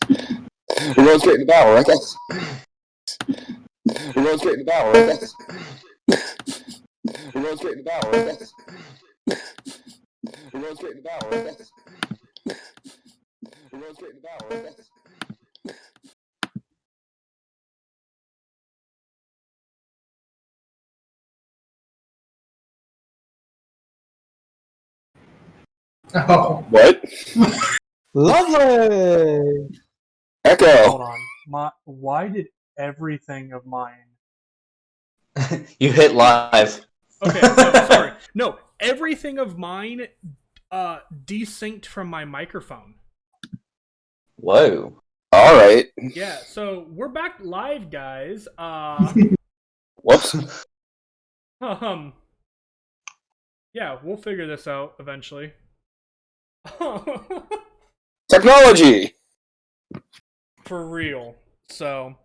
We're going straight into battle, right, guys? We're going straight into battle, right, guys? We're going straight into battle, right, guys? We're going straight into battle, right, guys? We're going straight into battle, right, guys? Oh. What? Lovely! Echo! Hold on. Why did everything of mine... You hit live. Okay, no, sorry. No, everything of mine desynced from my microphone. Whoa. Alright. Yeah, so we're back live, guys. Whoops. Yeah, we'll figure this out eventually. Technology! For real. So,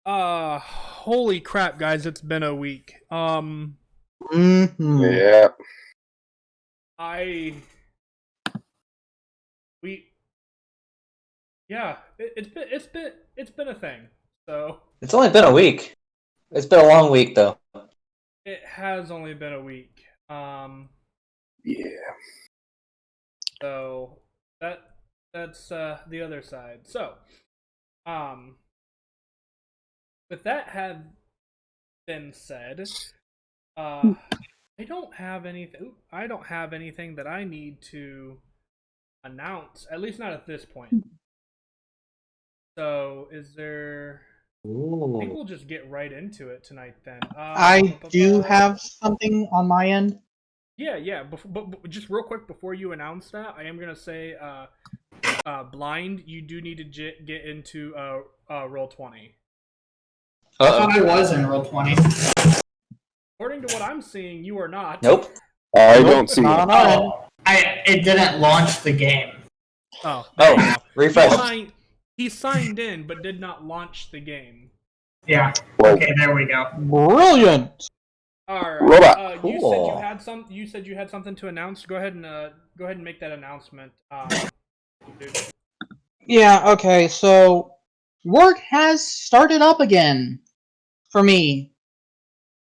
holy crap, guys, it's been a week. Mm-hmm. Yeah. Yeah, it's been a thing. So It's only been a week. It's been a long week, though. it has only been a week. Yeah. So that's the other side. So, with that have been said, I don't have anything. I don't have anything that I need to announce. At least not at this point. So, is there? I think we'll just get right into it tonight then. I do have something on my end. Yeah. But just real quick before you announce that, I am gonna say, blind, you do need to get into Roll20. Uh-oh. I thought I was in Roll20. According to what I'm seeing, you are not. Nope. I don't see Not it. on our end. Oh, it didn't launch the game. Oh, there you Oh, go. refresh. He signed in, but did not launch the game. Yeah. Well, Okay, there we go. Brilliant! All right. Robot. Cool. You said you had something to announce. Go ahead and make that announcement. Dude. Yeah, okay, so work has started up again for me.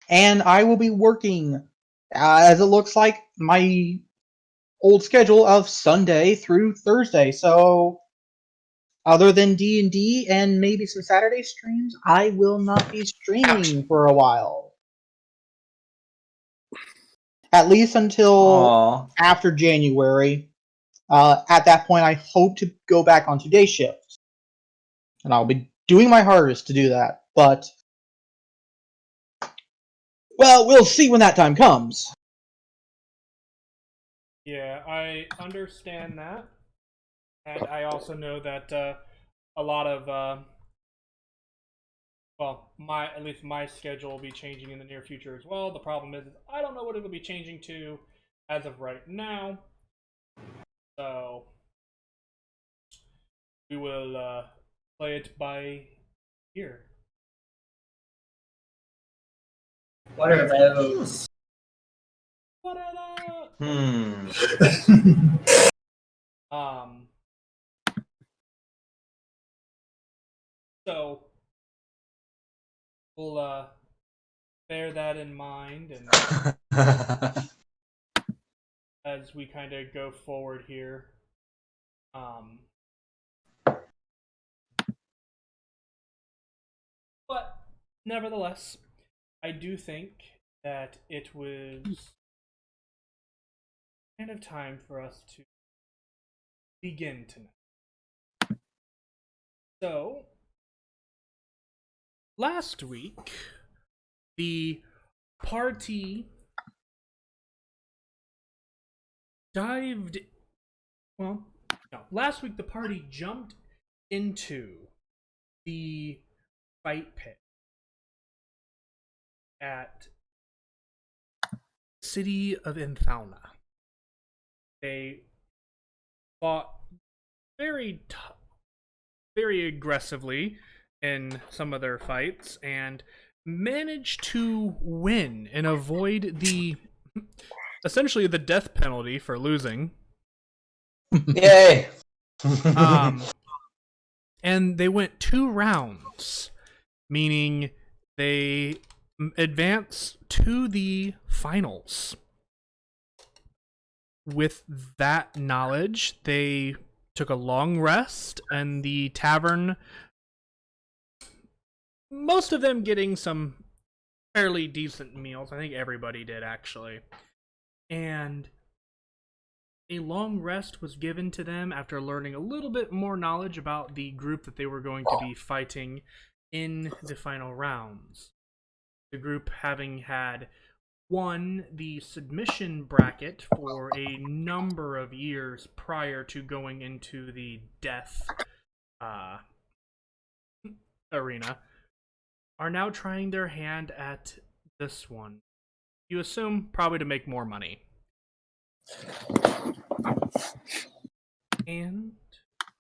And I will be working, as it looks like, my old schedule of Sunday through Thursday. So, other than D&D and maybe some Saturday streams, I will not be streaming for a while. At least until Aw. after January. At that point, I hope to go back onto day shift. And I'll be doing my hardest to do that. But, well, we'll see when that time comes. Yeah, I understand that, and I also know that a lot of at least my schedule will be changing in the near future as well. The problem is I don't know what it'll be changing to as of right now. So we will play it by ear. What are those? What are the... So we'll bear that in mind, and as we kind of go forward here, but nevertheless, I do think that it was kind of time for us to begin tonight. So, last week, the party last week the party jumped into the fight pit at City of Inthauna. They fought very aggressively in some of their fights and managed to win and avoid essentially the death penalty for losing. Yay! and they went 2 rounds, meaning they advance to the finals. With that knowledge, they took a long rest, and the tavern, most of them getting some fairly decent meals. I think everybody did, actually. And a long rest was given to them after learning a little bit more knowledge about the group that they were going to be fighting in the final rounds. The group having had won the submission bracket for a number of years prior to going into the death arena, are now trying their hand at this one. You assume probably to make more money. And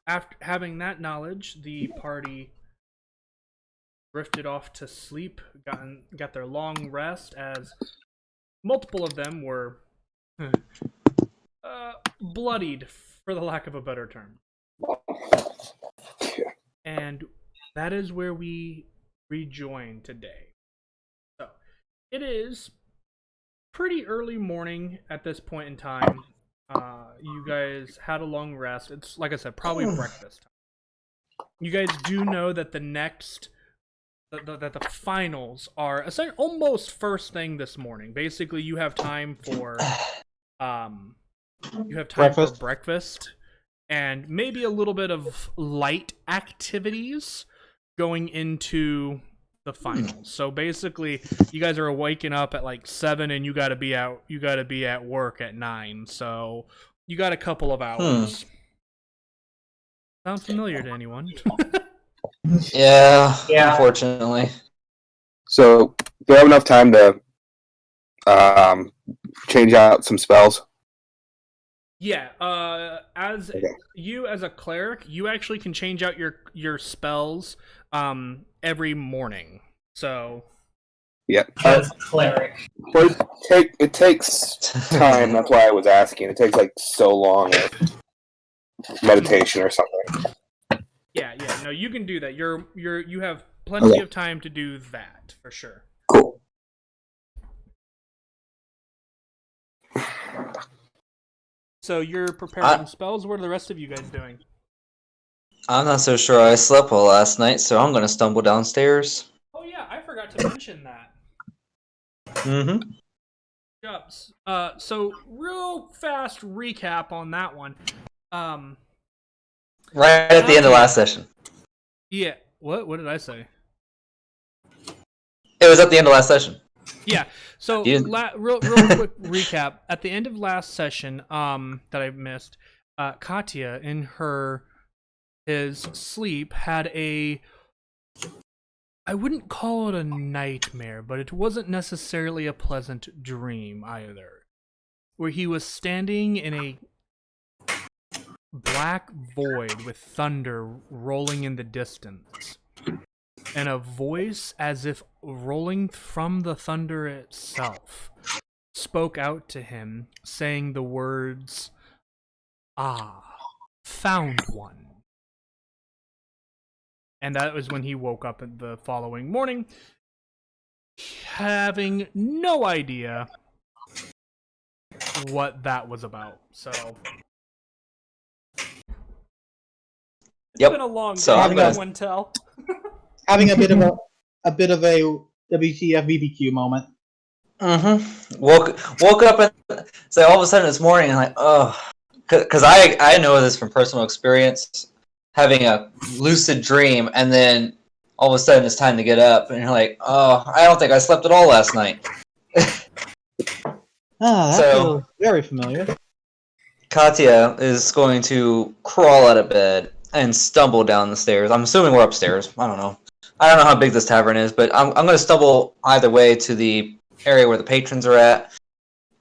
after having that knowledge, the party drifted off to sleep, got their long rest, as multiple of them were bloodied, for the lack of a better term. And that is where we rejoin today. So, it is pretty early morning at this point in time. You guys had a long rest. It's, like I said, probably breakfast time. You guys do know that the next... that the finals are essentially almost first thing this morning. Basically, you have time for breakfast and maybe a little bit of light activities going into the finals. So basically, you guys are waking up at like 7 and you got to be at work at 9. So you got a couple of hours. Sound familiar to anyone? Yeah, unfortunately. So, do you have enough time to change out some spells? Yeah, as a cleric, you actually can change out your spells every morning. So, Yep. As cleric. But it takes time. That's why I was asking. It takes like so long of meditation or something. Yeah. No, you can do that. You have plenty of time to do that for sure. Cool. So you're preparing spells. What are the rest of you guys doing? I'm not so sure I slept well last night, so I'm gonna stumble downstairs. Oh yeah, I forgot to mention that. Mm-hmm. Jobs. So real fast recap on that one. Right at the end of last session. Yeah. What did I say? It was at the end of last session. Yeah. So real quick recap. At the end of last session, that I missed, Katya in his sleep had I wouldn't call it a nightmare, but it wasn't necessarily a pleasant dream either, where he was standing in a black void with thunder rolling in the distance, and a voice, as if rolling from the thunder itself, spoke out to him, saying the words, "Ah, found one." And that was when he woke up the following morning, having no idea what that was about. So, it's been a long day. So Everyone tell. Having a bit of a WTF BBQ moment. Mm-hmm. Woke up and so all of a sudden this morning I'm like, oh, because I know this from personal experience, having a lucid dream and then all of a sudden it's time to get up and you're like, oh, I don't think I slept at all last night. That feels very familiar. Katya is going to crawl out of bed and stumble down the stairs. I'm assuming we're upstairs. I don't know how big this tavern is, but I'm going to stumble either way to the area where the patrons are at,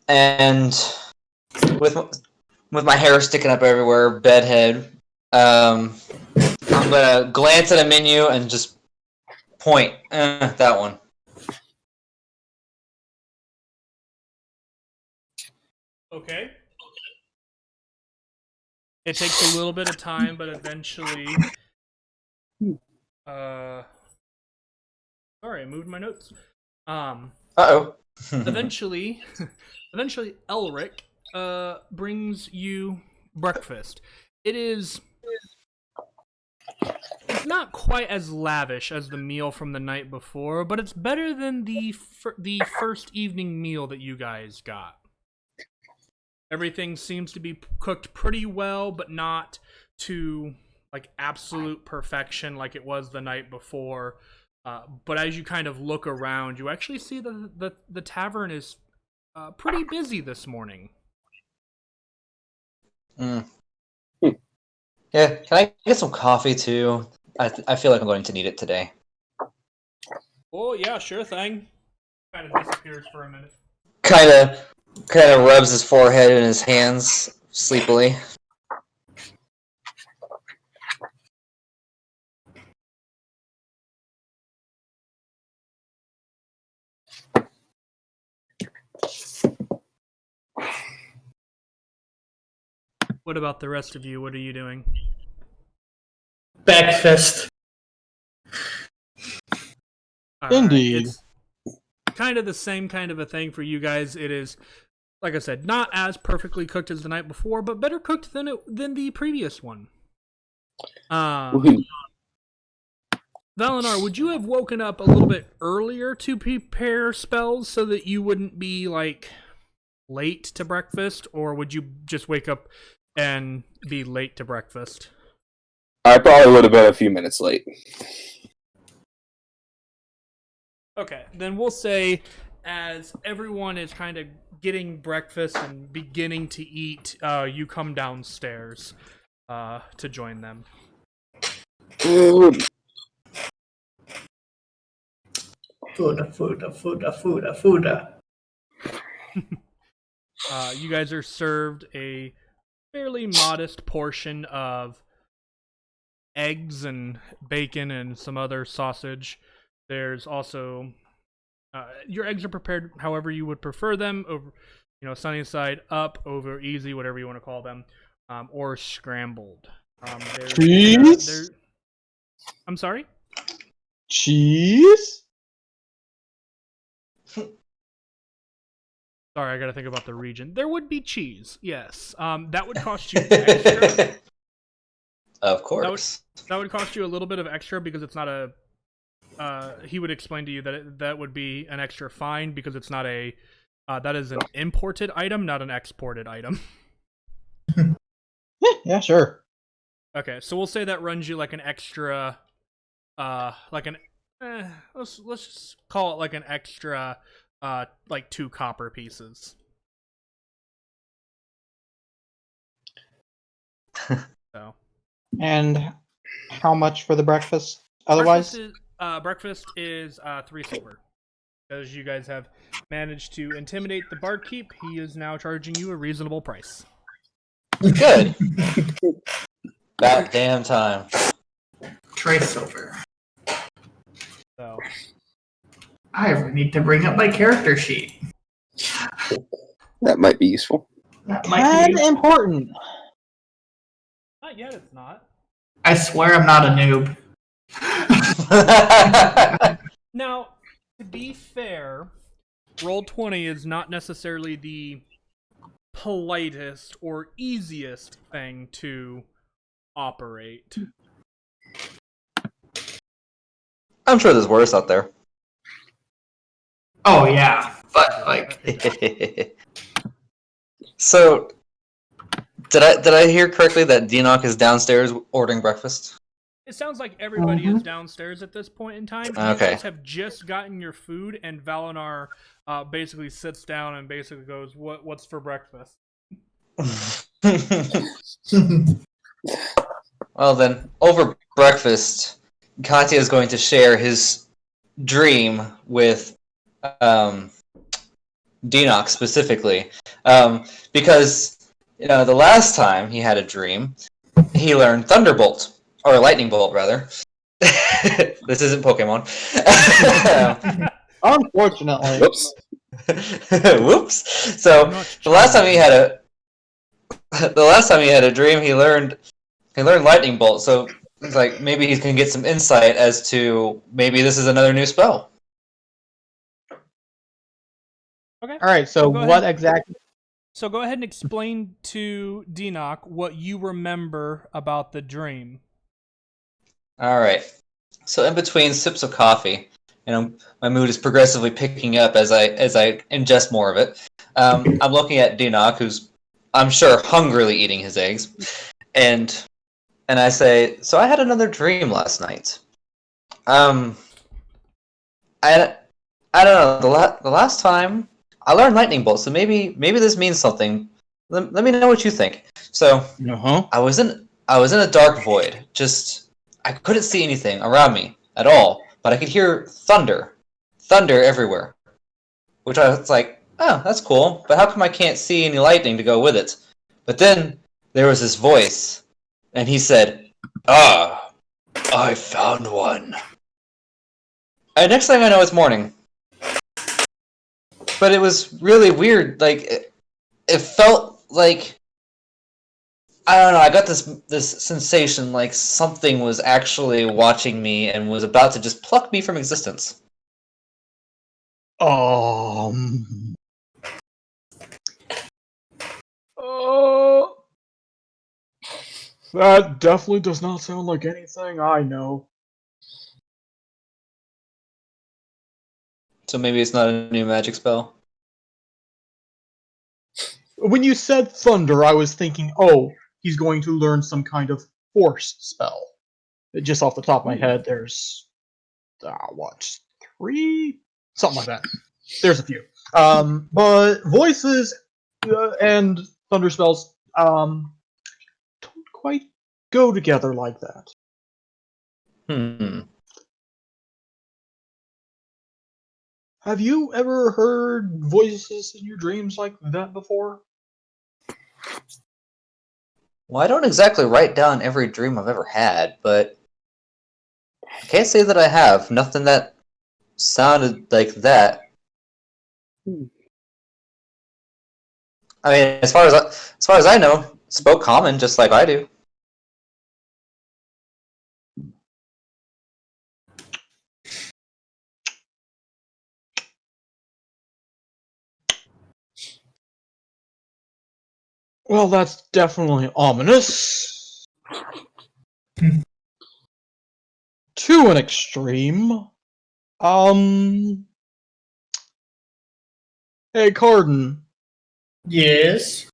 and with my hair sticking up everywhere, bedhead, I'm going to glance at a menu and just point. That one. Okay. It takes a little bit of time, but eventually Sorry, I moved my notes. Uh-oh. Eventually, Elric brings you breakfast. It's not quite as lavish as the meal from the night before, but it's better than the first evening meal that you guys got. Everything seems to be cooked pretty well, but not to like absolute perfection like it was the night before. But as you kind of look around, you actually see the tavern is pretty busy this morning. Mm. Yeah, can I get some coffee too? I feel like I'm going to need it today. Oh yeah, sure thing. Kind of disappears for a minute. Kind of rubs his forehead in his hands sleepily. What about the rest of you? What are you doing? Breakfast. Indeed. It's kind of the same kind of a thing for you guys. It is, like I said, not as perfectly cooked as the night before, but better cooked than the previous one. Woohoo. Valinar, would you have woken up a little bit earlier to prepare spells so that you wouldn't be like late to breakfast, or would you just wake up and be late to breakfast? I probably would have been a few minutes late. Okay, then we'll say as everyone is kind of getting breakfast and beginning to eat, you come downstairs to join them. Food. Food. You guys are served a fairly modest portion of eggs and bacon and some other sausage. There's also your eggs are prepared however you would prefer them, over sunny side up, over easy, whatever you want to call them, or scrambled. Cheese? I'm sorry? Cheese? Sorry, I gotta think about the region. There would be cheese, yes. That would cost you extra. Of course. That would cost you a little bit of extra because it's not a. He would explain to you that that would be an extra fine because it's not a. That is an imported item, not an exported item. Yeah, sure. Okay, so we'll say that runs you like an extra. Let's just call it like an extra. Like 2 copper pieces. So. And how much for the breakfast? Otherwise, breakfast is 3 silver. Because you guys have managed to intimidate the barkeep, he is now charging you a reasonable price. Good. About damn time. Tray silver. So. I need to bring up my character sheet. That might be useful. That might be important. Not yet, it's not. I swear I'm not a noob. Now, to be fair, Roll20 is not necessarily the politest or easiest thing to operate. I'm sure there's worse out there. Oh yeah, but like, So, did I hear correctly that Dinok is downstairs ordering breakfast? It sounds like everybody is downstairs at this point in time. You Okay. guys have just gotten your food, and Valinar basically sits down and basically goes, "What's for breakfast?" Well then, over breakfast, Katya is going to share his dream with Dinok specifically, because the last time he had a dream, he learned Thunderbolt or Lightning Bolt rather. This isn't Pokemon. Unfortunately. Whoops. Whoops. So the last time he had a dream, he learned Lightning Bolt. So It's like maybe he can get some insight as to maybe this is another new spell. Okay. All right. So So go what ahead. exactly? So go ahead and explain to Denock what you remember about the dream. All right. So in between sips of coffee, my mood is progressively picking up as I ingest more of it. I'm looking at Dinok, who's I'm sure hungrily eating his eggs, and I say, "So I had another dream last night. Um, I don't know. The last time I learned lightning bolt, so maybe this means something. Let me know what you think." So Uh-huh. I was in a dark void. Just I couldn't see anything around me at all, but I could hear thunder everywhere. Which I was like, oh, that's cool. But how come I can't see any lightning to go with it? But then there was this voice, and he said, "Ah, I found one." And next thing I know, it's morning. But it was really weird. Like it felt like I don't know. I got this sensation like something was actually watching me and was about to just pluck me from existence. That definitely does not sound like anything I know. So maybe it's not a new magic spell. When you said thunder, I was thinking, oh, he's going to learn some kind of force spell. Just off the top of my head, there's what, 3? Something like that. There's a few. But voices and thunder spells don't quite go together like that. Have you ever heard voices in your dreams like that before? Well, I don't exactly write down every dream I've ever had, but I can't say that I have. Nothing that sounded like that. I mean, as far as I know, spoke common just like I do. Well, that's definitely ominous. To an extreme. Hey, Carden, Yes.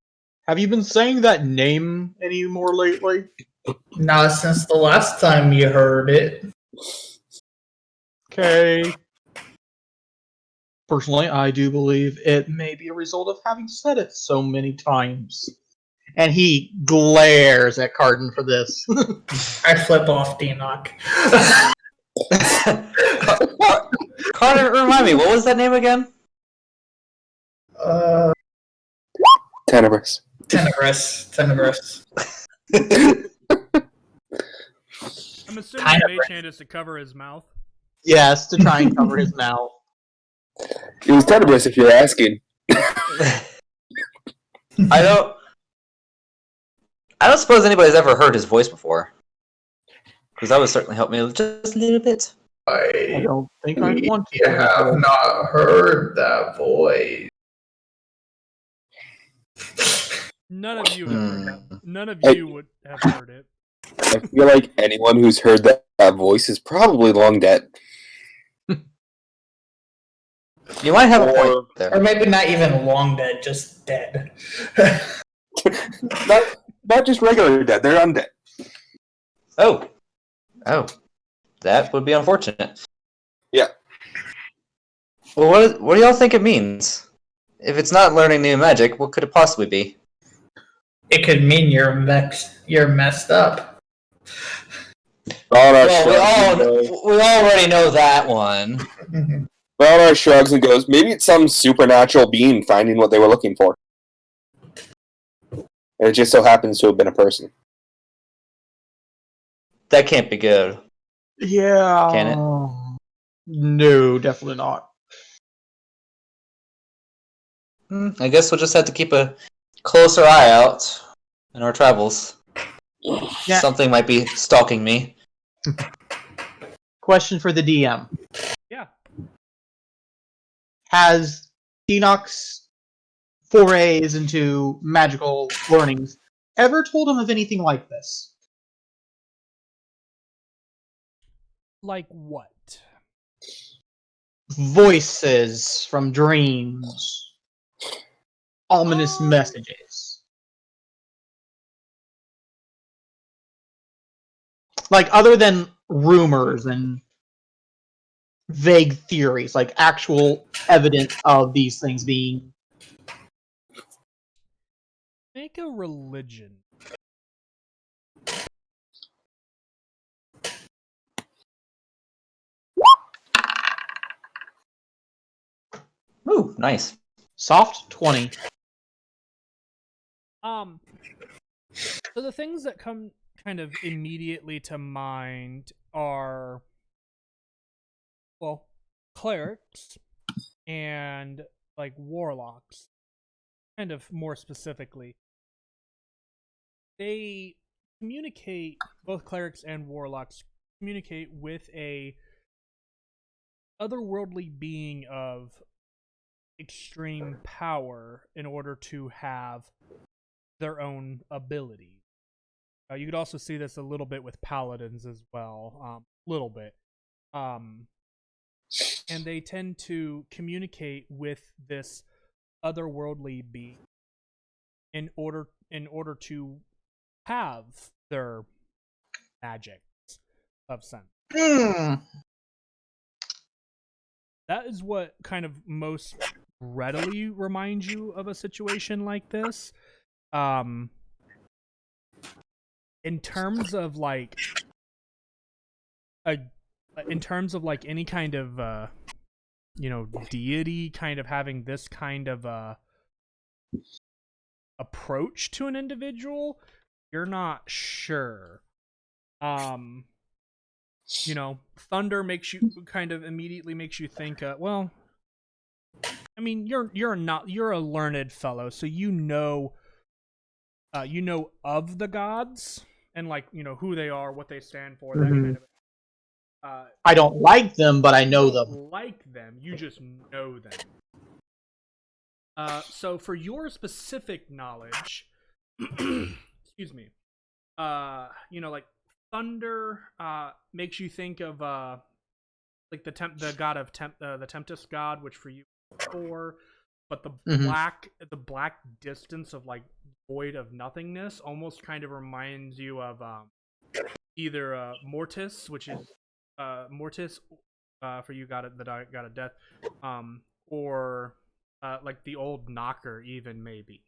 have you been saying that name any more lately? Not since the last time you heard it. Okay. Personally, I do believe it may be a result of having said it so many times. And he glares at Carden for this. I flip off Denock. Carter, remind me, what was that name again? Tenebrous. Tenebrous. I'm assuming the mage hand is to cover his mouth. Yes, to try and cover his mouth. It was Tenebrous if you're asking. I don't suppose anybody's ever heard his voice before. Because that would certainly help me just a little bit. I don't think I want to. You have not heard that voice. None of you have heard that. None of you would have heard it. I feel like anyone who's heard that voice is probably long dead. You might have a point there. Or maybe not even long dead, just dead. Not just regular dead, they're undead. Oh, that would be unfortunate. Yeah. Well, what do y'all think it means? If it's not learning new magic, what could it possibly be? It could mean you're messed up. Well, we already know that one. Balnar shrugs and goes, maybe it's some supernatural being finding what they were looking for. And it just so happens to have been a person. That can't be good. Yeah. Can it? No, definitely not. I guess we'll just have to keep a closer eye out in our travels. Yeah. Something might be stalking me. Question for the DM. Yeah. Has Enoch's forays into magical learnings ever told him of anything like this? Like what? Voices from dreams. Ominous Um, messages. Like, other than rumors and vague theories, like actual evidence of these things being... Make a religion. Ooh, nice. Soft 20. So the things that come kind of immediately to mind are, well, clerics and like warlocks, kind of more specifically. They communicate, both clerics and warlocks communicate with a otherworldly being of extreme power in order to have their own abilities. You could also see this a little bit with paladins as well, little bit. And they tend to communicate with this otherworldly being in order to have their magic of sense. That is what kind of most readily reminds you of a situation like this. In terms of like any kind of deity kind of having this kind of approach to an individual, you're not sure. Thunder makes you kind of immediately makes you think, well, I mean, you're a learned fellow, so you know of the gods and who they are, what they stand for, that kind of. I don't like them, but I know them. Like them, you just know them. So for your specific knowledge, excuse me, like thunder makes you think of like the god of the Tempest god, which for you is 4, but the black distance of like void of nothingness almost kind of reminds you of either Mortis, which is Mortis for you god of death, or like the old Knocker, even maybe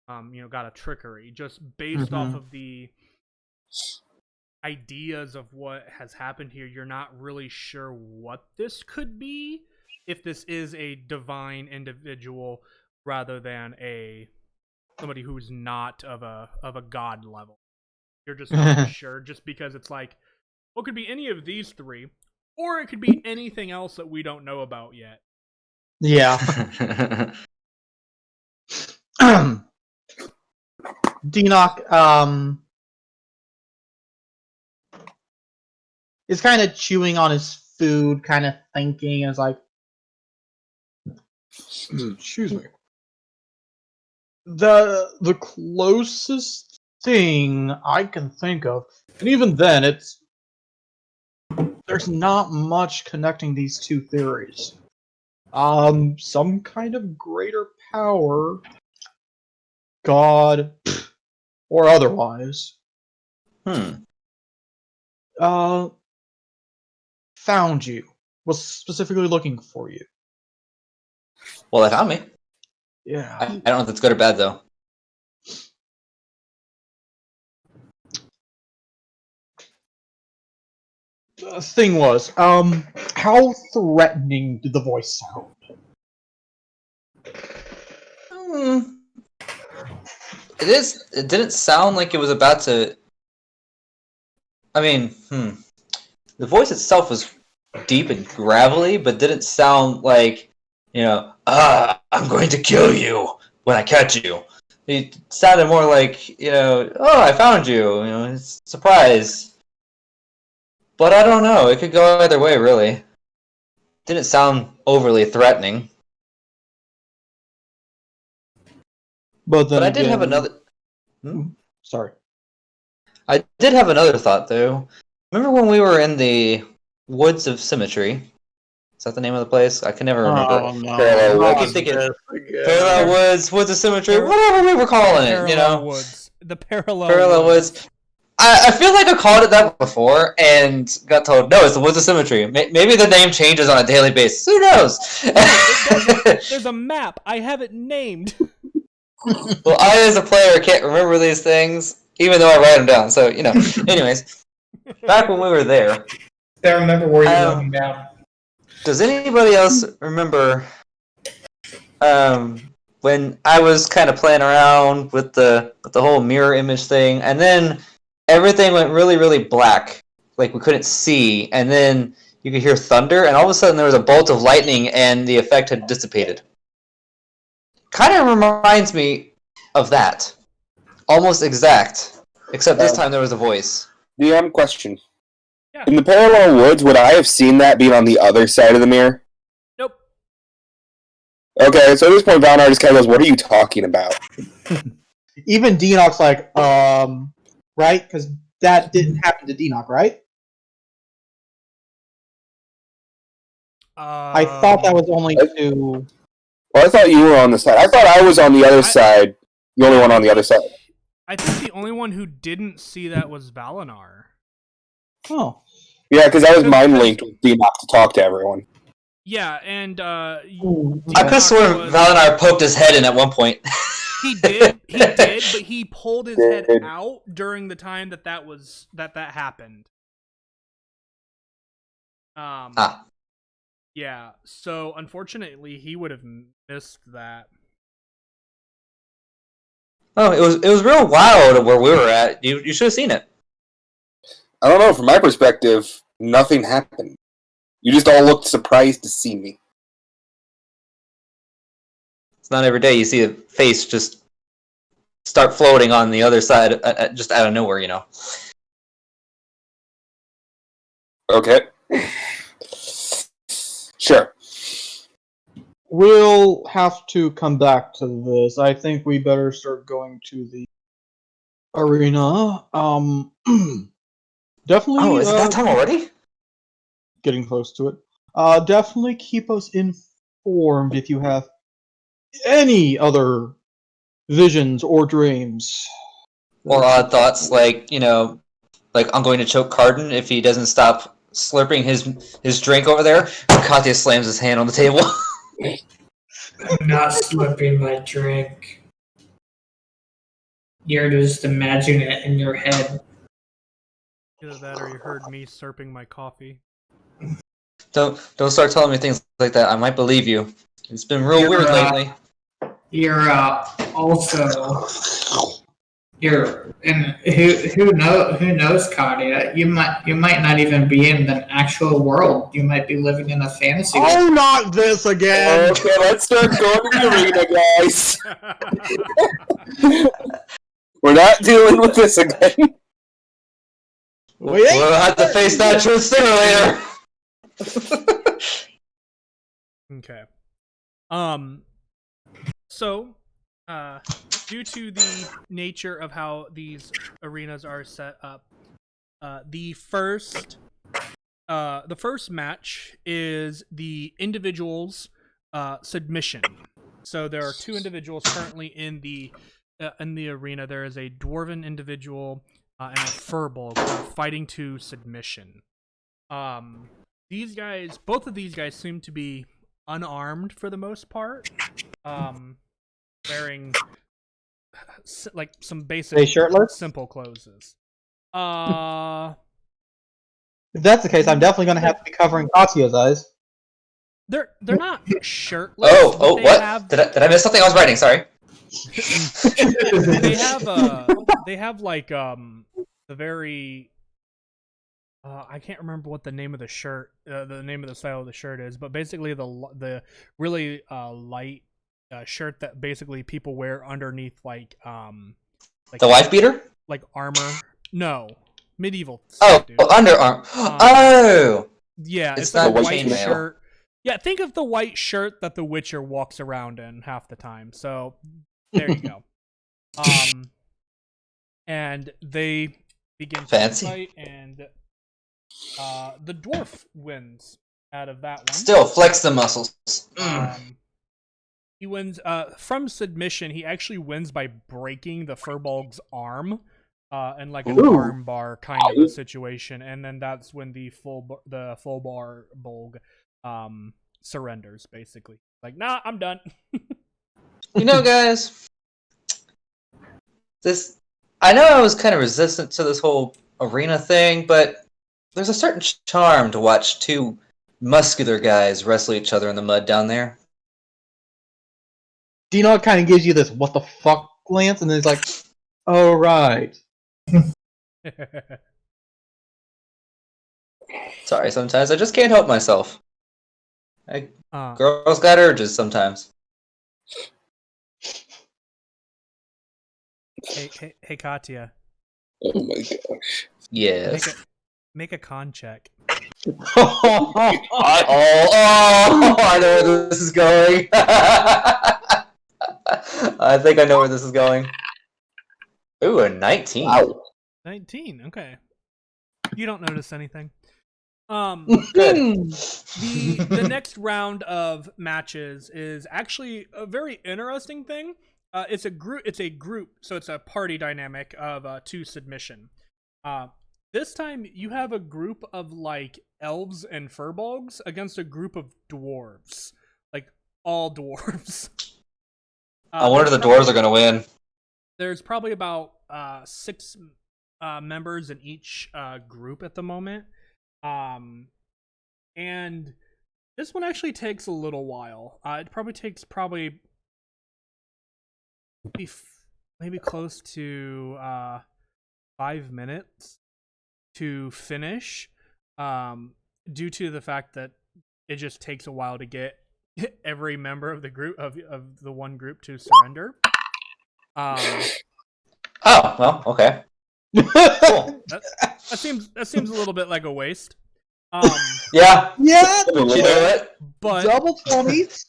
god of trickery, just based off of the ideas of what has happened here. You're not really sure what this could be, if this is a divine individual rather than somebody who's not of a god level. You're just not sure, just because it's like, well, it could be any of these 3, or it could be anything else that we don't know about yet. Yeah. Denock is kind of chewing on his food, kind of thinking, and is like, excuse me. The closest thing I can think of, and even then, there's not much connecting these two theories. Some kind of greater power, god, or otherwise, found you. Was specifically looking for you. Well, they found me. Yeah. I don't know if that's good or bad, though. The thing was, how threatening did the voice sound? It didn't sound like it was about to. I mean, the voice itself was deep and gravelly, but didn't sound like, I'm going to kill you when I catch you. It sounded more like, oh, I found you, surprise. But I don't know. It could go either way, really. Didn't sound overly threatening. But then But I did have again, another. sorry. I did have another thought, though. Remember when we were in the Woods of Symmetry? Is that the name of the place? I can never remember. Oh no! Parallel I Woods. keep thinking Again. Parallel Woods, Woods of Symmetry, whatever we were calling it, you know? Woods. The parallel Parallel Woods. I feel like I called it that before and got told, no, it's the Woods of Symmetry. Maybe the name changes on a daily basis. Who knows? There's a map. I have it named. Well, I, as a player, can't remember these things, even though I write them down. So, you know. Anyways, back when we were there. I remember where you're looking down. Does anybody else remember when I was kind of playing around with the whole mirror image thing, and then everything went really, really black, like we couldn't see, and then you could hear thunder, and all of a sudden there was a bolt of lightning, and the effect had dissipated. Kind of reminds me of that. Almost exact. Except this time there was a voice. DM question. Yeah. In the parallel woods, would I have seen that being on the other side of the mirror? Nope. Okay, so at this point, Valnar just kind of goes, what are you talking about? Even Denok's like, right? Because that didn't happen to Denok, right? I thought that was only to. Well, I thought you were on the side. I thought I was on the other side. The only one on the other side. I think the only one who didn't see that was Valinar. Oh. Yeah, because I was mind linked with Demok to talk to everyone. Yeah, and I could have sworn Valinar poked his head in at one point. He did, but he pulled his head out during the time that happened. Yeah, so unfortunately he would have missed that. Oh, it was real wild where we were at. You should have seen it. I don't know, from my perspective, nothing happened. You just all looked surprised to see me. It's not every day you see a face just start floating on the other side, just out of nowhere, you know. Okay. Sure. We'll have to come back to this. I think we better start going to the arena. Definitely. Oh, is it that time already? Getting close to it. Definitely keep us informed if you have any other visions or dreams. Or odd thoughts like, you know, like I'm going to choke Cardin if he doesn't stop slurping his drink over there. Katya slams his hand on the table. I'm not slipping my drink. You're just imagining it in your head. Either that or you heard me slurping my coffee. Don't start telling me things like that. I might believe you. It's been real weird lately. You're also and who knows, Claudia? You might not even be in the actual world. You might be living in a fantasy world. Oh, not this again! Okay, let's start going to the arena, guys. We're not dealing with this again. We'll have to face that truth sooner or later. Okay. So, due to the nature of how these arenas are set up, the first match is the individual's submission. So there are two individuals currently in the arena. There is a dwarven individual and a furbolg fighting to submission. Both of these guys seem to be unarmed for the most part. Wearing like some basic simple clothes. If that's the case, I'm definitely going to have to be covering Katya's eyes. They're not shirtless. Oh, what? Did I miss something? I was writing. Sorry. They have like the very I can't remember what the name of the shirt, the name of the style of the shirt is, but basically the really light shirt that basically people wear underneath like the wife beater, like armor. No, medieval. Oh, suit, dude. underarm. Oh, Yeah, it's it's like a not white chainmail. shirt. Yeah, think of the white shirt that the Witcher walks around in half the time. So there you go. And they begin to Fancy. fight, and the dwarf wins out of that one. Still flex the muscles. He wins from submission. He actually wins by breaking the Furbolg's arm, and like an arm bar kind of a situation. And then that's when the full bar Bolg surrenders, basically. Like, nah, I'm done. You know, guys, I know I was kind of resistant to this whole arena thing, but there's a certain charm to watch two muscular guys wrestle each other in the mud down there. Dino kind of gives you this "what the fuck" glance, and then he's like, "Oh right." Sorry, sometimes I just can't help myself. Girls got urges sometimes. Hey, Katya. Oh my gosh. Yes. Make a con check. I know where this is going. I think I know where this is going. Ooh, a 19. Wow. 19. Okay. You don't notice anything. Good. The next round of matches is actually a very interesting thing. It's a group, so it's a party dynamic of 2 submission. This time you have a group of like elves and furbolgs against a group of dwarves, like all dwarves. I wonder if the dwarves are gonna win. There's probably about 6 members in each group at the moment. And this one actually takes a little while. It probably takes maybe close to 5 minutes to finish, due to the fact that it just takes a while to get every member of the group of the one group to surrender. Oh, well, okay. Cool. That seems a little bit like a waste. Yeah. Yeah, You know what? But double 20s.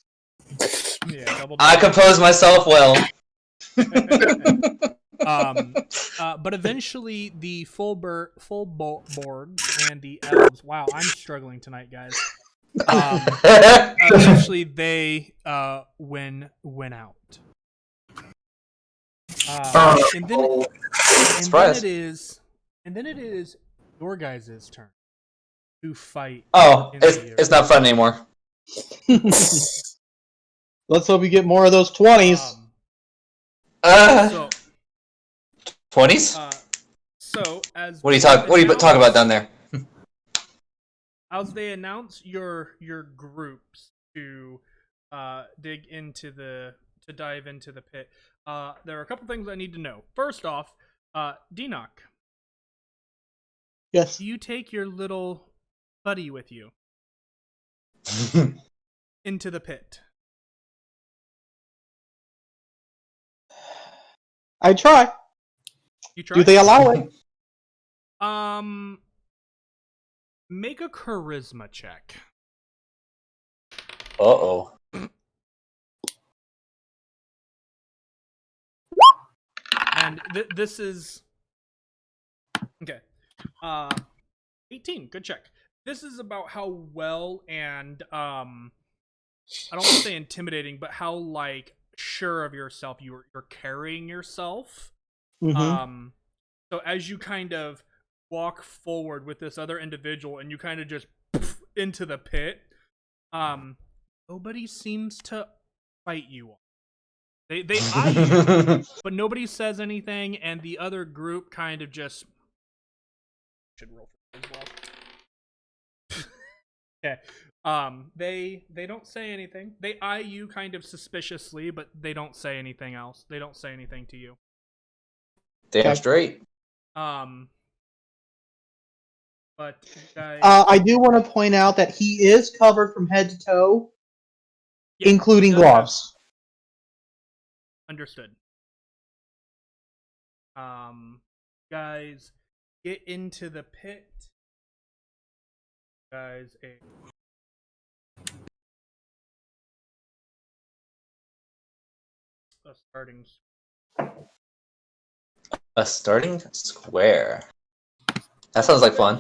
yeah, double. I compose myself well. But eventually the full borgs and the elves. Wow, I'm struggling tonight, guys. Eventually they win out. And then it is your guys' turn to fight. Oh, it's not fun anymore. Let's hope we get more of those 20s. 20s? So as What do you talk about down there? As they announce your groups to dive into the pit, there are a couple things I need to know. First off, Dinoc, Yes. do you take your little buddy with you into the pit? I try. You try? Do they allow it? Make a charisma check. Uh-oh. And this is okay. 18. Good check. This is about how well and I don't want to say intimidating, but how like sure of yourself you're carrying yourself. Mm-hmm. So as you kind of walk forward with this other individual and you kind of just into the pit, nobody seems to fight you. They eye you, but nobody says anything, and the other group kind of just should roll for as well. Okay. They don't say anything. They eye you kind of suspiciously, but they don't say anything else. They don't say anything to you. Damn straight. But guys, I do want to point out that he is covered from head to toe, yeah, including gloves. Understood. Guys, get into the pit, guys, a starting. A starting square. That sounds like fun.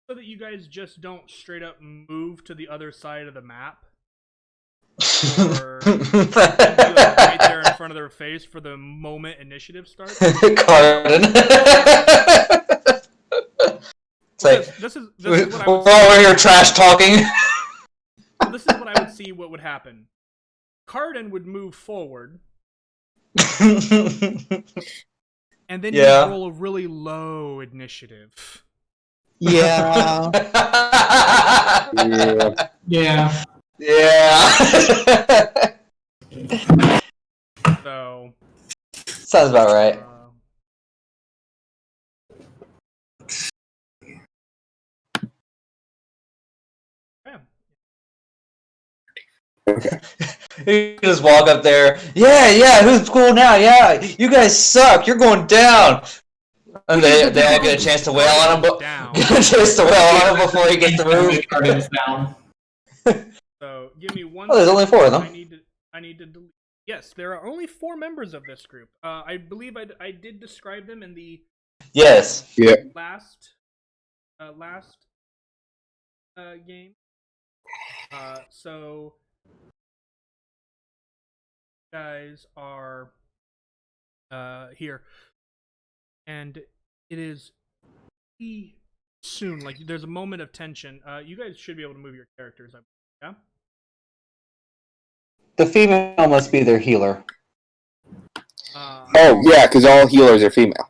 So that you guys just don't straight up move to the other side of the map. Or be like right there in front of their face for the moment initiative starts. Carden. It's like, this is what I would we're over here trash talking. This is what I would see what would happen. Carden would move forward. And then you roll a really low initiative. Yeah. Yeah. Yeah. So sounds about right. Okay. You just walk up there. Yeah, who's cool now? Yeah, you guys suck. You're going down. And they all get a chance to wail on him. Get a chance to wail on him before he gets the move. Down. So give me one. Oh, there's only 4 of them. I need to delete. Yes, there are only 4 members of this group. I believe I did describe them in the Yes. Yeah. last game. So guys are here, and it is soon. Like there's a moment of tension. You guys should be able to move your characters. Yeah. The female must be their healer. Oh yeah, because all healers are female.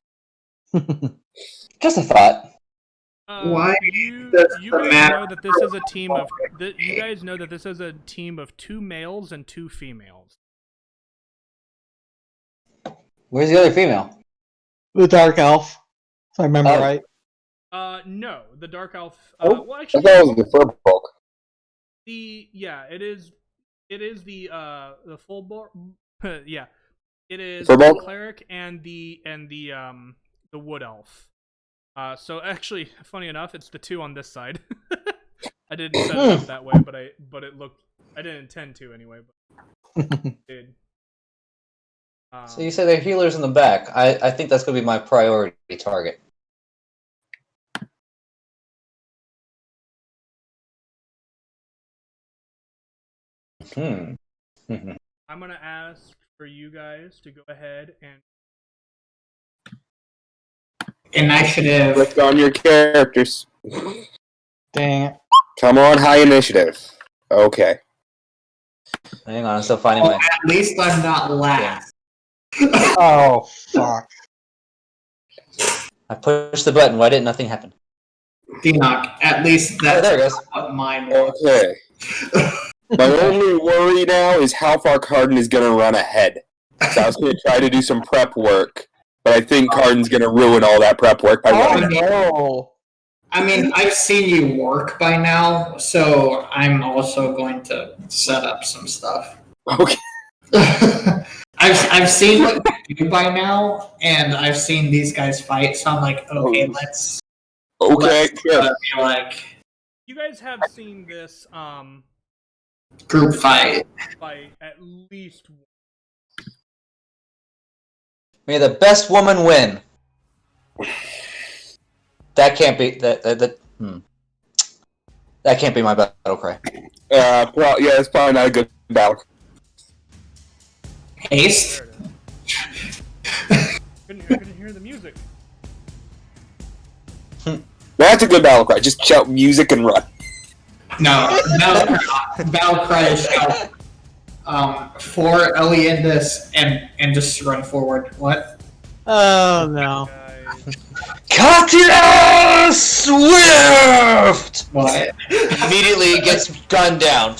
Just a thought. Why you does guys the map know that this is a team of you guys know that this is a team of 2 males and 2 females. Where's the other female? The dark elf, if I remember right. No, the dark elf. Well, I actually, thought it was the furbolg. it is the full bore. Yeah, it is Furbolg? the cleric and the wood elf. So actually, funny enough, it's the 2 on this side. I didn't set it up that way, but it looked. I didn't intend to anyway, but it did. So you say they're healers in the back. I think that's going to be my priority target. I'm going to ask for you guys to go ahead and initiative. Click on your characters. Dang it. Come on, high initiative. Okay. Hang on, I'm still finding my... At least I'm not last. Oh, fuck. I pushed the button. Why didn't nothing happen? Enoch, at least that's there it goes. what mine was. Okay. My only worry now is how far Carden is going to run ahead. So I was going to try to do some prep work, but I think Carden's going to ruin all that prep work by running ahead. No. I mean, I've seen you work by now, so I'm also going to set up some stuff. Okay. I've seen what you do by now, and I've seen these guys fight, so I'm like, okay, let's Sure. be like you guys have seen this group fight. at least once. May the best woman win. That can't be that can't be my battle cry. Yeah, it's probably not a good battle. Haste. I couldn't hear the music. That's a good battle cry. Just shout music and run. No, battle cry is shout. For Eliandis and just run forward. What? Oh, no. Guys. Katya Swift! What? Immediately gets gunned down.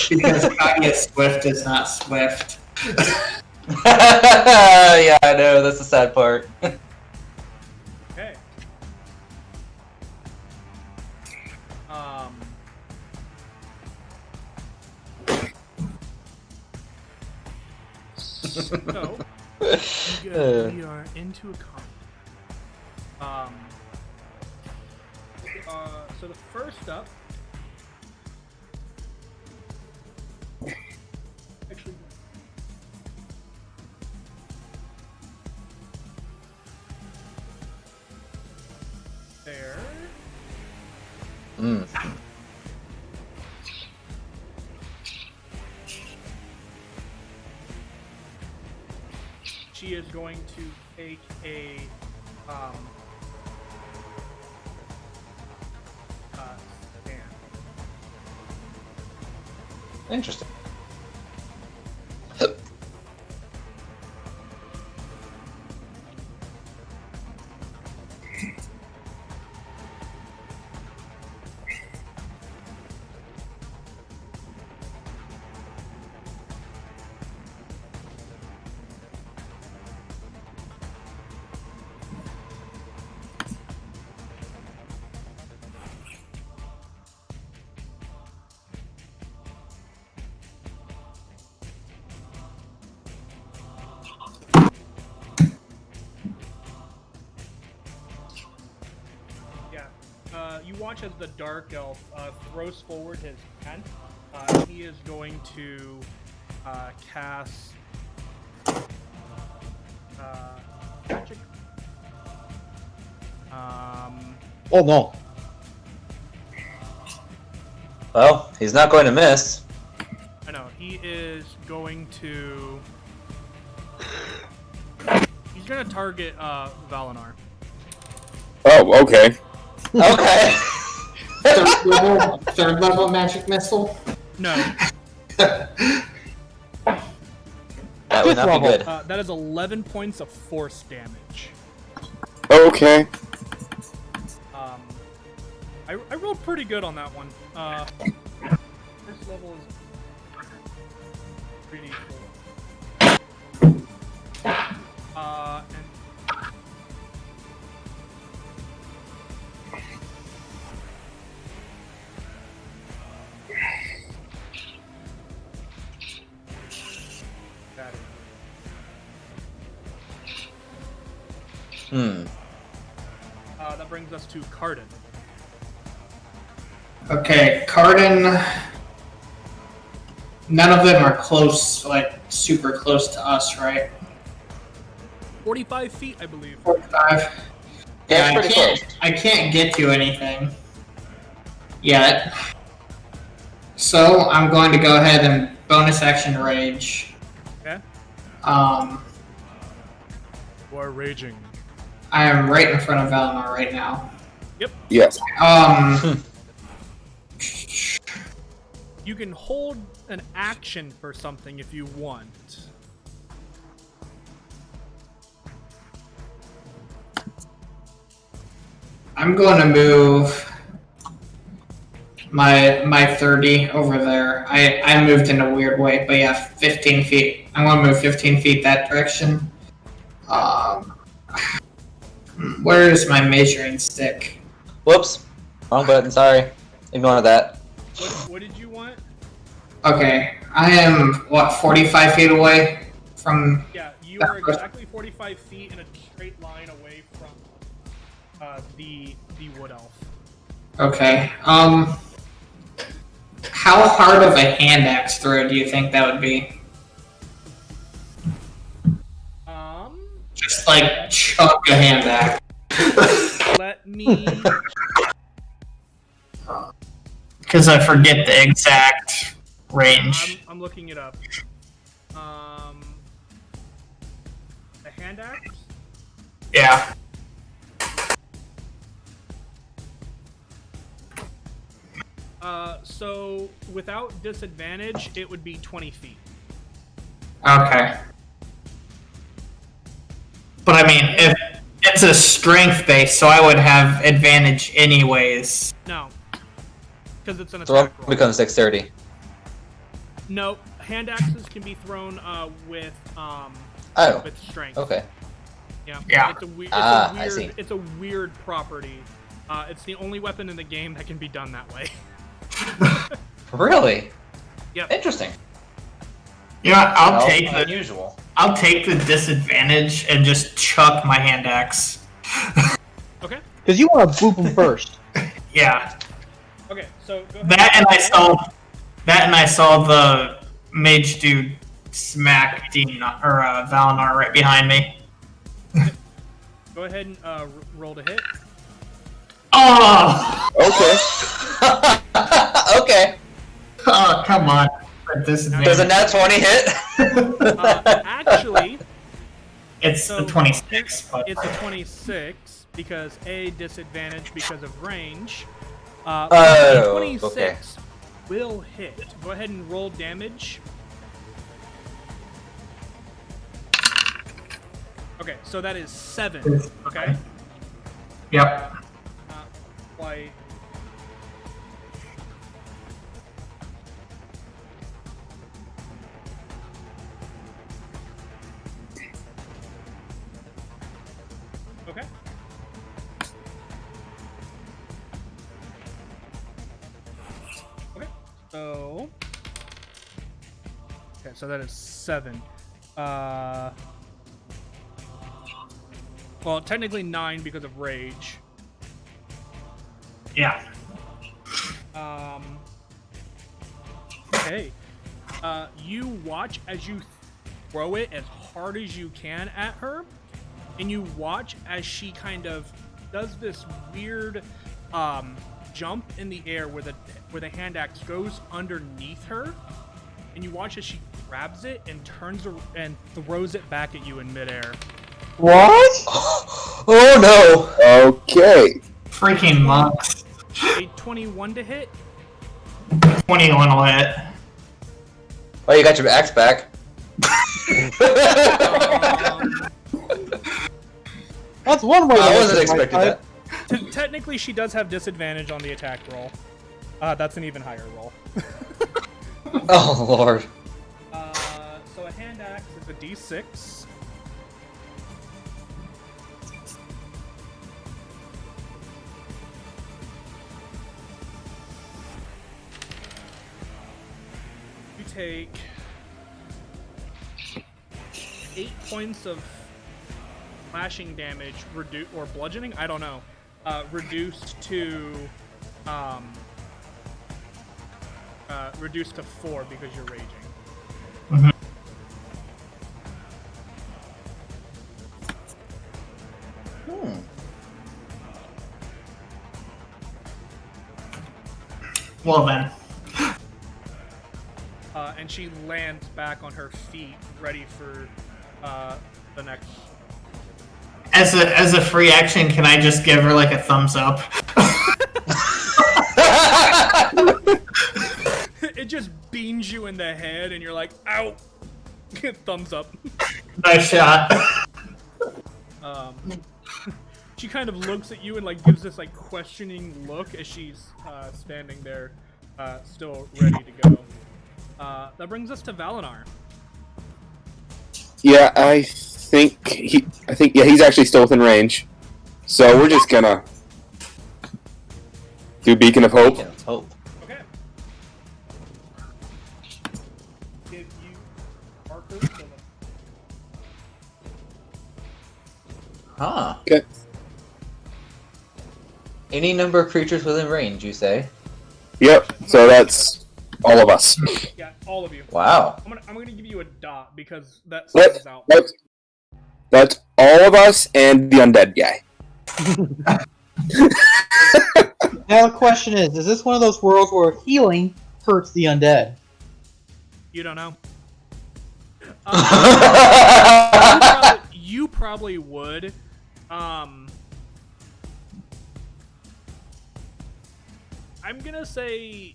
Because Katya Swift is not Swift. Yeah, I know. That's the sad part. Okay. So Good. We are into a combat. So the first up. Actually. There. She is going to take a stand. Interesting. You watch as the Dark Elf throws forward his hand. He is going to cast magic. Oh no. Well, he's not going to miss. I know. He is going to... He's going to target Valinar. Oh, okay. Okay. Third level magic missile. No. That would not be good. That is 11 points of force damage. Okay. I rolled pretty good on that one. First level is pretty cool. And that brings us to Cardin. Okay, Cardin. None of them are close, like super close to us, right? 45 feet, I believe. 45. That's pretty close. I can't get to anything yet. So I'm going to go ahead and bonus action rage. Okay. You are raging. I am right in front of Valinor right now. Yep. Yes. You can hold an action for something if you want. I'm going to move my 30 over there. I moved in a weird way, but yeah, 15 feet. I'm going to move 15 feet that direction. Where is my measuring stick? Whoops. Wrong button, sorry. Ignore that. What did you want? Okay, I am, 45 feet away from... Yeah, you are exactly 45 feet in a straight line away from the wood elf. Okay, how hard of a hand axe throw do you think that would be? Just like chuck a hand axe. Let me... Because I forget the exact range. I'm looking it up. The hand axe? Yeah. So without disadvantage, it would be 20 feet. Okay. But I mean, if it's a strength base, so I would have advantage anyways. No. Because it's an So attack it roll. becomes dexterity. No, hand axes can be thrown with Oh. with strength. Okay. Yeah. It's a weird. I see. It's a weird property. It's the only weapon in the game that can be done that way. Really? Yep. Interesting. Yeah, I'll take Well, the unusual. I'll take the disadvantage and just chuck my hand axe. Okay. Because you want to boop him first. Yeah. Okay. So go ahead. That and I saw the mage dude smack Dean or Valinar right behind me. Go ahead and roll to hit. Oh! Okay. Okay. Oh, come on. Does a nat 20 hit? Actually, It's so the 26, but it's a 26 because a disadvantage because of range. Oh, A 26 okay. will hit. Go ahead and roll damage. Okay, so that is 7. Okay. Yep. Quite. Okay. Okay. So. Okay, so that is 7. Well, technically 9 because of rage. Yeah. Okay. You watch as you throw it as hard as you can at her, and you watch as she kind of does this weird jump in the air where the hand axe goes underneath her, and you watch as she grabs it and and throws it back at you in midair. What? Oh no! Okay. Freaking monks. A 21 to hit. 21 will hit. Oh, you got your axe back. That's one way. I to wasn't hit my expecting type. that. Technically, she does have disadvantage on the attack roll. That's an even higher roll. Oh lord. So a hand axe is a d6. You take 8 points of slashing damage, or bludgeoning. I don't know. Reduced to reduced to 4 because you're raging. Well then. And she lands back on her feet, ready for the next. As a free action, can I just give her like a thumbs up? It just beams you in the head, and you're like, "Ow!" Thumbs up. Nice shot. She kind of looks at you and like gives this like questioning look as she's standing there, still ready to go. That brings us to Valinar. Yeah, I think he's actually still within range. So we're just gonna do Beacon of Hope. Yeah, let's hope. Okay. Give you markers. Huh. Okay. Any number of creatures within range, you say? Yep. So that's all of us. Yeah, all of you. Wow. I'm gonna give you a dot because that What? stands out. That's all of us and the undead guy. Now the question is this one of those worlds where healing hurts the undead? You don't know. You probably would. I'm gonna say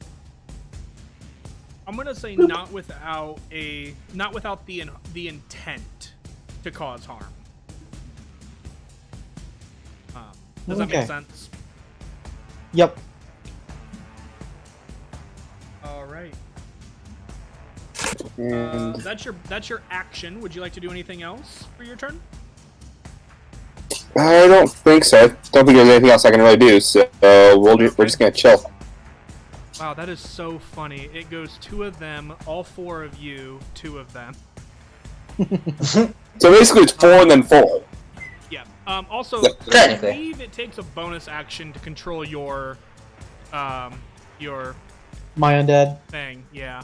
not without the intent to cause harm. Does that make Okay. sense? Yep. All right. And That's your action. Would you like to do anything else for your turn? I don't think so. I don't think there's anything else I can really do. So we're just gonna chill. Wow, that is so funny. It goes 2 of them, all 4 of you, 2 of them. So basically, it's 4 and then 4. Yeah. Also, Yeah. I Technically. believe it takes a bonus action to control your My undead. thing. Yeah.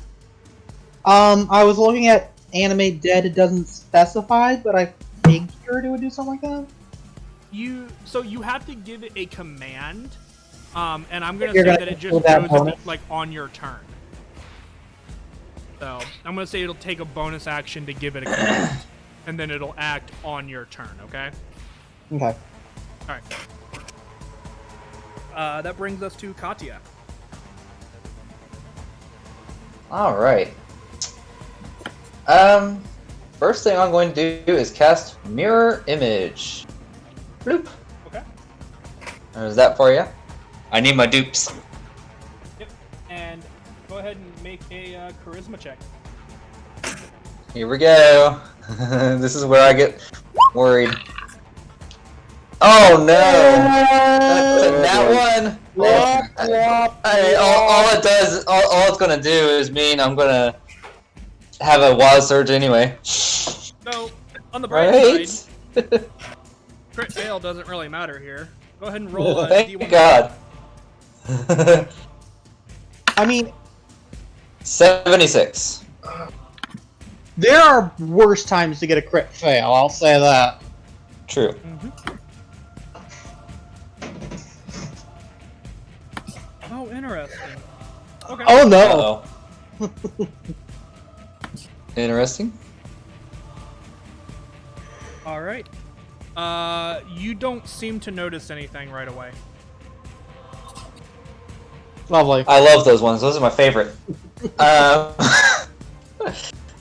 I was looking at animate dead. It doesn't specify, but I figured it would do something like that. So you have to give it a command, and I'm gonna You're say gonna that it just control that goes bonus? like on your turn. So I'm gonna say it'll take a bonus action to give it a command, and then it'll act on your turn. Okay. Okay. All right. That brings us to Katya. All right. First thing I'm going to do is cast Mirror Image. Bloop. Okay. Is that for you? I need my dupes. Yep. And go ahead and make a charisma check. Here we go. This is where I get worried. Oh no! That's a nat one. All it does, all it's gonna do is mean I'm gonna have a wild surge anyway. So on the bright Right? side, crit fail doesn't really matter here. Go ahead and roll a Thank D1. God. I mean, 76. there are worse times to get a crit fail. I'll say that. True. Oh, interesting. Okay. Oh no! Uh-oh. Interesting. All right. You don't seem to notice anything right away. Lovely. I love those ones. Those are my favorite. um,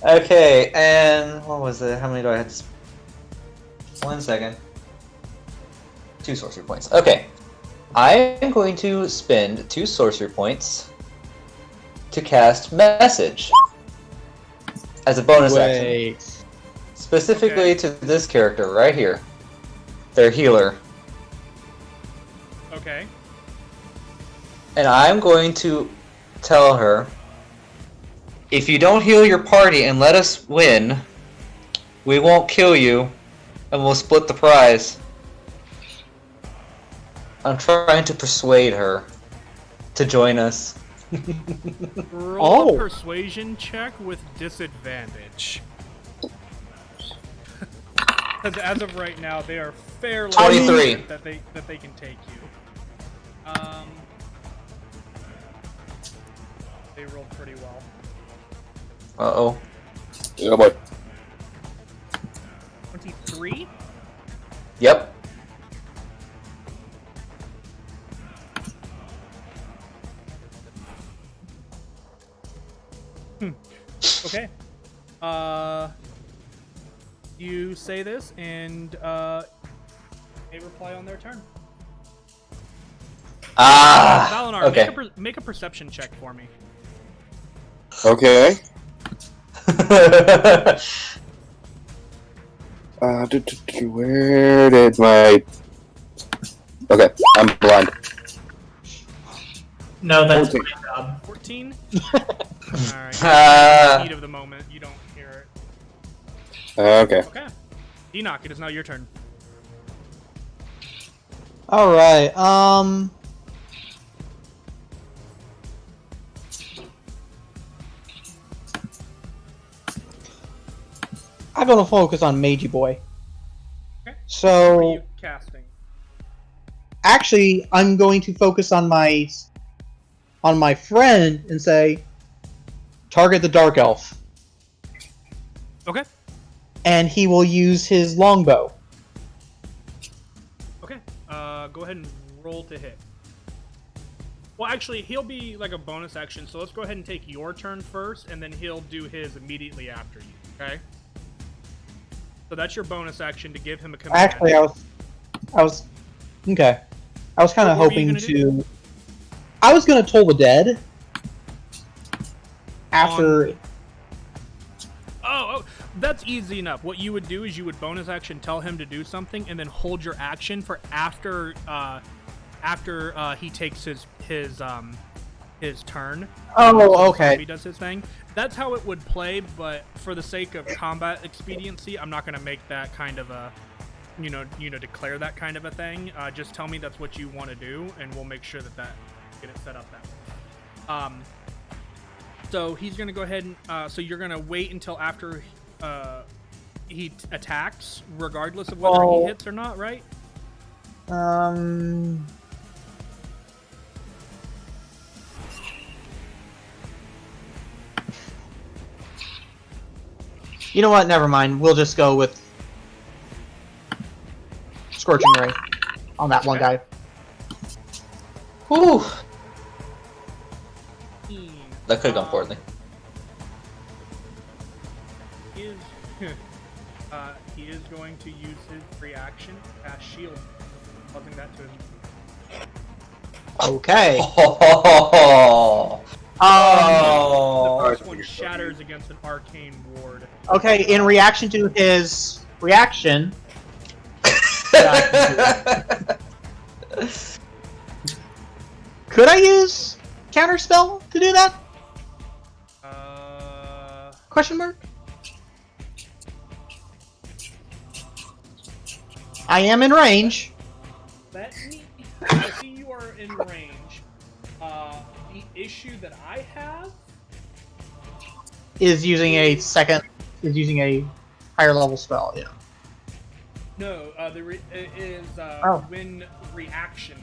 okay, and what was it? How many do I have to? 1 second. 2 sorcery points. Okay. I am going to spend 2 sorcery points to cast Message as a bonus action. Wait. Specifically to this character right here. Their healer. Okay. And I'm going to tell her, if you don't heal your party and let us win, we won't kill you, and we'll split the prize. I'm trying to persuade her to join us. Roll a persuasion check with disadvantage. Because as of right now, they are fairly 23. confident that they can take you. They rolled pretty well. Uh-oh. Yeah, boy. 23. Yep. Okay. You say this, and they reply on their turn. Valinar, Okay. make a perception check for me. Okay. Where did my... Okay, I'm blind. No, that's 14. my job. 14. Alright. Heat of the moment. You don't hear it. Okay. Okay. Enoch, it is now your turn. Alright, I'm gonna focus on Magey Boy. Okay. What are So, you casting? actually, I'm going to focus on my friend and say, target the Dark Elf. Okay. And he will use his longbow. Okay. Go ahead and roll to hit. Well, actually, he'll be like a bonus action, so let's go ahead and take your turn first, and then he'll do his immediately after you, okay? So that's your bonus action to give him a command. Actually, I was okay. I was kind of What were you hoping gonna do? to. I was gonna Toll the Dead. After. Oh, that's easy enough. What you would do is you would bonus action tell him to do something, and then hold your action for after he takes his his turn. Oh, okay. He does his thing. That's how it would play, but for the sake of combat expediency, I'm not going to make that kind of a, declare that kind of a thing. Just tell me that's what you want to do, and we'll make sure that get it set up that way. So he's going to go ahead and, so you're going to wait until after he attacks, regardless of whether he hits or not, right? You know what? Never mind. We'll just go with Scorching Ray on that one guy. Whew. That could have gone poorly. He is going to use his reaction as shield, causing that to him. Okay. The first one shatters against an arcane ward. Okay, in reaction to his reaction. Could I use counterspell to do that? Question mark? I am in range. I see you are in range. The issue that I have Is using a higher level spell, yeah. No, when reaction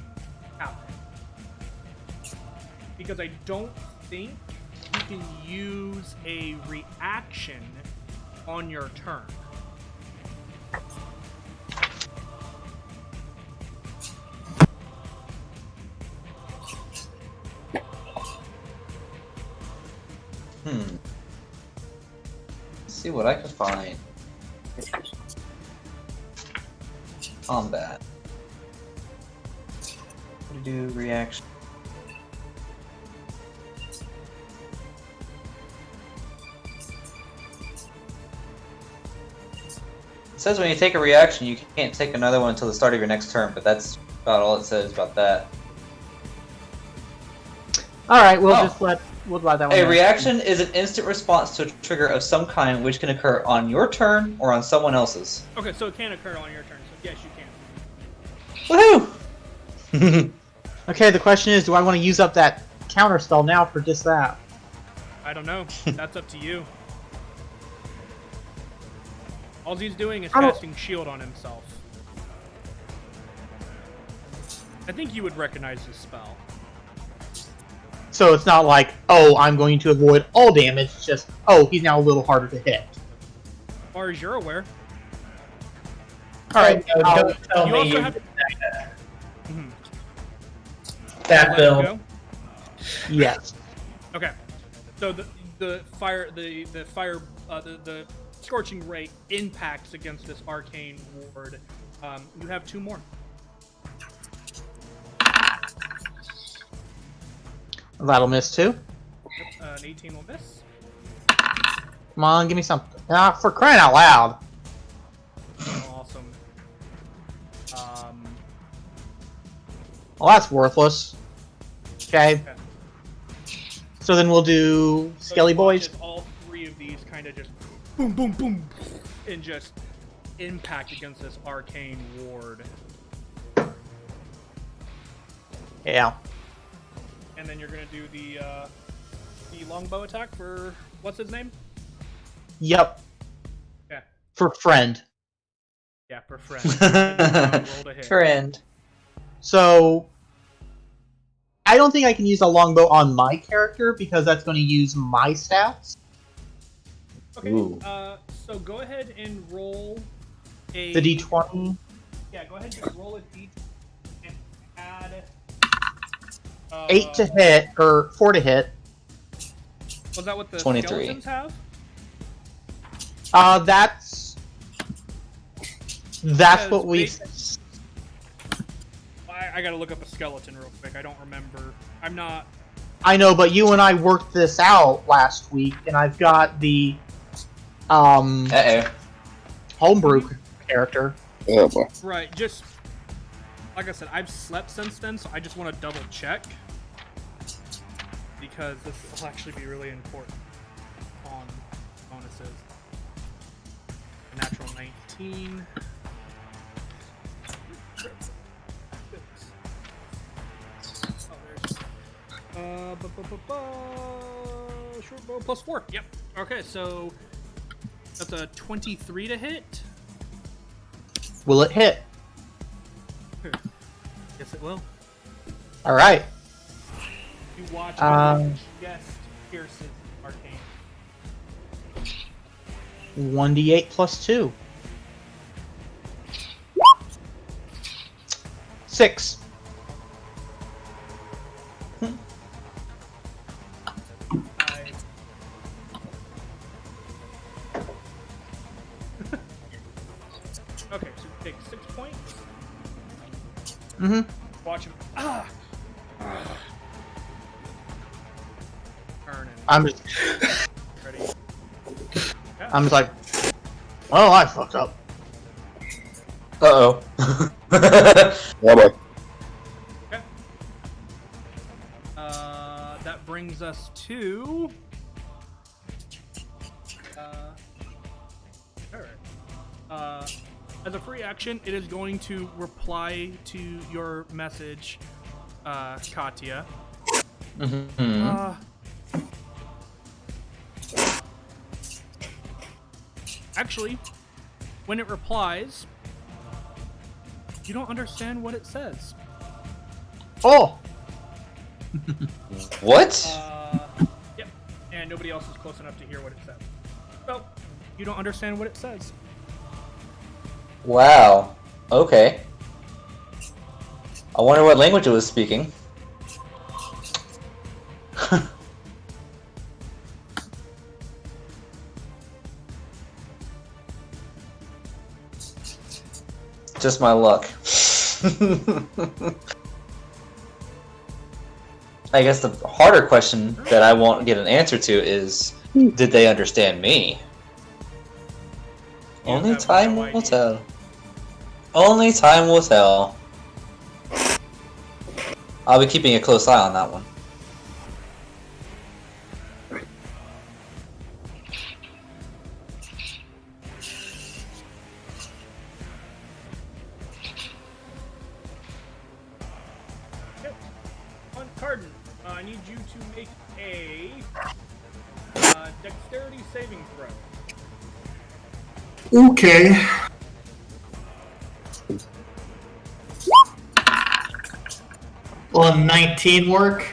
happens. Because I don't think you can use a reaction on your turn. Let's see what I can find. Combat. What to do? Reaction. It says when you take a reaction, you can't take another one until the start of your next turn, but that's about all it says about that. Alright, we'll let that one A go. reaction is an instant response to a trigger of some kind which can occur on your turn or on someone else's. Okay, so it can occur on your turn, so yes, you can. Woohoo! Okay, the question is, do I want to use up that counter spell now for just that? I don't know. That's up to you. All he's doing is I don't- casting shield on himself. I think you would recognize this spell. So it's not like, oh, I'm going to avoid all damage, it's just, oh, he's now a little harder to hit. As far as you're aware. Alright, So don't tell You me also you have- did that. Mhm. That Let it build. go? yes. Okay. So the scorching ray impacts against this arcane ward. You have two more. That'll miss too. An 18 will miss. Come on, give me something. Ah, for crying out loud. Awesome. Well, that's worthless. Okay. Okay. So then we'll do So Skelly you watch Boys. as all three of these kind of just boom, boom, boom, and just impact against this arcane ward. Yeah. And then you're gonna do the longbow attack for what's his name? Yep. Yeah. For friend. Yeah, for friend. Roll to hit. Friend. So I don't think I can use a longbow on my character because that's going to use my stats. Okay. Ooh. So go ahead and roll a The D20. Yeah, go ahead and roll a D and add 8 to hit, or 4 to hit. Was that what the 23. skeletons have? That's Because what we. I gotta look up a skeleton real quick. I don't remember. I'm not. I know, but you and I worked this out last week, and I've got the Uh-oh. homebrew character. Oh boy. Right, just like I said, I've slept since then, so I just want to double check. because this will actually be really important on bonuses. A natural 19. Oh, there's short bow plus 4. Yep. Okay, so that's a 23 to hit. Will it hit? Yes, it will. All right. You watch just pierces arcane. 1d8 plus 2. 6. Okay, so take 6 points. Mm-hmm. Watch him. Turn and I'm just, ready. Yeah. I'm just like, oh, I fucked up. Uh-oh. Yeah, boy. Okay. That brings us to. Alright. As a free action, it is going to reply to your message, Katya. Mm-hmm. Actually, when it replies, you don't understand what it says. Oh! What? Yep. And nobody else is close enough to hear what it says. So, you don't understand what it says. Wow. Okay. I wonder what language it was speaking. Just my luck. I guess the harder question that I won't get an answer to is, did they understand me? You Only have time no will idea. tell. Only time will tell. I'll be keeping a close eye on that one. Okay. On Cardin, I need you to make a dexterity saving throw. Okay. Will a 19 work?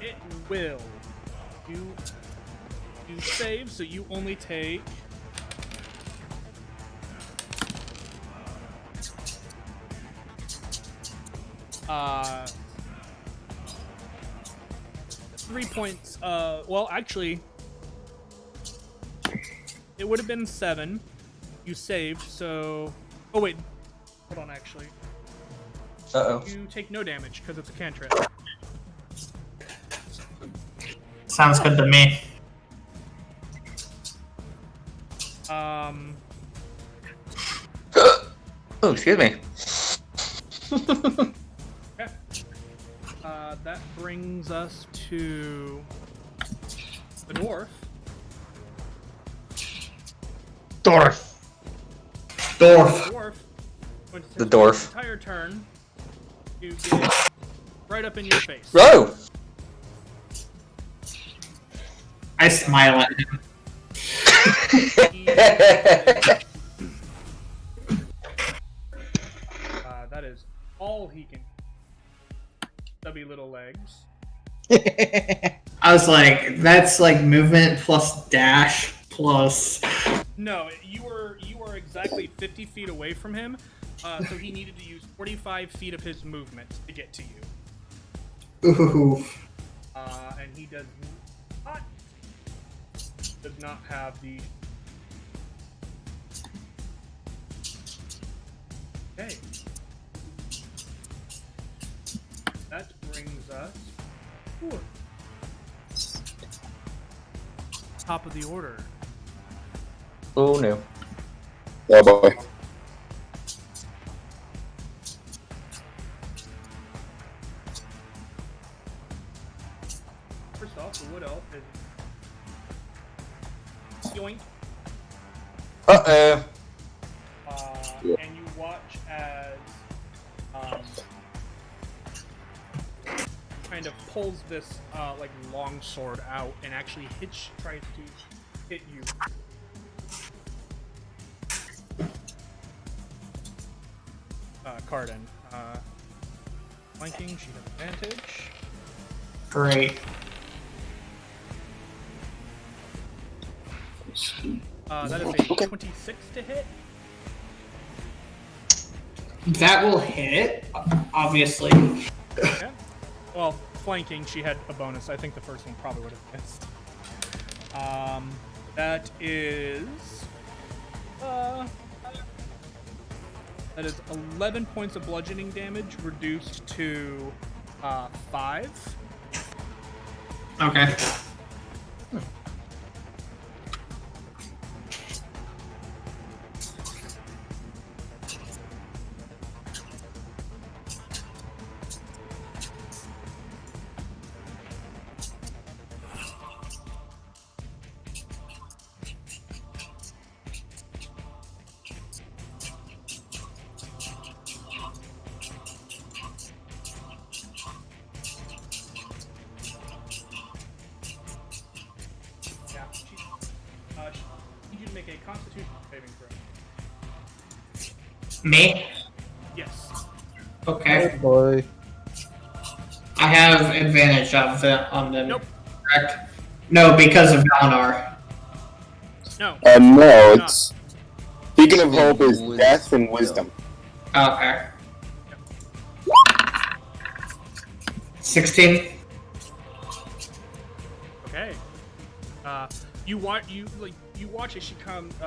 It will. You save, so you only take. Uh, 3 points. Well, actually, it would have been 7. You saved, so. Oh wait, hold on. Actually, Uh-oh. you take no damage because it's a cantrip. Sounds good to me. Oh, excuse me. Okay. That brings us to the dwarf. Dorf. Dwarf. Dwarf. Going to The take dwarf. his entire turn to get right up in your face. Whoa! I smile at him. That is all he can. Stubby little legs. I was like, that's like movement plus dash plus. No, you were exactly 50 feet away from him, so he needed to use 45 feet of his movement to get to you. Ooh. And he does not have the. Okay. That brings us. Ooh. Top of the order. Oh no. Yeah, boy. first off, the wood elf is yoink. Uh-oh. And you watch as kind of pulls this like long sword out and actually tries to hit you. Carden. Flanking, she has advantage. Great. That is a 26 to hit. That will hit, obviously. Okay. Well, flanking, she had a bonus. I think the first one probably would have missed. That is 11 points of bludgeoning damage reduced to 5. Okay. Yeah. She need you to make a Constitution saving throw. Me? Yes. Okay. boy. I have advantage on them. Nope. Correct? No, because of Valinor. No. No, Not. it's Beacon of Hope is death and wisdom. Okay. 16. Okay. You watch as she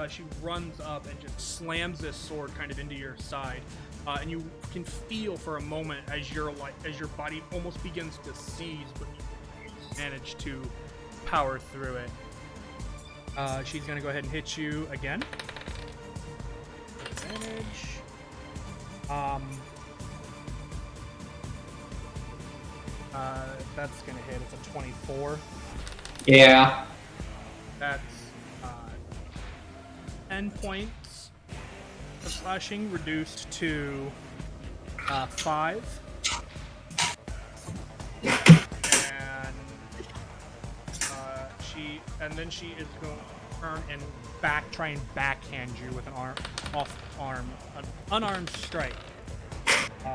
she runs up and just slams this sword kind of into your side, and you can feel for a moment as your body almost begins to seize, but you manage to power through it. She's gonna go ahead and hit you again. Advantage. That's gonna hit. It's a 24. Yeah. That's 10 points of slashing reduced to 5. And then she is going to turn and try and backhand you with an unarmed strike.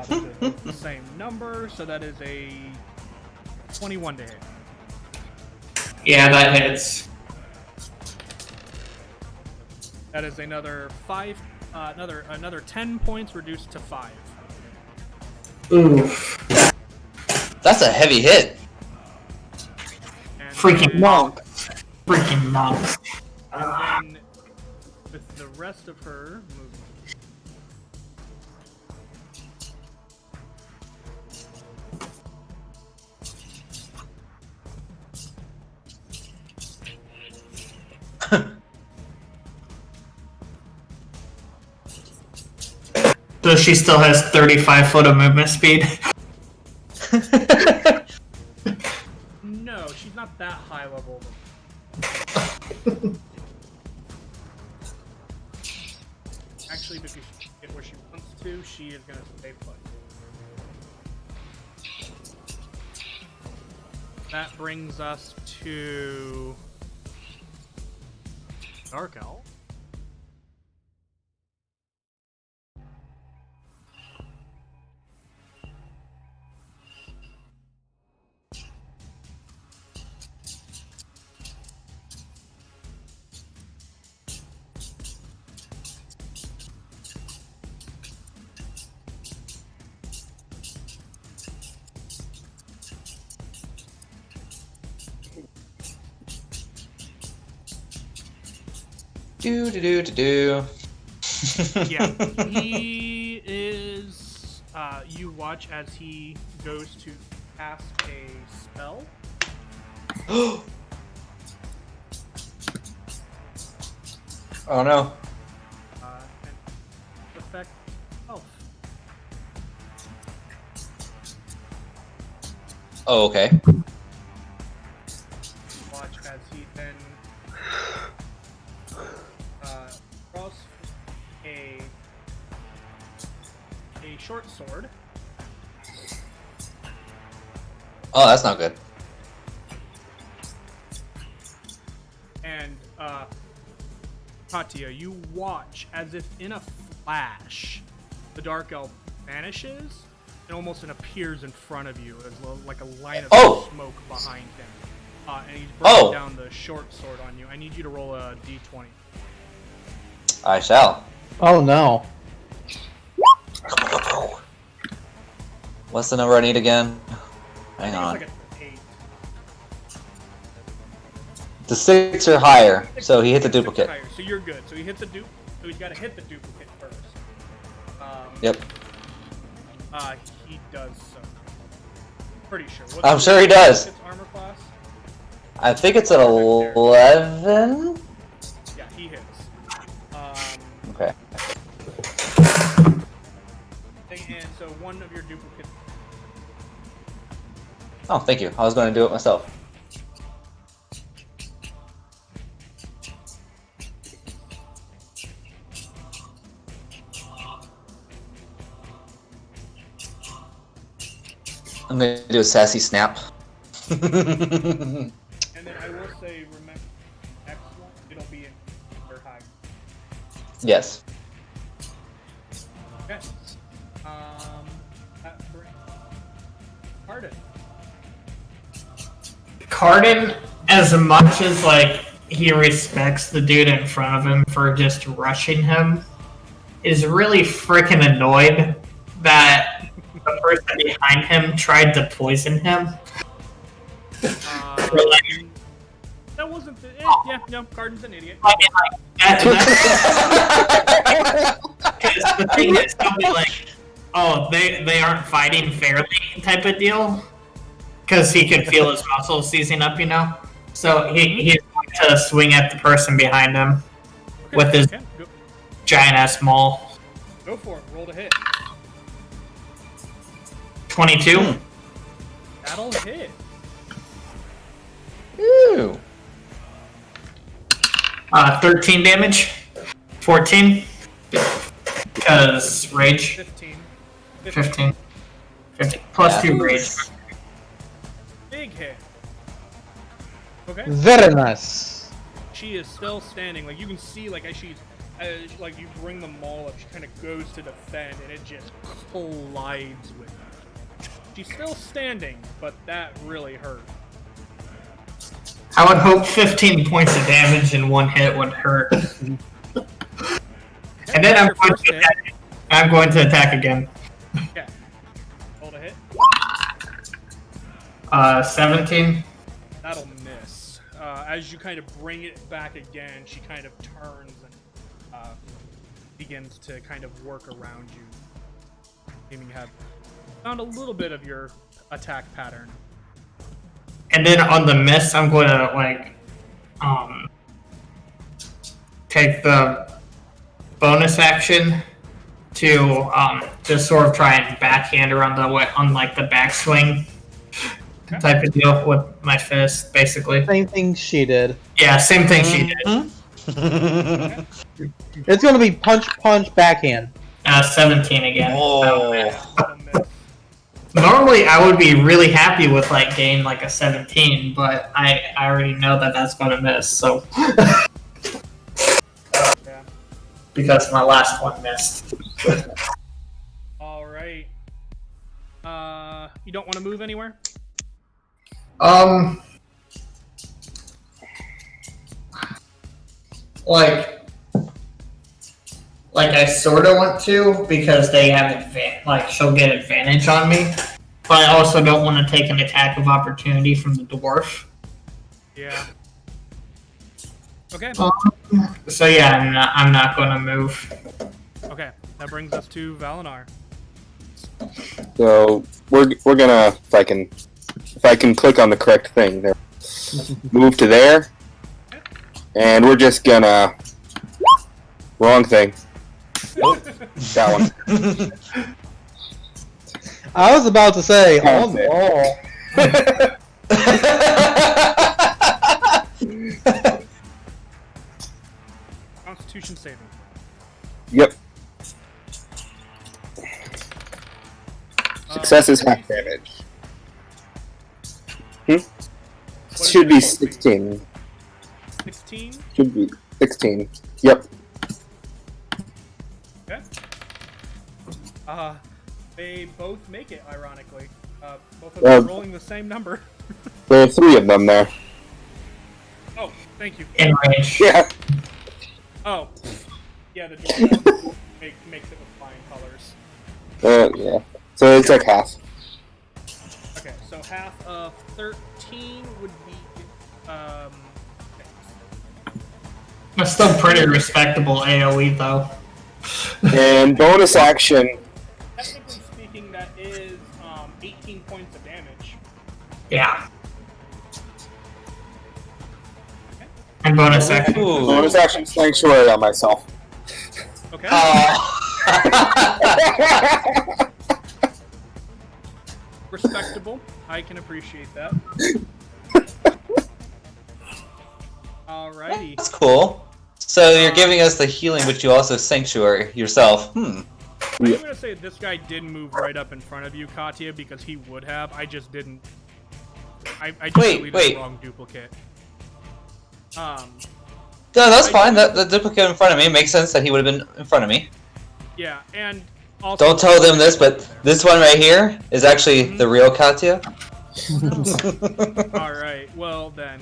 The same number, so that is a 21 to hit. Yeah, that hits. That is another 5. Another 10 points reduced to 5. Oof. That's a heavy hit. And Freaking then- monk. Freaking monk. And then with the rest of her movement. So she still has 35 foot of movement speed. No, she's not that high level. Actually, because she can get where she wants to, she is going to stay put. That brings us to Dark Elf. Do. Yeah, he is. You watch as he goes to cast a spell. Oh no. And affect health. Oh, okay. short sword. Oh, that's not good. And Katya, you watch as if in a flash, the dark elf vanishes and almost appears in front of you as like a line of smoke behind him. And he's bringing down the short sword on you. I need you to roll a d20. I shall. Oh no. What's the number I need again? Hang I on. think it's like an 8. The 6 or higher, so he hit the Six or duplicate. higher, so you're good. So he hits a dupe. So he's got to hit the duplicate first. Yep. He does so. Pretty sure. What's I'm the sure he does. duplicate's armor class? I think it's at 11. Yeah, he hits. Okay. And so one of your duplicates. Oh, thank you. I was going to do it myself. I'm going to do a sassy snap. And then I will say, remember, next one, it'll be in or high. Yes. Okay. That brings Arden. Cardin, as much as like he respects the dude in front of him for just rushing him, is really freaking annoyed that the person behind him tried to poison him. That wasn't the. Yeah, no, Cardin's an idiot. I mean, like, because the thing is, he'll be like, oh, they aren't fighting fairly type of deal. Because he could feel his muscles seizing up, you know? So he's going to swing at the person behind him with his giant-ass maul. Go for it. Roll to hit. 22. That'll hit. Ooh. 13 damage. 14. Because rage. 15. 15. 15. Plus 2 rage. Big hit. Okay. Very nice. She is still standing. Like you can see, like as she's, like you bring the maul up, she kind of goes to defend, and it just collides with her. She's still standing, but that really hurt. I would hope 15 points of damage in one hit would hurt. And then I'm going to attack again. Yeah. Roll to hit. 17. That'll miss. As you kind of bring it back again, she kind of turns and begins to kind of work around you. Seeming to have found a little bit of your attack pattern. And then on the miss, I'm going to like take the bonus action to just sort of try and backhand around the way on like the backswing type of deal with my fist, basically. Same thing she did. Yeah, same thing she did. It's gonna be punch, punch, backhand. 17 again. Oh. That'll miss. Normally, I would be really happy with like getting like a 17, but I already know that that's going to miss. So Yeah. because my last one missed. All right. You don't want to move anywhere? Like I sort of want to because they have like she'll get advantage on me, but I also don't want to take an attack of opportunity from the dwarf. Yeah. Okay. So yeah, I'm not going to move. Okay. That brings us to Valinar. So we're gonna, if I can click on the correct thing there, move to there, and we're just gonna wrong thing. Nope, that one. I was about to say, oh no. Constitution saving. Yep. Assesses half damage. What Should be is it? 16. 16? Should be 16. Yep. Okay. They both make it, ironically. Both of them rolling the same number. There are 3 of them there. Oh, thank you. In range. Yeah. Oh. Yeah, the dwarf makes it with flying colors. Yeah. So it's like half. Okay, so half of 13 would be, That's still pretty respectable AoE though. And bonus action. technically speaking, that is 18 points of damage. Yeah. And bonus action. Ooh. Bonus action sanctuary on myself. Okay. Respectable. I can appreciate that. Alrighty. That's cool. So you're giving us the healing, but you also sanctuary yourself. I'm gonna say this guy did move right up in front of you, Katya, because he would have. I just didn't. I just deleted the wrong duplicate. No, that's fine. The duplicate in front of me makes sense that he would have been in front of me. Yeah, and also. Don't tell them this, but this one right here is actually the real Katya. Alright, well then,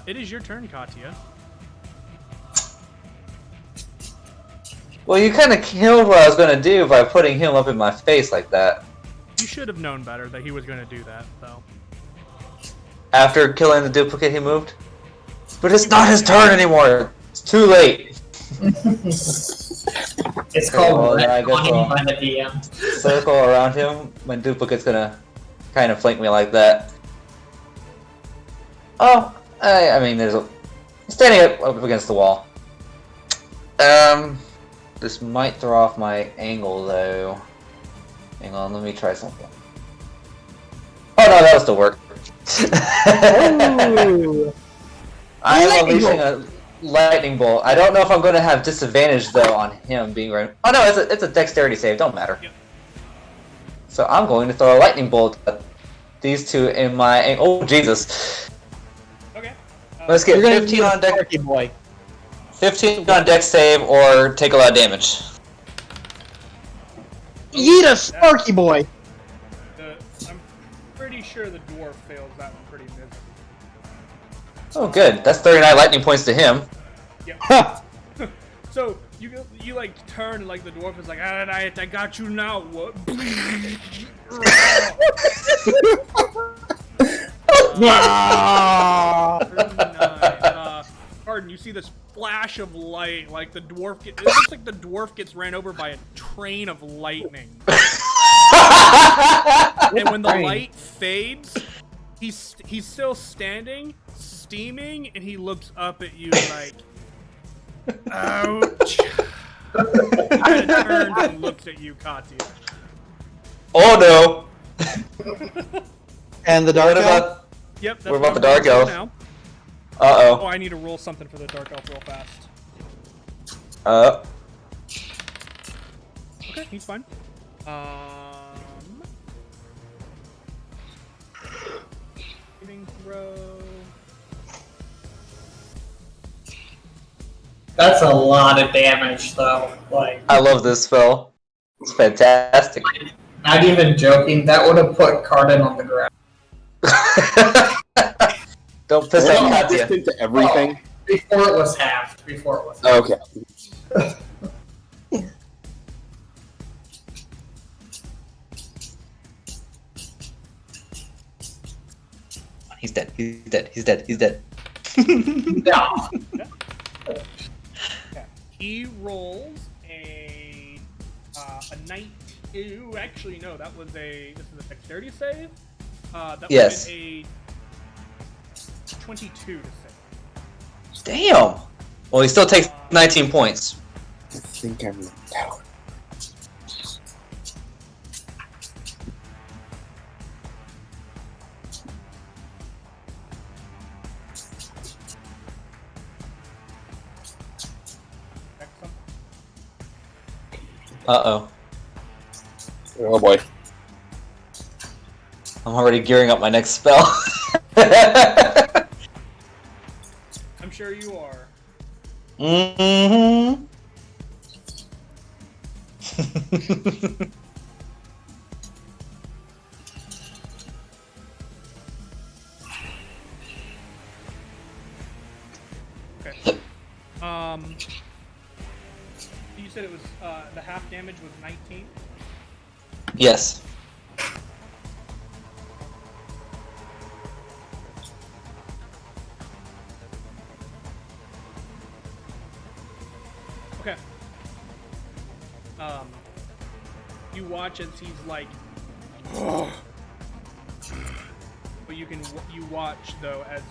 it is your turn, Katya. Well, you kind of killed what I was going to do by putting him up in my face like that. You should have known better that he was gonna do that, though. After killing the duplicate, he moved. But it's not his turn anymore. It's too late. It's called well, then I guess retconning by the DM. Circle around him. My duplicate's gonna kind of flank me like that. Oh, I mean, there's a standing up against the wall. This might throw off my angle though. Hang on, let me try something. Oh no, that'll still work. I am unleashing a lightning bolt. I don't know if I'm going to have disadvantage though on him being right. Oh no, it's a dexterity save. Don't matter. Yep. So I'm going to throw a lightning bolt at these two in my. Oh Jesus! Okay. Let's get You're gonna 15 be a on dex. Sparky boy. 15 on dex save or take a lot of damage. Eat a Sparky boy. I'm pretty sure the dwarf fails that one pretty miserably. Oh good, that's 39 lightning points to him. Yep. So you like turn and like the dwarf is like, I got you now. What? Pardon, you see this flash of light, like the dwarf it looks like the dwarf gets ran over by a train of lightning. And when the light fades, he's still standing, steaming, and he looks up at you like, ouch. He kind of turns and looks at you, Katya. Oh no! And the dark What elf? about? Yep, that's What what about the I'm dark rolling elf? now. Uh Oh, I need to roll something for the dark elf real fast. oh. Okay, he's fine. Saving throw. That's a lot of damage though. Like, I love this spell. It's fantastic. not even joking, that would have put Cardin on the ground. Don't piss Are off you Katya. resistant to everything? Before it was halved. Okay. He's dead. He's dead. He's dead. He's dead. Yeah. Okay. He rolls a 92. Actually, no, that was this is a dexterity save. That Yes. was a 22 to save. Damn. Well, he still takes 19 points. I think I'm down. Excellent. Uh-oh. Oh boy. I'm already gearing up my next spell. I'm sure you are. Mm-hmm. Okay. You said it was the half damage was 19. Yes. Okay. You watch as he's like, but you watch though as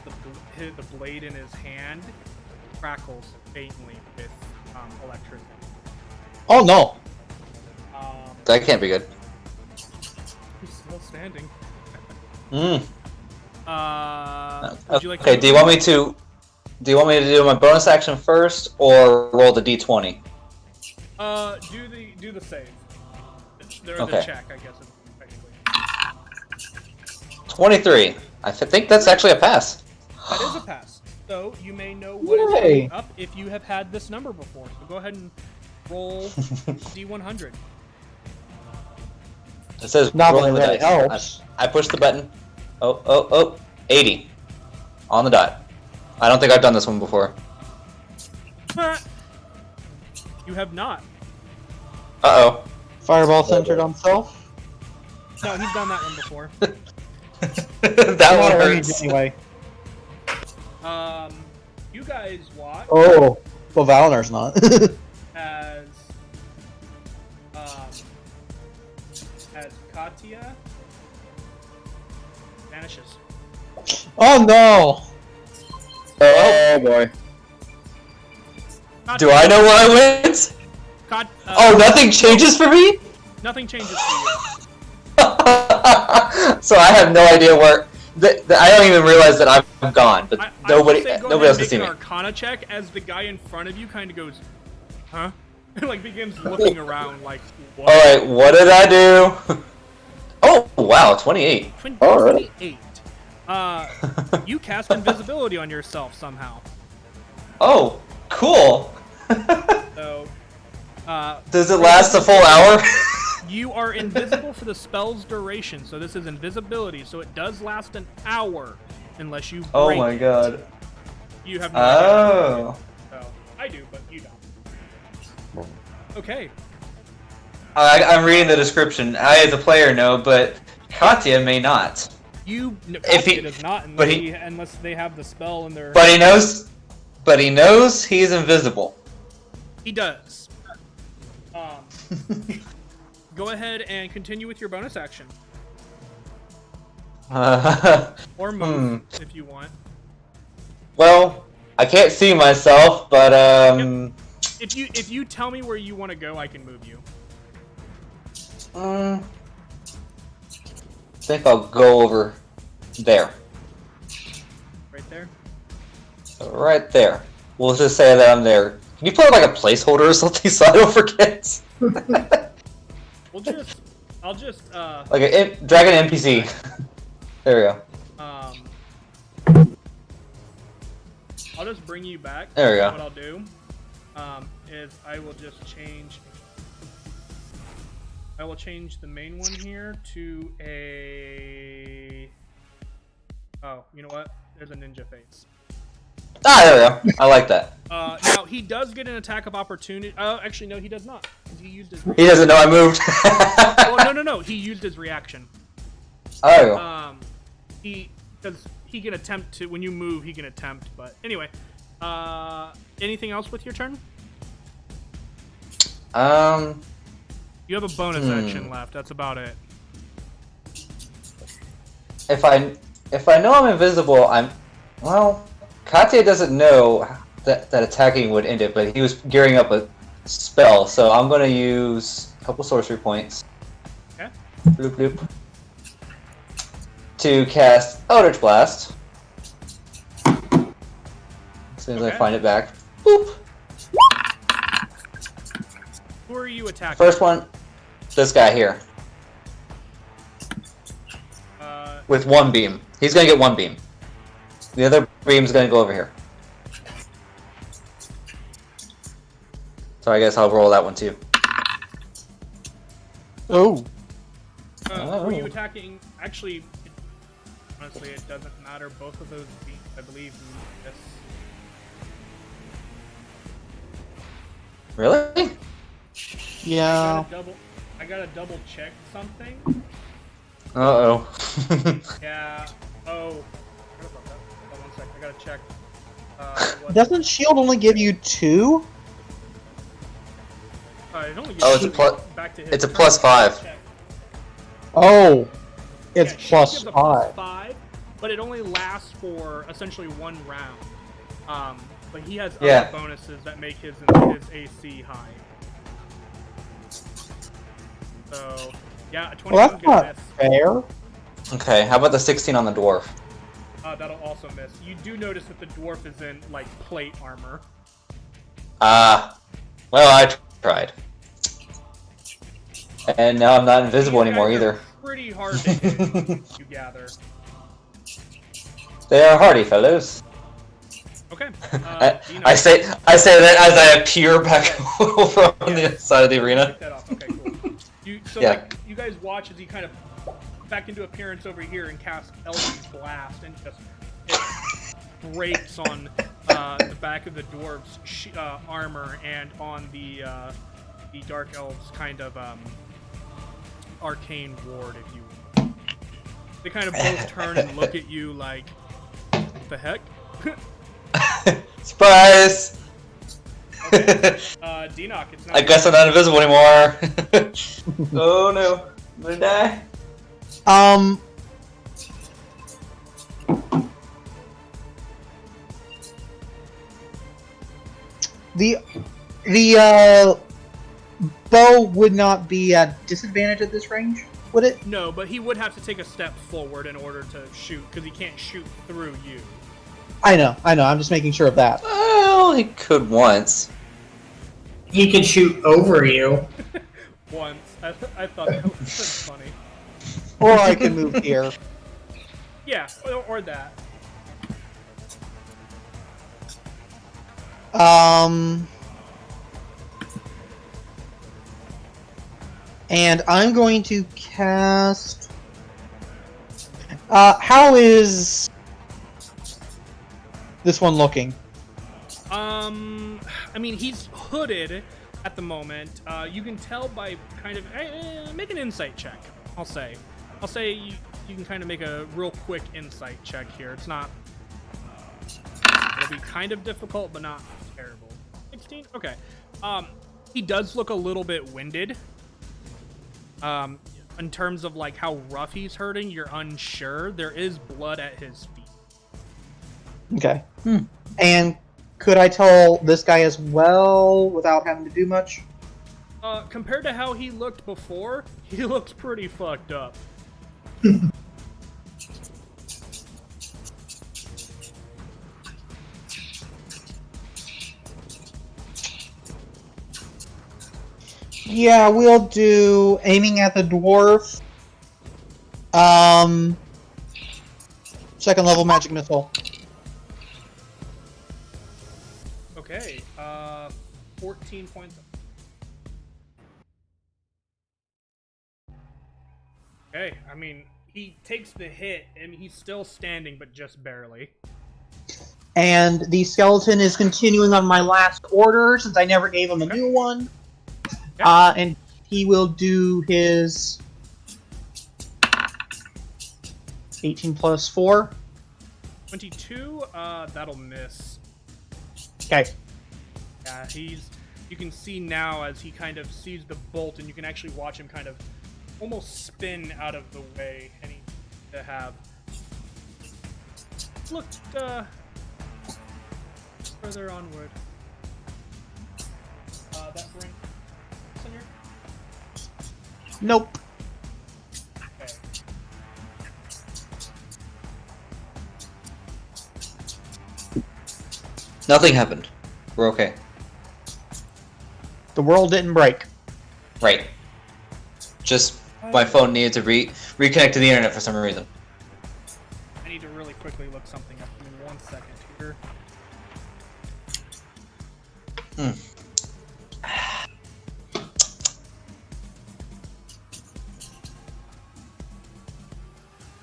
the blade in his hand crackles faintly with electricity. Oh no! That can't be good. He's still standing. Mm. Would you like Okay, to do you want me to do my bonus action first or roll the d20? Do the save. The Okay. check, I guess, technically. 23. I think that's actually a pass. That is a pass. So you may know what is Yay. coming up if you have had this number before. So go ahead and roll D100. It says Not rolling the that it dice. helps. I push the button. Oh, 80. On the dot. I don't think I've done this one before. You have not. Uh-oh. Fireball centered on self. No, he's done that one before. That one Not a hurts. range anyway. You guys watch Oh, well, Valinar's not. as Katya vanishes. Oh no! Oh boy. Do I know where I went? Oh, nothing changes for me? Nothing changes for you. So I have no idea where. I don't even realize that I'm gone. But nobody I would say go else ahead can and see make me. an Arcana check as the guy in front of you kind of goes, huh? And like begins looking around like, what? All right, what did I do? Oh wow, 28. 28. You cast invisibility on yourself somehow. Oh, cool. So, Does it last a full hour? you are invisible for the spell's duration. So this is invisibility. So it does last an hour unless you break Oh my it. god. You have no idea. Oh. So I do, but you don't. Okay. I'm reading the description. I, as a player, know, but Katya may not. If he- it is not but unless they have the spell in their. But he knows. But he knows he's invisible. He does. Go ahead and continue with your bonus action, or move if you want. Well, I can't see myself, but If you tell me where you want to go, I can move you. I think I'll go over there. Right there. So right there. We'll just say that I'm there. Can you put like a placeholder or something so I don't forget? I'll just Like a dragon NPC. There we go. I'll just bring you back. There we go. What I'll do is I will just change. I will change the main one here to a. Oh, you know what? There's a ninja face. Ah, there we go. I like that. Now he does get an attack of opportunity. Actually, no, he does not. 'Cause he used his. He doesn't know I moved. Well, no. He used his reaction. Oh. Because he can attempt to. When you move, he can attempt. But anyway, anything else with your turn? You have a bonus action left. That's about it. If I know I'm invisible, well. Katya doesn't know that attacking would end it, but he was gearing up a spell, so I'm gonna use a couple sorcery points. Okay. Bloop bloop. To cast Eldritch Blast. As soon as I find it back. Boop. Who are you attacking? First one, this guy here. with one beam. He's gonna get one beam. The other beam's gonna go over here. So I guess I'll roll that one too. Oh. Were you attacking? Actually, honestly, it doesn't matter. Both of those beams, I believe, miss. Really? Yeah. I gotta double check something. Uh-oh. Yeah. Oh. What about that? Hold on 1 sec. I gotta check. Doesn't shield only give you 2? It only gives Oh, it's a you plus. back to his It's a turn. +5. Check. Oh, it's Yeah, shield plus gives a 5. +5, but it only lasts for essentially 1 round. But he has Yeah. other bonuses that make his AC high. So, yeah, a 21 Well, that's gonna not miss. fair. Okay, how about the 16 on the dwarf? That'll also miss. You do notice that the dwarf is in, like, plate armor. Well, I tried. And now I'm not invisible These anymore guys are either. pretty hard to hit, you gather. They are hardy fellows. Okay. Dino, I say that as I appear back over on the other side of the arena. take that off. Okay, cool. Yeah. Like, you guys watch as he kind of back into appearance over here and cast Eldritch Blast, and just it breaks on the back of the dwarf's armor and on the Dark Elves' kind of arcane ward, if you will. They kind of both turn and look at you like, what the heck? Surprise! Okay. Denock, it's not I guess I'm not invisible anymore. Oh no, I'm gonna die. The bow would not be at disadvantage at this range, would it? No, but he would have to take a step forward in order to shoot, because he can't shoot through you. I know. I'm just making sure of that. Well, he could once. He could shoot over you. Once. I thought that was funny. Or I can move here. Yeah, or that. And I'm going to cast... how is this one looking? I mean, he's hooded at the moment. You can tell by kind of... make an insight check, I'll say. I'll say you can kind of make a real quick insight check here. It's not... it'll be kind of difficult, but not terrible. 16? Okay. He does look a little bit winded. In terms of, like, how rough he's hurting, you're unsure. There is blood at his feet. Okay. And could I tell this guy as well without having to do much? Compared to how he looked before, he looks pretty fucked up. Yeah, we'll do aiming at the dwarf. Second level magic missile. Okay, 14 points. Okay, I mean, he takes the hit, and he's still standing, but just barely. And the skeleton is continuing on my last order, since I never gave him a new one. And he will do his 18 plus 4. 22, that'll miss. Okay. Yeah, you can see now as he kind of sees the bolt, and you can actually watch him kind of almost spin out of the way, and he to have looked further onward. That brings on your... Nope. Okay. Nothing happened. We're okay. The world didn't break. Right. Just my phone needed to reconnect to the internet for some reason. I need to really quickly look something up. Give me 1 second here.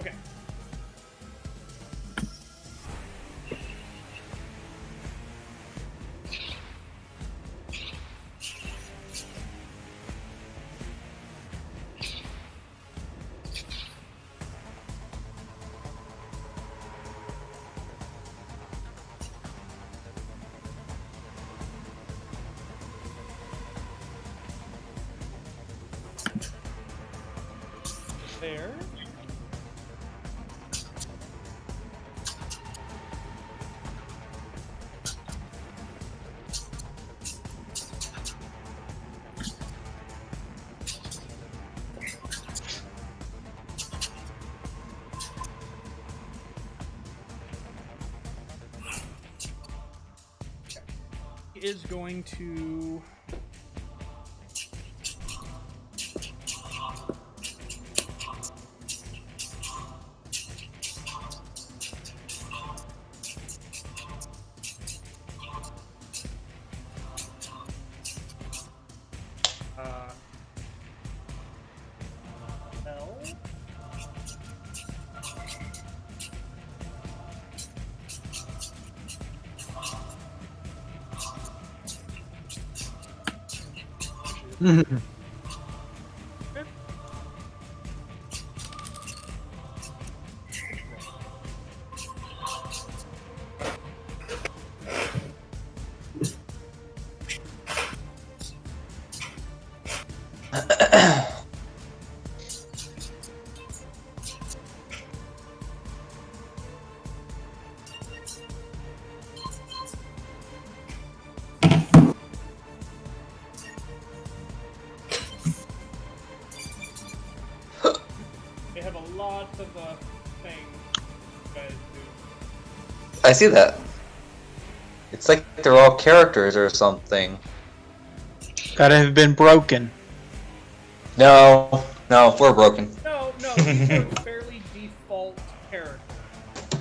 Okay. There. He is going to L. They have a lot of things you guys do. I see that. It's like they're all characters or something. Gotta have been broken. No, we're broken. No, these are fairly default characters.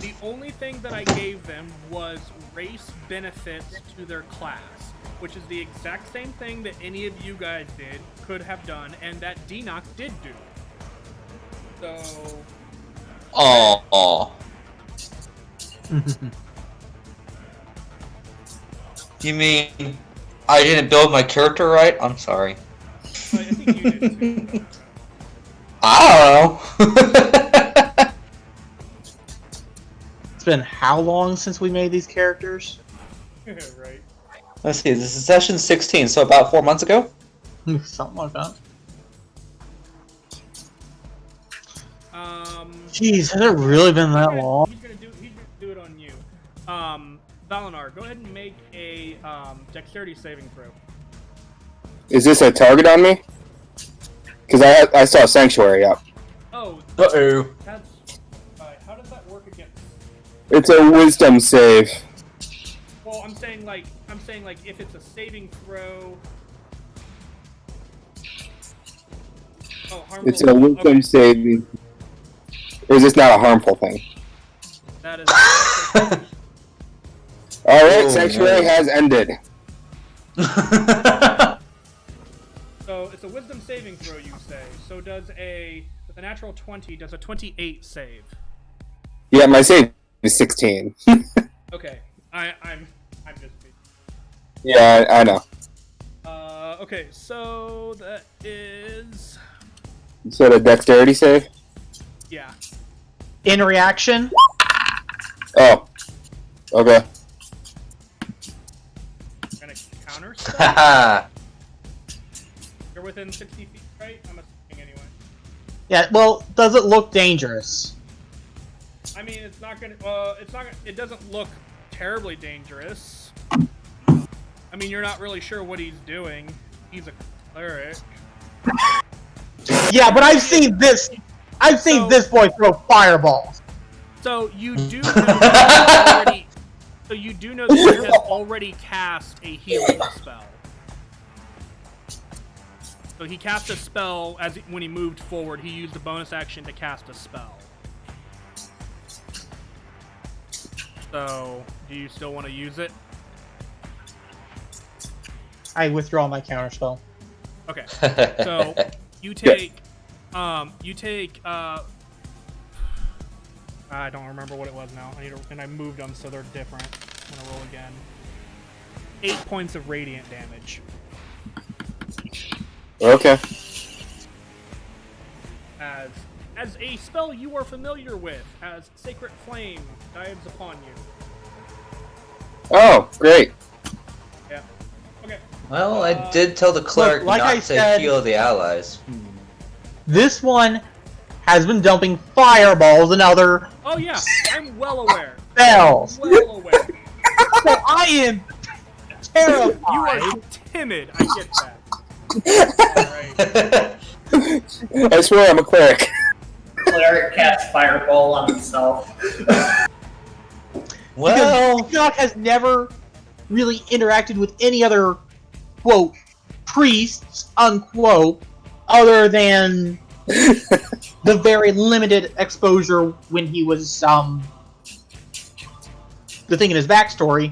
The only thing that I gave them was race benefits to their class, which is the exact same thing that any of you guys could have done, and that Denock did do. So... Oh. You mean I didn't build my character right? I'm sorry. I think you did too. I don't know. It's been how long since we made these characters? Right. Let's see, this is session 16, so about 4 months ago? Something like that. Jeez, has it really been that long? He's gonna do it on you. Valinar, go ahead and make a dexterity saving throw. Is this a target on me? Because I saw Sanctuary up. Oh. Uh-oh. That's... how does that work against... It's a wisdom save. Well, I'm saying like if it's a saving throw... Oh, harmful. It's a wisdom save. Or is this not a harmful thing? That is... Alright, Sanctuary has ended. So it's a wisdom saving throw, you say. So with a natural 20, does a 28 save? Yeah, my save is 16. Okay, I'm just... Yeah, I know. Okay, so that is... So the dexterity save? Yeah. In reaction? I'm Oh. Okay. gonna counter spell. You're within 60 feet, right? I'm assuming anyway. Yeah, well, does it look dangerous? I mean, it's not gonna, it doesn't look terribly dangerous. I mean, you're not really sure what he's doing. He's a cleric. Yeah, but I've seen this boy throw fireballs. So you do know that he has already cast a healing spell. So he cast a spell when he moved forward. He used a bonus action to cast a spell. So, do you still want to use it? I withdraw my counterspell. Okay. So you take I don't remember what it was now. And I moved them so they're different. I'm gonna roll again. 8 points of radiant damage. Okay. As a spell you are familiar with, as Sacred Flame dives upon you. Oh, great. Yeah. Okay. Well, I did tell the cleric like not I to said- heal the allies. This one has been dumping fireballs and other Oh yeah, I'm well aware. spells. Well aware. So I am terrified. You are timid. I get that. Alright. I swear I'm a cleric. Cleric casts fireball on himself. Well, Because Enoch has never really interacted with any other, quote, priests, unquote, other than the very limited exposure when he was, the thing in his backstory.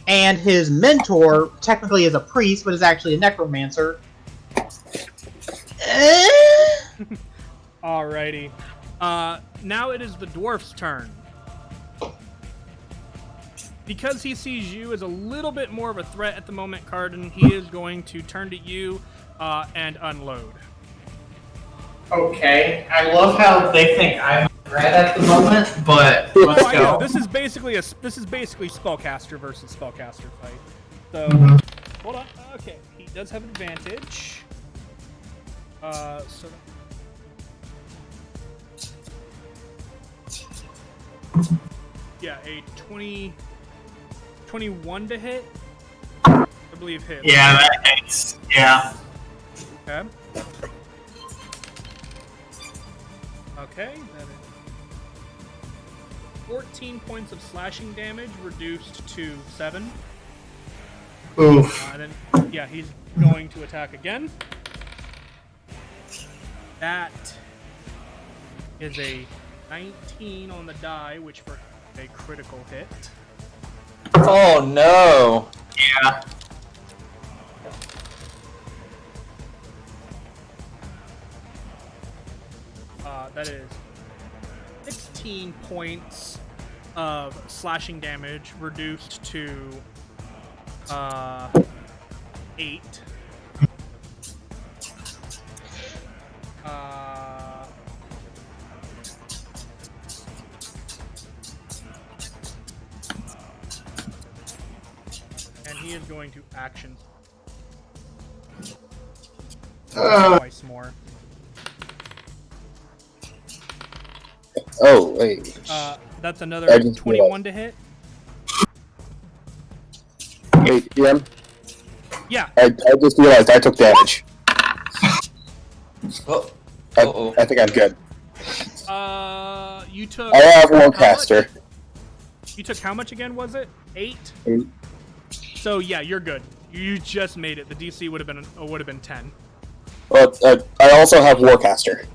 And his mentor, technically is a priest, but is actually a necromancer. Alrighty. Now it is the dwarf's turn. Because he sees you as a little bit more of a threat at the moment, Cardin, he is going to turn to you and unload. Okay, I love how they think I'm a threat at the moment, but Oh, let's I know. go. This is basically spellcaster versus spellcaster fight. So hold on. Okay, he does have advantage. So yeah, a 21 to hit. I believe hit. Yeah, that hits. Yeah. Okay. Okay, that is 14 points of slashing damage reduced to 7. Oof. And then, yeah, he's going to attack again. That is a 19 on the die, which for a critical hit. oh no. Yeah. That is 16 points of slashing damage reduced to 8. And he is going to action twice more. Oh, wait. That's I another just 21 to hit. Wait, DM? Yeah. I just realized I took damage. Oh. Uh-oh. I think I'm good. You took. I have how Warcaster. much? You took how much again? Was it 8? 8. So yeah, you're good. You just made it. The DC would have been 10. Well, I also have Warcaster,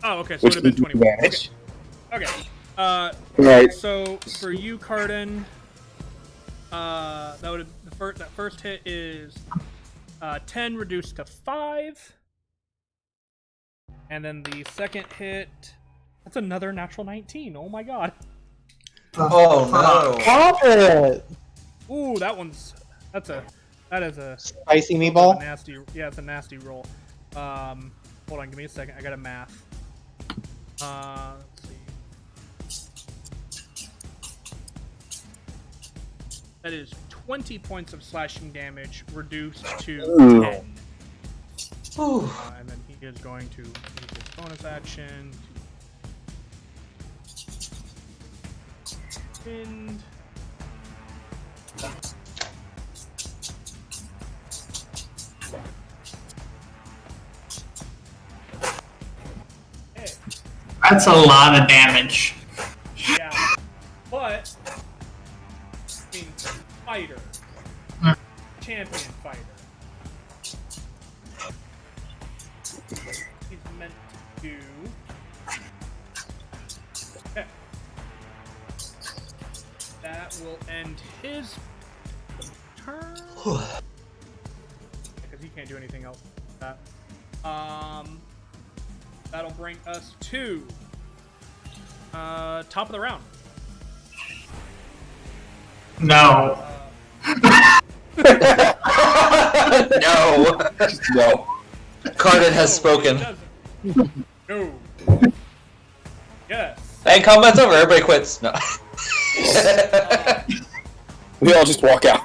Oh, okay. So it which would have been gives me 21. damage. Okay. Right. So for you, Cardin, that would that first hit is 10 reduced to 5, and then the second hit, that's another natural 19. Oh my god. Oh no. Stop it! Ooh, that is a Spicy a meatball. nasty. Yeah, it's a nasty roll. Hold on, give me a second. I got a math. Let's see. That is 20 points of slashing damage reduced to Ooh. 10. Ooh. And then he is going to use his bonus action to end. Okay. That's a lot of damage. Yeah, but I mean, fighter, champion fighter. He's meant to do. Okay. that will end his turn. Because he can't do anything else with that. That'll bring us to top of the round. No. No. No. Cardin has spoken. No. Yes. And combat's over. Everybody quits. No. We all just walk out.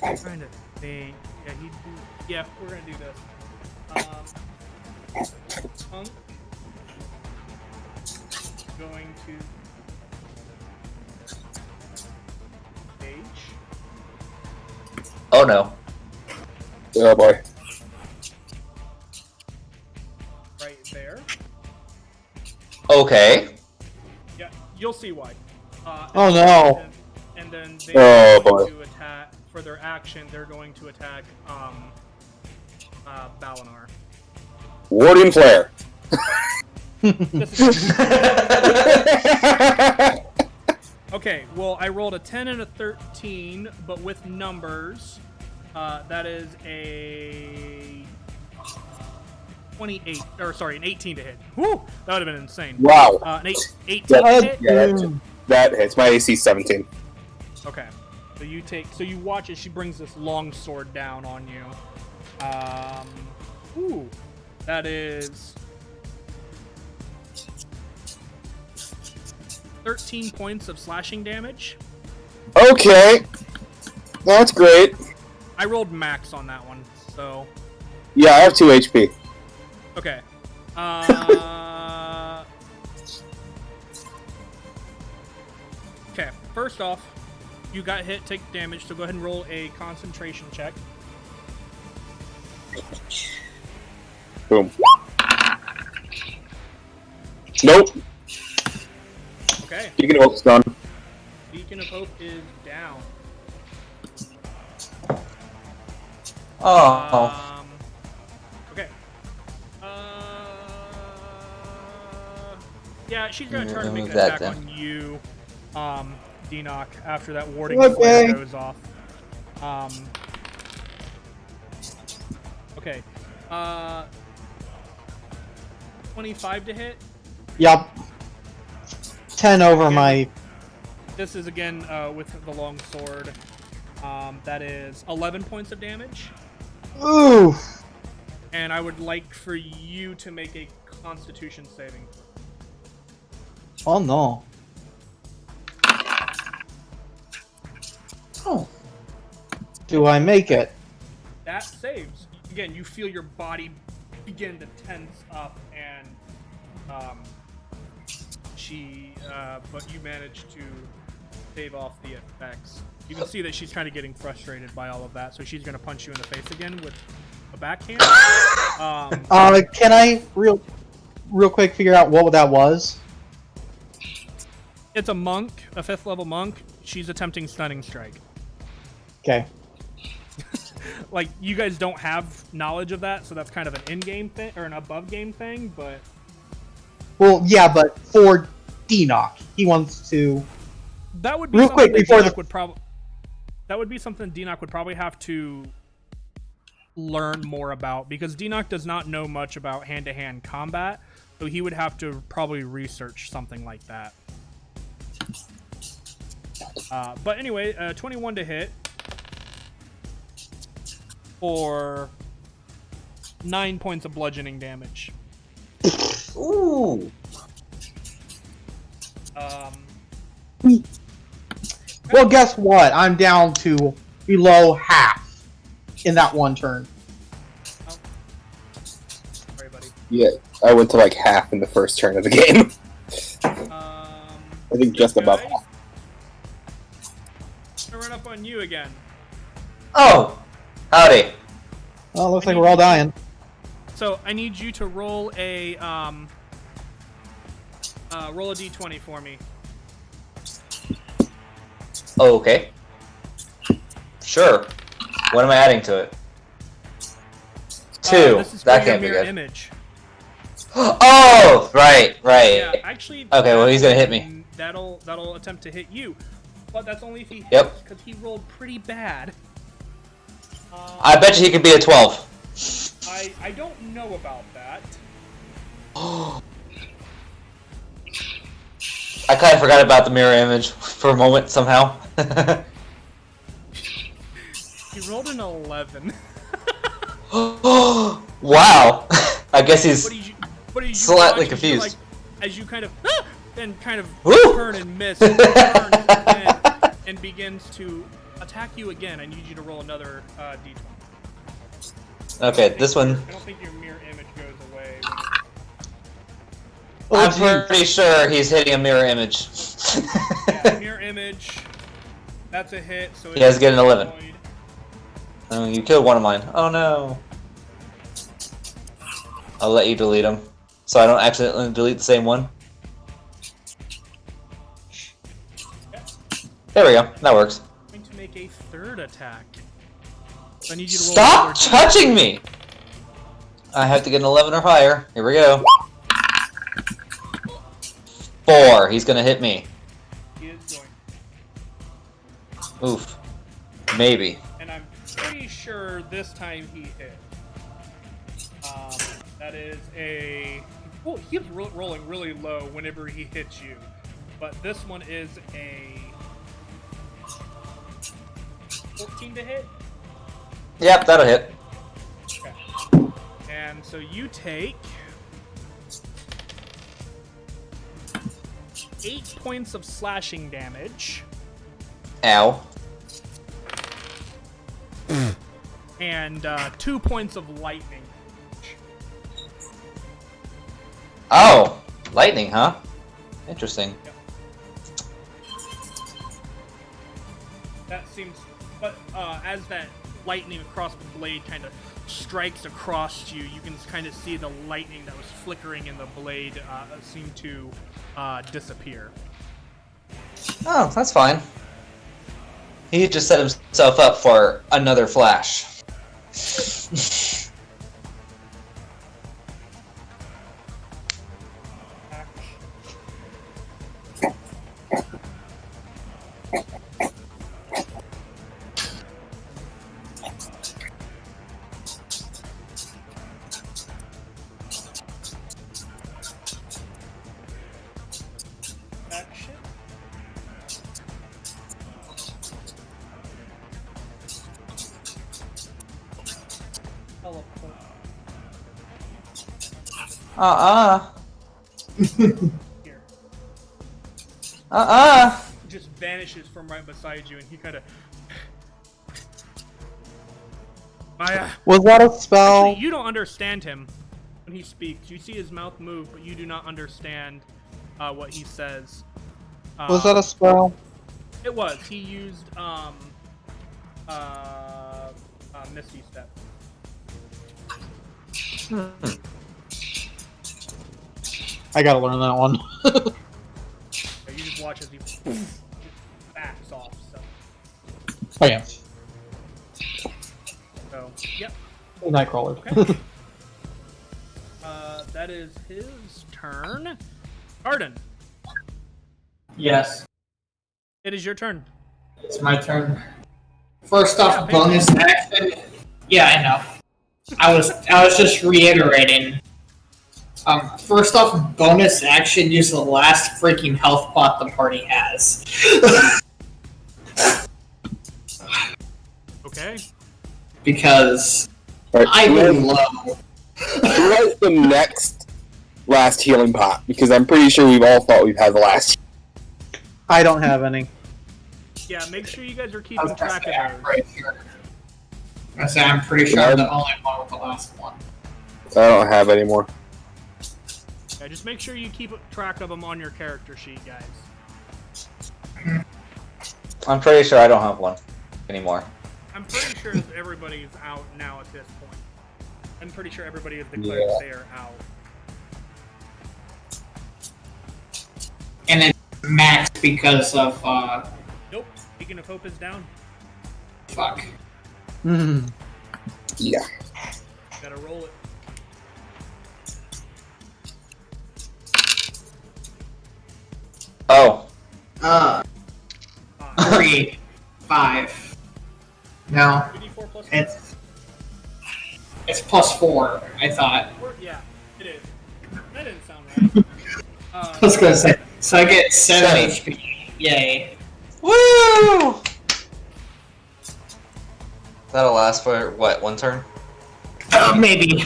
I'm trying to think. Yeah, we're gonna do this. Punk going to H. Oh no. Oh boy. Right there. Okay. Yeah, you'll see why. Oh, no. And then they Oh, are going boy. to attack for their action. They're going to attack Balinar. Warden Flare. Okay, well, I rolled a 10 and a 13, but with numbers, that is a 28, or sorry, an 18 to hit. Woo! That would have been insane. Wow. An 18 Yeah, to hit. yeah, that hits. My AC 17. Okay, so you watch as she brings this long sword down on you. Ooh, that is 13 points of slashing damage. Okay. That's great. I rolled max on that one, so Yeah, I have 2 HP. okay. Okay, first off, you got hit, take damage, so go ahead and roll a concentration check. Boom. Nope. Okay, Beacon of Hope's gone. Beacon of Hope is down. Oh. Okay. Yeah, she's gonna turn and make an Move that attack then. on you, Denock, after that warding Okay. flare goes off. Okay. 25 to hit. Yup. 10 over my. This is again with the long sword. That is 11 points of damage. Ooh. And I would like for you to make a Constitution saving. Oh no. Oh. Do I make it? That saves. Again, you feel your body begin to tense up, and but you manage to save off the effects. You can see that she's kind of getting frustrated by all of that, so she's going to punch you in the face again with a backhand. Can I real quick figure out what that was? It's a monk, a 5th level monk. She's attempting stunning strike. Okay. Like, you guys don't have knowledge of that, so that's kind of an in-game thing or an above-game thing. But Well, yeah, but for Denock, he wants to. that would be Real something quick, that before Denock the- would probably. That would be something Denock would probably have to learn more about, because Denock does not know much about hand-to-hand combat, so he would have to probably research something like that. But anyway, 21 to hit for 9 points of bludgeoning damage. Ooh. Well, guess what? I'm down to below half in that one turn. Sorry, buddy. Yeah, I went to like half in the first turn of the game. I think just this above guy, half. I'm gonna run up on you again. Oh. Howdy. Well, looks like we're all dying. So I need you to roll a d20 for me. Okay. Sure. What am I adding to it? 2. This is That for your can't be mirror good. image. Oh, right. Yeah, actually. Okay, well, he's gonna hit me. That'll attempt to hit you, but that's only if he hits, Yep. because he rolled pretty bad. I bet you he could be a 12. I don't know about that. I kind of forgot about the mirror image for a moment somehow. He rolled an 11. Wow. I guess he's What did you slightly watch confused. as you kind of and kind of Woo! turn and miss and turn and begins to attack you again. I need you to roll another d20. Okay, this one. I don't think your mirror image goes away. I'm pretty sure he's hitting a mirror image. Yeah, mirror image. That's a hit. So He has to get an 11. destroyed. Oh, you killed one of mine. Oh no. I'll let you delete them, so I don't accidentally delete the same one. There we go. That works. I'm going to make a third attack. I need you to roll Stop another touching me! I have to get an 11 or higher. Here we go. 4. He's gonna hit me. He is going. Oof. Maybe. And I'm pretty sure this time he hit. That is a... Well, he keeps rolling really low whenever he hits you. But this one is a... 14 to hit? Yep, that'll hit. Okay. And so you take... 8 points of slashing damage. Ow. And 2 points of lightning. Oh! Lightning, huh? Interesting. That seems... But as that lightning across the blade kind of strikes across you, you can kind of see the lightning that was flickering in the blade seem to disappear. Oh, that's fine. He just set himself up for another flash. Action. Teleport. Here. Just vanishes from right beside you, and he kind of. Maya. Was that a spell? Actually, you don't understand him when he speaks. You see his mouth move, but you do not understand what he says. Was that a spell? It was. He used Misty Step. I gotta learn that one. So you just watch as he backs off. So, Oh yeah. Yep. Nightcrawler. Okay. That is his turn. Arden, Yes, it is your turn. it's my turn. First off, Yeah, bonus action. Yeah, I know. I was just reiterating. First off, bonus action. Use the last freaking health pot the party has. Okay. Because Alright, I'm low. who has the next last healing pot? Because I'm pretty sure we've all thought we've had the last. I don't have any. Yeah, make sure you guys are I keeping was gonna track say, I'm of those. pretty sure. I'm pretty sure I'm the only one with the last one. I don't have any more. Yeah, just make sure you keep track of them on your character sheet, guys. I'm pretty sure I don't have one anymore. I'm pretty sure everybody is out now at this point. I'm pretty sure everybody has declared Yeah. they are out. And then max because of Nope. Beacon of Hope is down. fuck. Hmm. Yeah. Gotta roll it. Uh, 3, 5. No, 2d4 plus it's +4. I thought. 4? Yeah, it is. That didn't sound right. I was gonna say. So I get 7 7. HP. Yay. Woo! That'll last for what? 1 turn? Maybe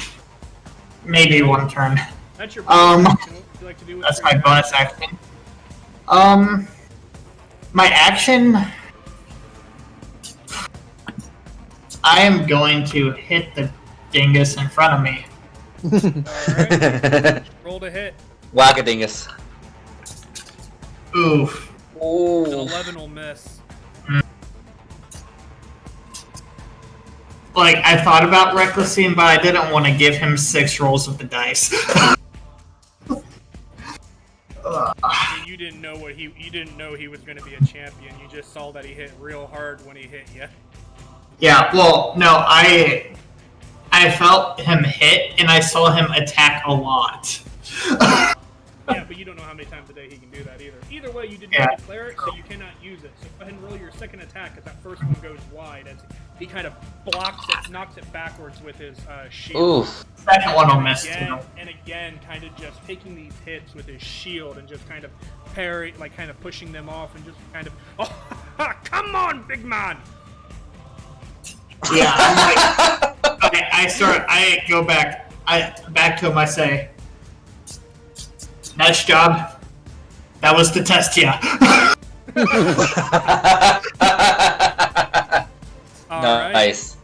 one turn. That's your bonus action. What would you like to do with That's your my bonus action. My action. I am going to hit the dingus in front of me. Alright. Roll to hit. Whack-a-dingus. Oof. An Ooh. 11 will miss. Like, I thought about recklessing, but I didn't want to give him 6 rolls of the dice. You didn't know you didn't know he was going to be a champion. You just saw that he hit real hard when he hit you. Yeah, well, no, I felt him hit, and I saw him attack a lot. Yeah, but you don't know how many times a day he can do that either. Either way, you did Yeah. not declare it, so you cannot use it. So go ahead and roll your second attack, because that first one goes wide. As he kind of blocks it, knocks it backwards with his shield. Oof. Second one will miss, Again, too. and again, kind of just taking these hits with his shield and just kind of parry, like kind of pushing them off and just kind of, oh, come on, big man! Yeah, I'm like, I go back to him, I say, nice job. That was to test ya. Alright, Nice.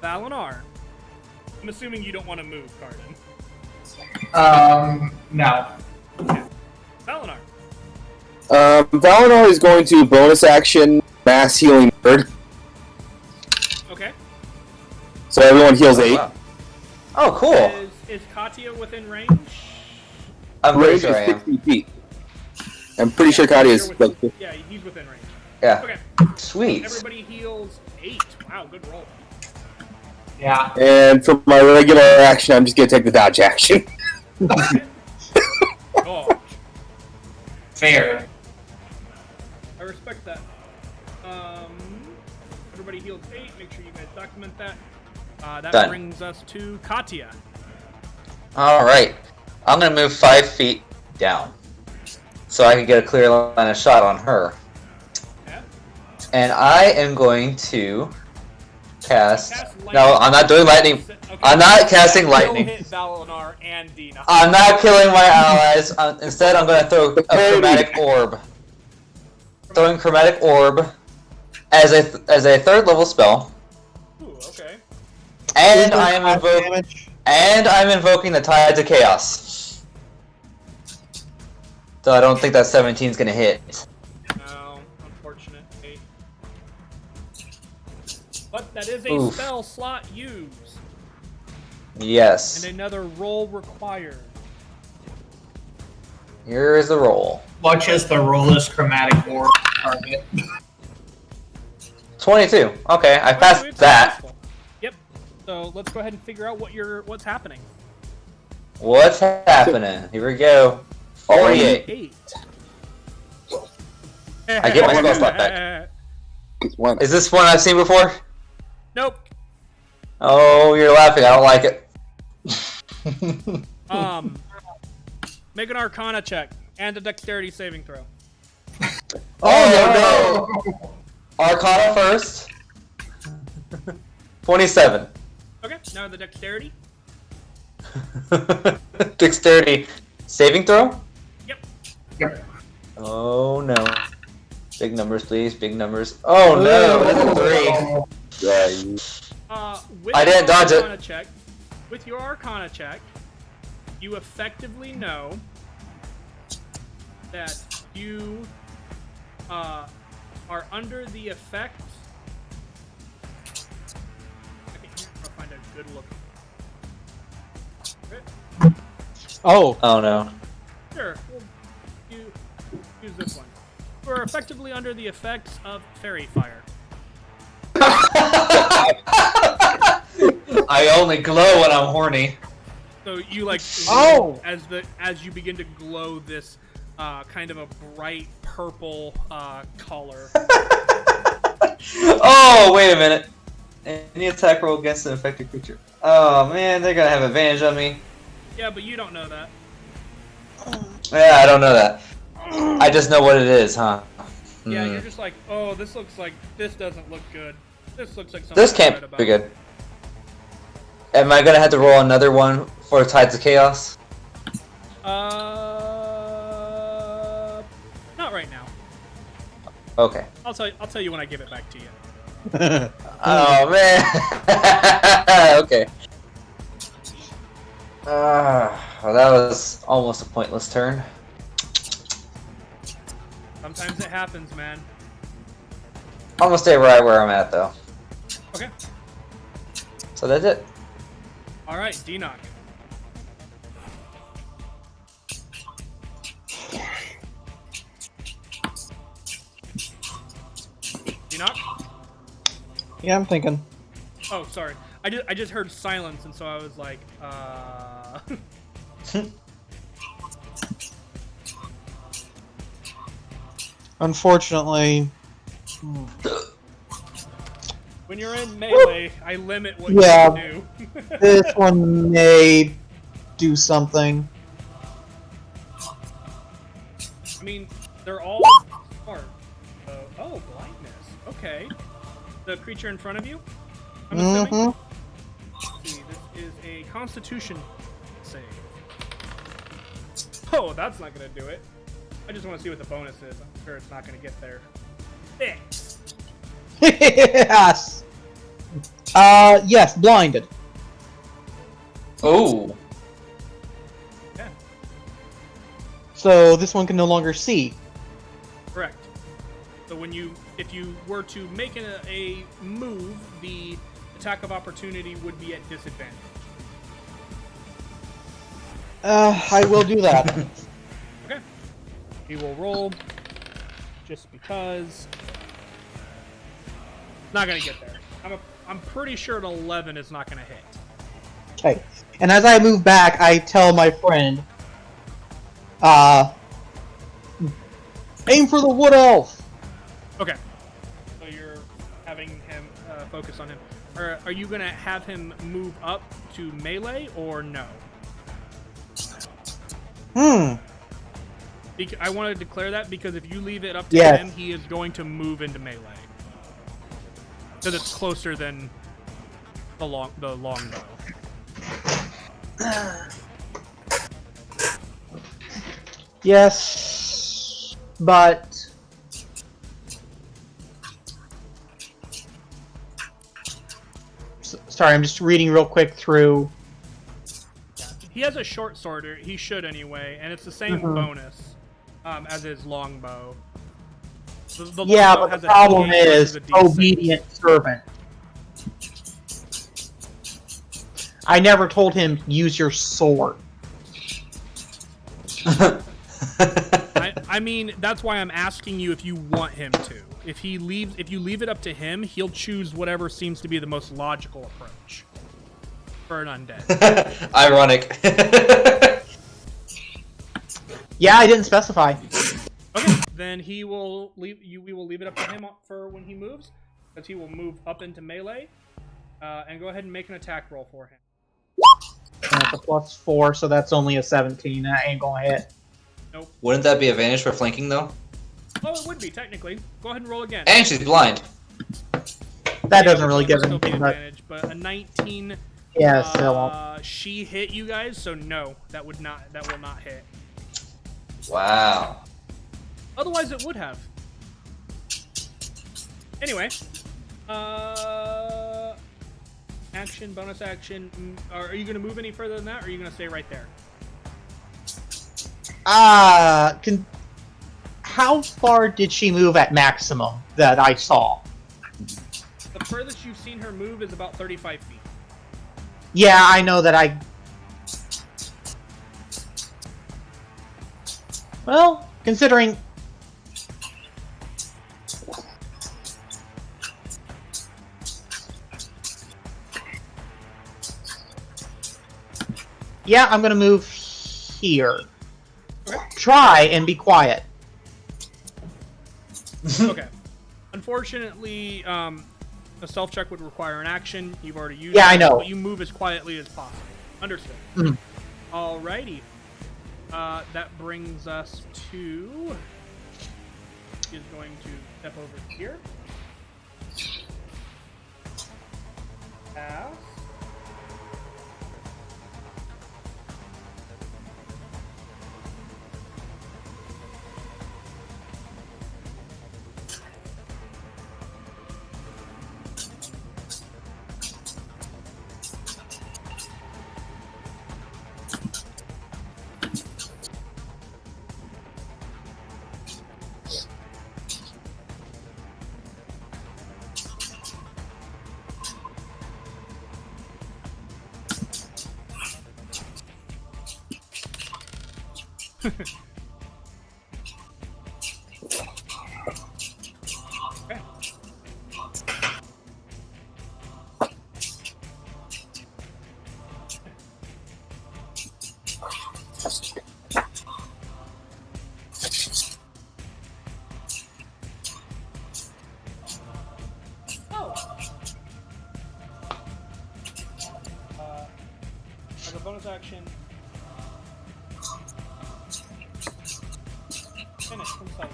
Valinar. I'm assuming you don't want to move, Cardin. No. Valinar. Valinor is going to bonus action mass healing word. Okay. So everyone heals 8. Wow. Oh, cool. Is Katya within range? I'm pretty Range sure I is am. 60 feet. I'm pretty sure Katia is like. Yeah, he's within range. Yeah. Okay. Sweet. Everybody heals 8. Wow, good roll. Yeah. And for my regular action, I'm just gonna take the dodge action. Oh, Fair. I respect that. Everybody heals 8. Make sure you guys document that. That Done. brings us to Katya. Alright. I'm gonna move 5 feet down. So I can get a clear line of shot on her. Yeah. And I am going to cast. Cast lightning. No, I'm not doing lightning. Okay. I'm not casting That will lightning. hit Valinar and Dina. I'm not killing my allies. Instead, I'm going to throw a chromatic orb. Throwing chromatic orb as a 3rd level spell, Ooh, okay. and I'm invoking the Tides of Chaos. So I don't think that 17 is going to hit. No, unfortunate. 8. But that is a Oof. spell slot used. Yes. And another roll required. Here is the roll. Watch as the roll is chromatic orb target. 22. Okay, I It's passed that. successful. Yep. So let's go ahead and figure out what's happening. What's happening? Here we go. 48. 8. I get my spell slot back. One. Is this one I've seen before? Nope. Oh, you're laughing. I don't like it. Make an Arcana check and a Dexterity saving throw. Oh, no. Arcana first. 27. Okay. Now the Dexterity. Dexterity saving throw? Yep. Yep. Oh no. Big numbers, please. Big numbers. Oh no, that's a 3. Yeah, With I didn't your dodge it. Arcana check, with your Arcana check, you effectively know that you are under the effect. Okay, I'll find a good look. Okay, Oh, Oh no. sure, we'll use this one. You are effectively under the effects of fairy fire. I only glow when I'm horny. So you like Oh! as you begin to glow this kind of a bright purple color. Oh, wait a minute. Any attack roll against an affected creature. Oh man, they're gonna have advantage on me. Yeah, but you don't know that. Yeah, I don't know that. I just know what it is, huh? Yeah, you're just like, oh, this looks like this doesn't look good. This looks like something. This can't be good. Am I gonna have to roll another one for Tides of Chaos? Not right now. Okay. I'll tell you when I give it back to you. Oh man. Okay. Well, that was almost a pointless turn. Sometimes it happens, man. I'm gonna stay right where I'm at though. Okay. So that's it. All right, D-Knock. D-Knock? Yeah, I'm thinking. Oh, sorry. I just heard silence, and so I was like, Unfortunately. When you're in melee, I limit what Yeah. you can do. This one may do something. I mean, they're all smart. Oh, blindness. Okay. The creature in front of you? I'm assuming? Mm-hmm. Let's see, this is a Constitution save. Oh, that's not gonna do it. I just want to see what the bonus is. I'm sure it's not gonna get there. 6. Yes. Yes, blinded. Oh. Yeah, So this one can no longer see. correct. So if you were to make a move, the attack of opportunity would be at disadvantage. I will do that. Okay. He will roll, just because. Not gonna get there. I'm pretty sure an 11 is not gonna hit. Okay. And as I move back, I tell my friend, aim for the wood elf. Okay. So you're having him focus on him. Are you gonna have him move up to melee or no? I want to declare that because if you leave it up to Yes. him, he is going to move into melee. Because it's closer than the longbow. Yes, but sorry, I'm just reading real quick through. He has a short sword, or he should anyway, and it's the same bonus as his longbow. The Yeah, longbow but has the a problem D8 is versus a D6. obedient servant. I never told him use your sword. I mean, that's why I'm asking you if you want him to. If you leave it up to him, he'll choose whatever seems to be the most logical approach for an undead. Ironic. Yeah, I didn't specify. Okay, then we will leave it up to him for when he moves, because he will move up into melee. And go ahead and make an attack roll for him. And it's a +4, so that's only a 17. That ain't gonna hit. Nope. Wouldn't that be advantage for flanking though? Oh, it would be technically. Go ahead and roll again. And she's blind. That doesn't really give give anything, but advantage, but a 19. yeah, still won't. She hit you guys, so no, that will not hit. Wow. Otherwise, it would have. Anyway, action, bonus action. Are you gonna move any further than that, or are you gonna stay right there? How far did she move at maximum that I saw? The furthest you've seen her move is about 35 feet. Yeah, I know that I... Well, considering... Yeah, I'm gonna move here. Okay. try and be quiet. Okay. Unfortunately, a stealth check would require an action. You've already used Yeah, it, I know. But you move as quietly as possible. Understood. Mhm. Alrighty. That brings us to... Is going to step over here. Pass. Okay. Oh. As a bonus action. Finish from sight.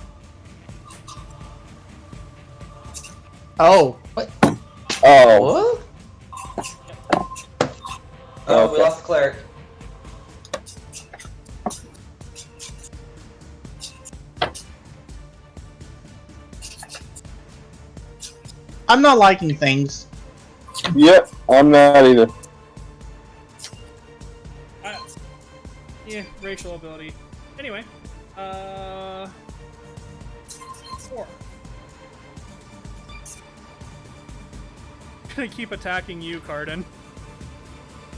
Oh, what? Oh, What? Oh, we Okay. lost the cleric. I'm not liking things. yep, I'm not either. Yeah, racial ability. Anyway, 4. Gonna keep attacking you, Cardin.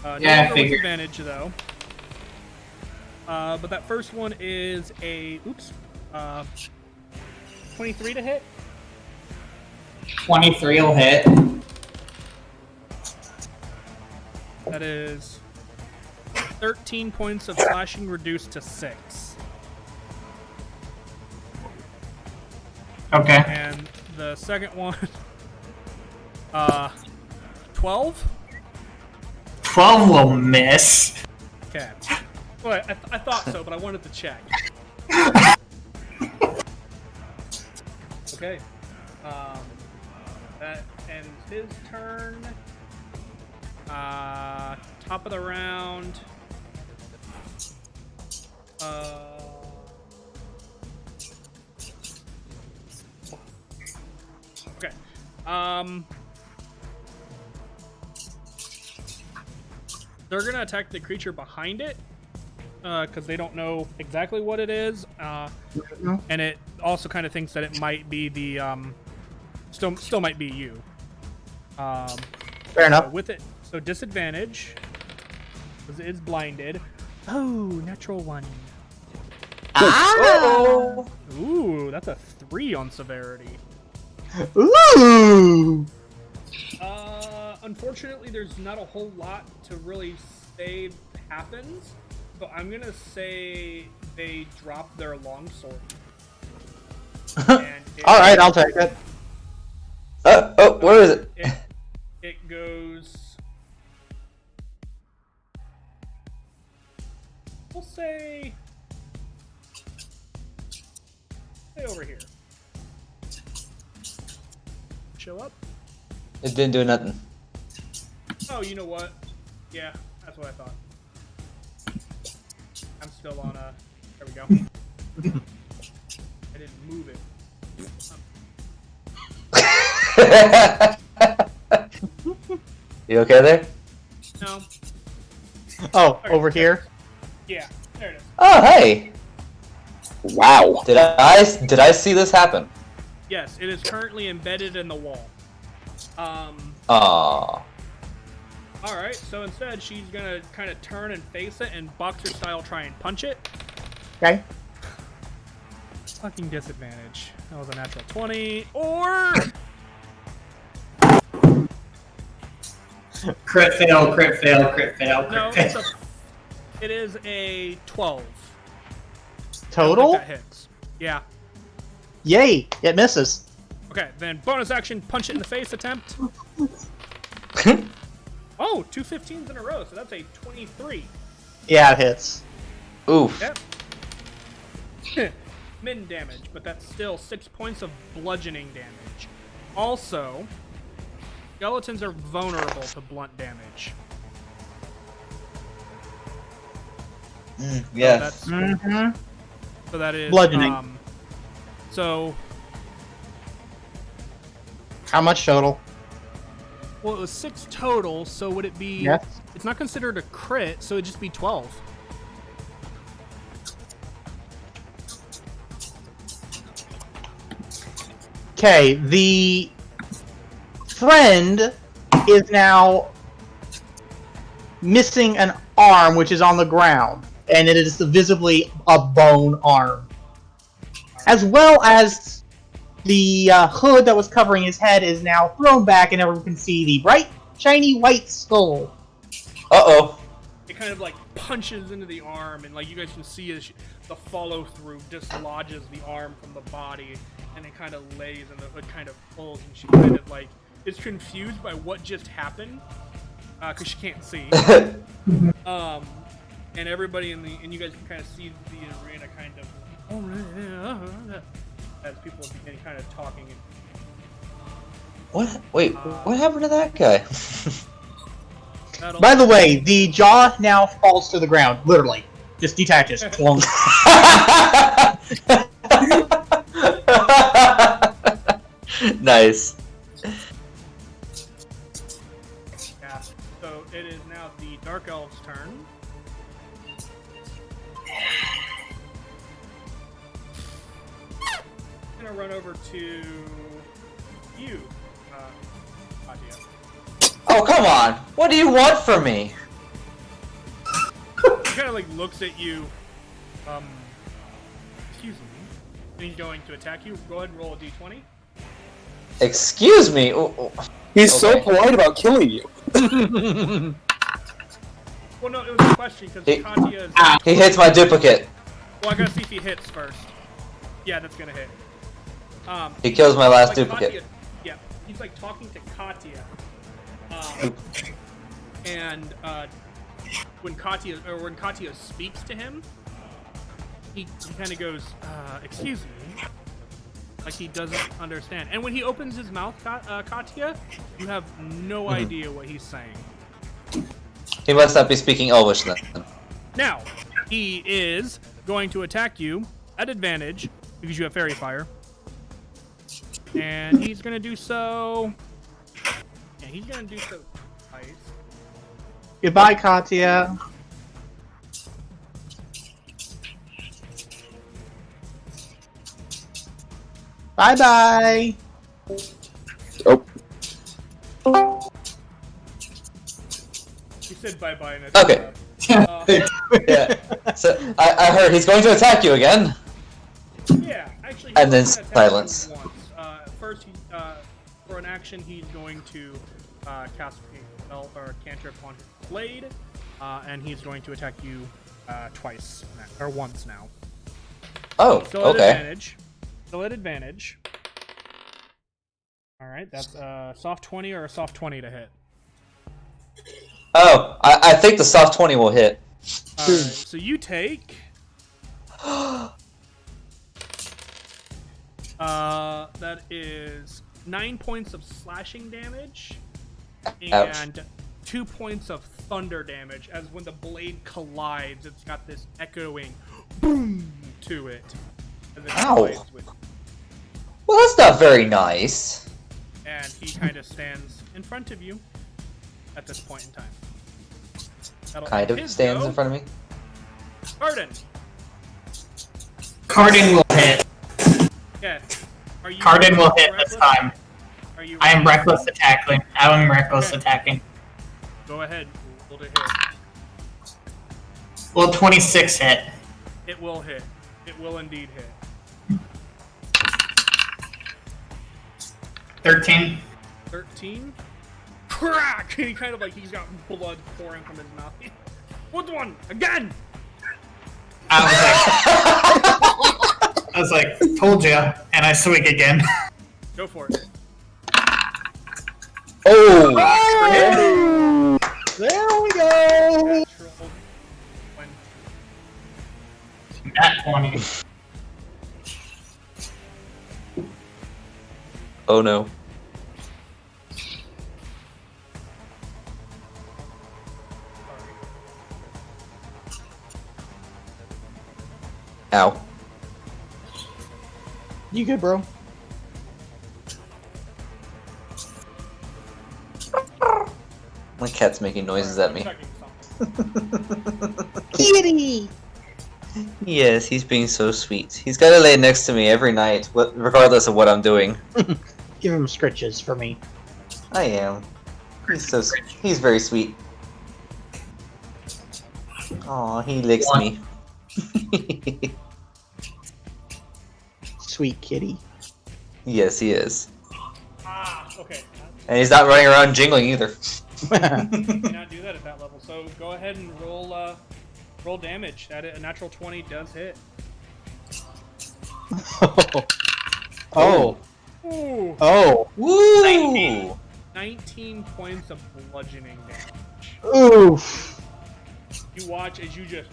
Yeah, I no figured. advantage though. But that first one is a 23 to hit. 23 will hit. That is 13 points of slashing reduced to 6. Okay. And the second one, 12. 12 will miss. Okay. Well, I thought so, but I wanted to check. Okay. That ends his turn. Top of the round. Okay. They're gonna attack the creature behind it, because they don't know exactly what it is, and it also kind of thinks that it might be the still might be you. Fair So enough. with it, so disadvantage, because it is blinded. Oh, natural 1. Ah! Ooh, that's a 3 on severity. Ooh! Unfortunately, there's not a whole lot to really say happens, but I'm gonna say they drop their longsword. All right, I'll take it. Oh, where is it? It goes. We'll say over here. Show up. It didn't do nothing. Oh, you know what? Yeah, that's what I thought. I'm still on there we go. I didn't move it. You okay there? No. Oh, over here. Yeah, there it is. Oh, hey! Wow. Did I see this happen? Yes, it is currently embedded in the wall. Aww. Alright, so instead she's gonna kind of turn and face it and boxer style try and punch it. Okay. Fucking disadvantage. That was a natural 20. Or Crit fail, crit fail, crit fail, no, crit fail. it is a 12. Total? That hits. Yeah. Yay! It misses. Okay, then bonus action, punch it in the face attempt. Oh, 2 15s in a row, so that's a 23. Yeah, it hits. Oof. Yep. Min damage, but that's still 6 points of bludgeoning damage. Also, skeletons are vulnerable to blunt damage. Yes. So that is Bludgeoning. So How much total? well, it was 6 total. So would it be? Yes. It's not considered a crit, so it'd just be 12. Okay, the friend is now missing an arm, which is on the ground, and it is visibly a bone arm, as well as the hood that was covering his head is now thrown back, and everyone can see the bright, shiny white skull. Uh-oh. It kind of like punches into the arm, and like you guys can see as the follow through dislodges the arm from the body, and it kind of lays, and the hood kind of pulls, and she kind of like is confused by what just happened, because she can't see. And everybody and you guys can kind of see the arena kind of as people begin kind of talking. And, What? Wait, what happened to that guy? By the way, the jaw now falls to the ground, literally. Just detaches. Clunk. Nice. yeah. So it is now the Dark Elf's turn. I'm gonna run over to you, Katia. Oh, come on. What do you want from me? He kind of like looks at you. Excuse me. And he's going to attack you. Go ahead and roll a d20. Excuse me. Oh. He's so Okay. polite about killing you. Well, no, it was a question because He- Katia is. He hits my duplicate. Well, I gotta see if he hits first. Yeah, that's gonna hit. He kills my last like duplicate. Katia, yeah, he's like talking to Katia. And when Katia speaks to him, he kind of goes, "Excuse me," like he doesn't understand. And when he opens his mouth, Katia, you have no idea what he's saying. He must not be speaking Elvish then. Now, he is going to attack you at advantage because you have Fairy Fire. And he's going to do so... Yeah, he's going to do so twice. Goodbye, Katia. Bye-bye. Oh, He said bye-bye. And Okay. Yeah. So I heard he's going to attack you again. Yeah, actually... And then he's gonna attack you silence. once. First, for an action, he's going to cast a spell or a cantrip on his blade. And he's going to attack you twice, or once now. Oh, Still at okay. advantage. Still at advantage. Alright, that's a soft 20 or a soft 20 to hit. Oh, I think the soft 20 will hit. Alright, so you take... that is 9 points of slashing damage. Ouch. And 2 points of thunder damage, as when the blade collides, it's got this echoing boom to it. And then it Ow. collides with- Well, that's not very nice. and he kind of stands in front of you at this point in time. That'll Kind end of his stands go. in front of me. Garden. Cardin will hit. Yeah. Are you Cardin will hit reckless? this time. Are you I am reckless attacking. I am reckless Okay. attacking. Go ahead. Roll to hit. Will 26 hit? It will hit. It will indeed hit. 13. 13. Crack! He kind of like he's got blood pouring from his mouth. Which one? Again! I was like, I was like, told ya, and I swing again. Go for it. Oh! There we go. Natural 20. Nat 20. Oh no. Ow. You good, bro? My cat's making noises at me. Checking something. Kitty. Yes, he's being so sweet. He's gotta lay next to me every night, regardless of what I'm doing. Give him scritches for me. I am. He's very sweet. Aw, he licks me. Sweet kitty. Yes, he is. Ah, okay. And he's not running around jingling either. Cannot do that at that level. So go ahead and roll damage. A natural 20 does hit. Oh. Ooh, Oh. Woo! 19 points of bludgeoning damage. Oof. You watch as you just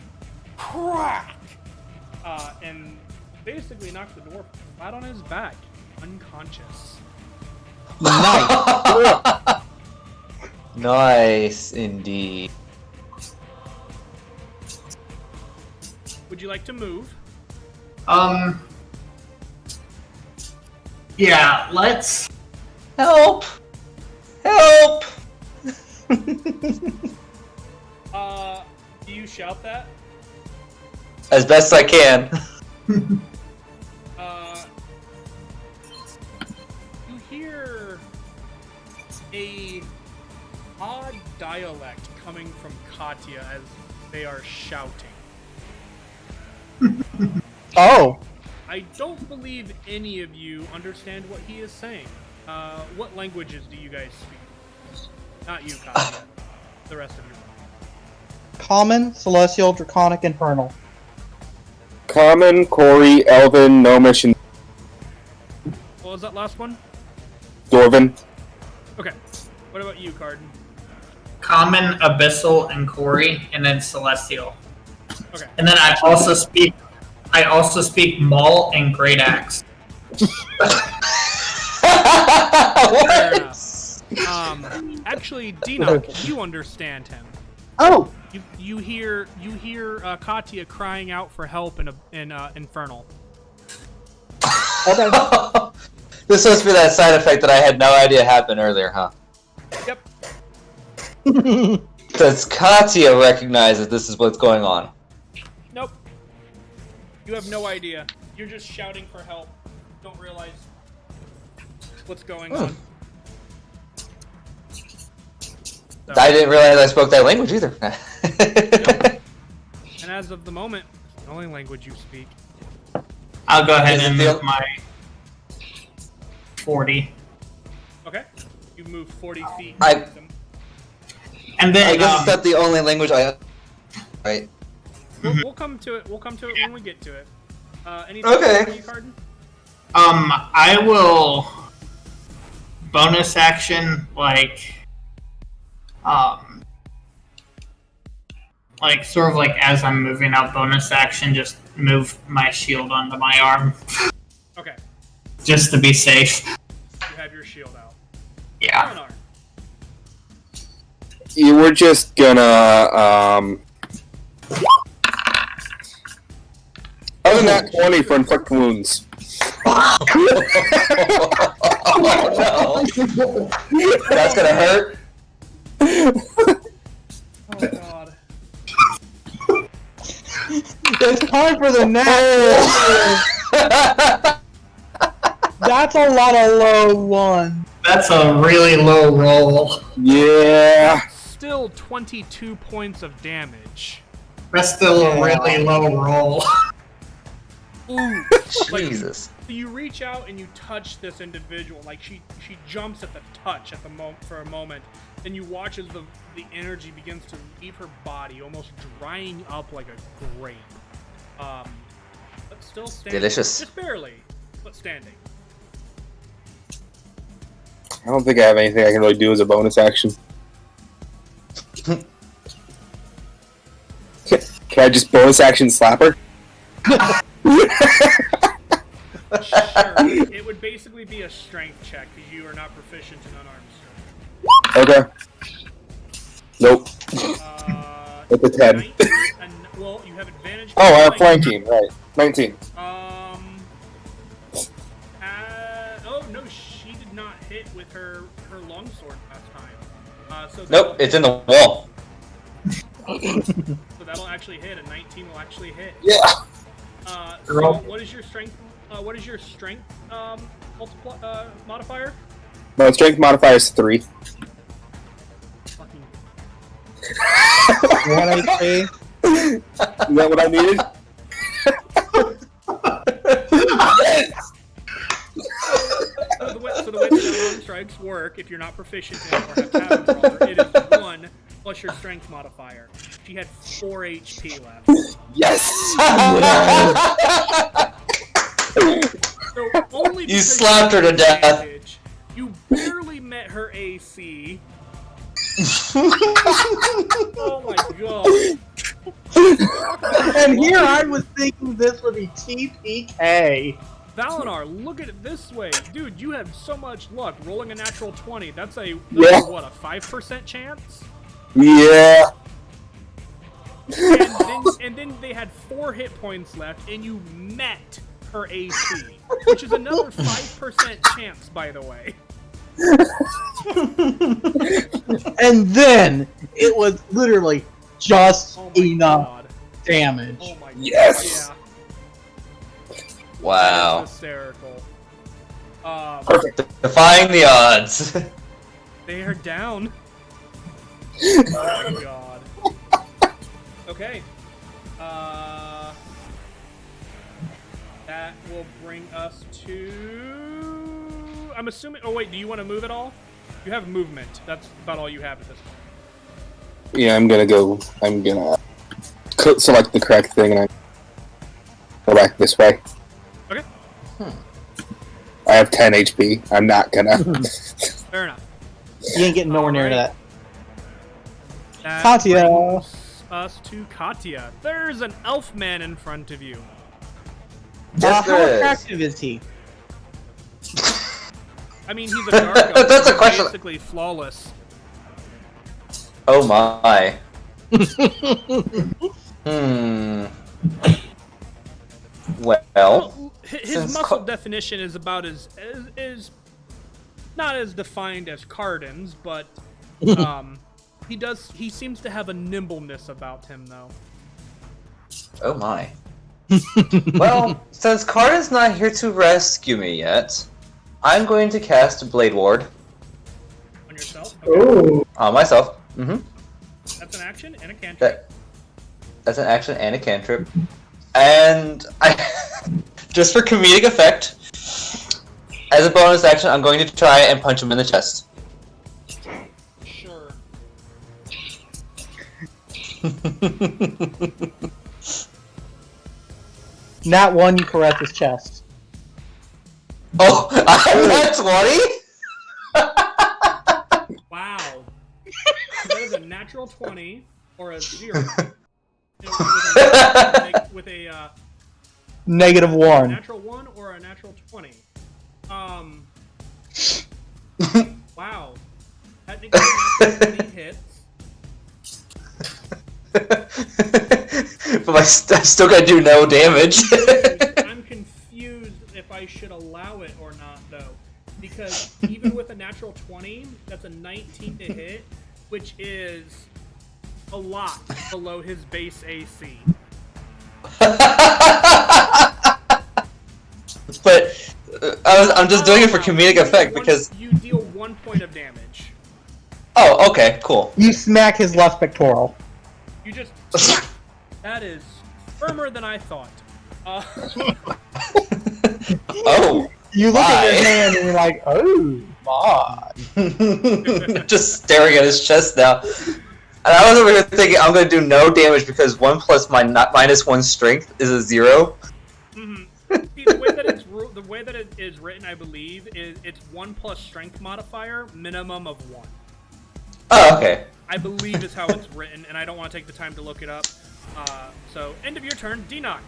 crack, and basically knock the dwarf flat on his back, unconscious. Nice. Nice, indeed. Would you like to move? Yeah, let's. Help! Help! Do you shout that? As best I can. You hear a odd dialect coming from Katya as they are shouting. Oh. I don't believe any of you understand what he is saying. What languages do you guys speak? Not you, Katya. The rest of you. Common, Celestial, Draconic, Infernal. Common, Corey, Elven, Gnomish, and What was that last one? Dwarven. Okay. What about you, Carden? Common, Abyssal, and Corey, and then Celestial. Okay. And then I also speak Maul and Great Axe. Fair enough. Actually, Dinok, you understand him. Oh. You hear Katya crying out for help in Infernal. Okay. This must be that side effect that I had no idea happened earlier, huh? Yep. Does Katya recognize that this is what's going on? Nope. You have no idea. You're just shouting for help. Don't realize what's going on. So, I didn't realize I spoke that language either. and as of the moment, it's the only language you speak. I'll go ahead Is it and the- move my 40. Okay. You move 40 feet. I- towards him. And then I guess it's not the only language I... Right. We'll come to it. We'll come to it when we get to it. Anything Okay. for you, Carden? I will bonus action sort of like as I'm moving out, bonus action, just move my shield onto my arm, Okay. just to be safe. You have your shield out. Yeah. Eleanor. You were just gonna other than that 20 for inflict wounds. Oh no! That's gonna hurt. Oh god. It's time for the next. That's a lot of low one. That's a really low roll. Yeah. Still 22 points of damage. That's still a really low roll. Ooh. Jesus. You reach out and you touch this individual. Like she jumps at the touch at the for a moment. Then you watch as the energy begins to leave her body, almost drying up like a grape. Let's Still standing. Delicious. Just barely, but standing. I don't think I have anything I can really do as a bonus action. Can I just bonus action slap her? Sure. It would basically be a strength check because you are not proficient in unarmed strength. Okay. Nope. It's a 10. 19, well, you have advantage. Oh, I have flanking, right. 19. Oh no, she did not hit with her longsword last time. So Nope, it's in the wall. So that'll actually hit. A 19 will actually hit. Yeah. So what is your strength? What is your strength modifier? My strength modifier is 3. Fucking. 1 HP. Is that what I needed? So the way that unarmed strikes work, if you're not proficient in it or have tavern brawler, it is 1 plus your strength modifier. She had 4 HP left. Yes! So only You because slapped her to had death. advantage, you barely met her AC. Oh my god. And here I was thinking this would be TPK. Valinar, look at it this way. Dude, you have so much luck. Rolling a natural 20, that's a, Yeah. what, a 5% chance? Yeah. And then they had 4 hit points left, and you met her AC, which is another 5% chance, by the way. And then it was literally just Oh my enough god. damage. Oh my god. Yes. Yeah. Wow. That's hysterical. Defying the odds. They are down. Oh my god. Okay. That will bring us to... I'm assuming... Oh wait, do you want to move at all? You have movement. That's about all you have at this point. Yeah, I'm gonna select the correct thing and I go back this way. Okay. I have 10 HP. I'm not gonna. Fair enough. You ain't getting nowhere near Alright. that. That Katya. brings us to Katya. There's an elf man in front of you. Yes, How there is. attractive is he? I mean, he's a dark elf. That's a He's question. basically flawless. Oh my. Hmm. Well, Well, his since muscle Ca- definition is about as not as defined as Cardin's, but he seems to have a nimbleness about him though. oh my. Well, since Cardin's not here to rescue me yet, I'm going to cast Blade Ward On yourself. Okay. Oh. on myself. That's an action and a cantrip. That's an action and a cantrip. And I, just for comedic effect, as a bonus action, I'm going to try and punch him in the chest. Sure. Not one, you caress his chest. Oh, I'm at 20? Wow. That is a natural 20 or a 0. with a -1. natural 1 or a natural 20. Wow. Technically, a natural 20 hits. But I still gotta do no damage. I'm confused if I should allow it or not, though. Because even with a natural 20, that's a 19 to hit, which is a lot below his base AC. But I'm just doing it for comedic effect because. You deal 1 point of damage. Oh, okay, cool. You smack his left pectoral. You just... That is firmer than I thought. Oh. You look at his Why? hand and you're like, oh, my. Just staring at his chest now. And I was over here thinking I'm gonna do no damage because 1 plus my -1 strength is a 0. See, the way that it is written, I believe, is it's 1 plus strength modifier, minimum of 1. Oh, okay. I believe is how it's written, and I don't want to take the time to look it up. So, end of your turn, D-Knock.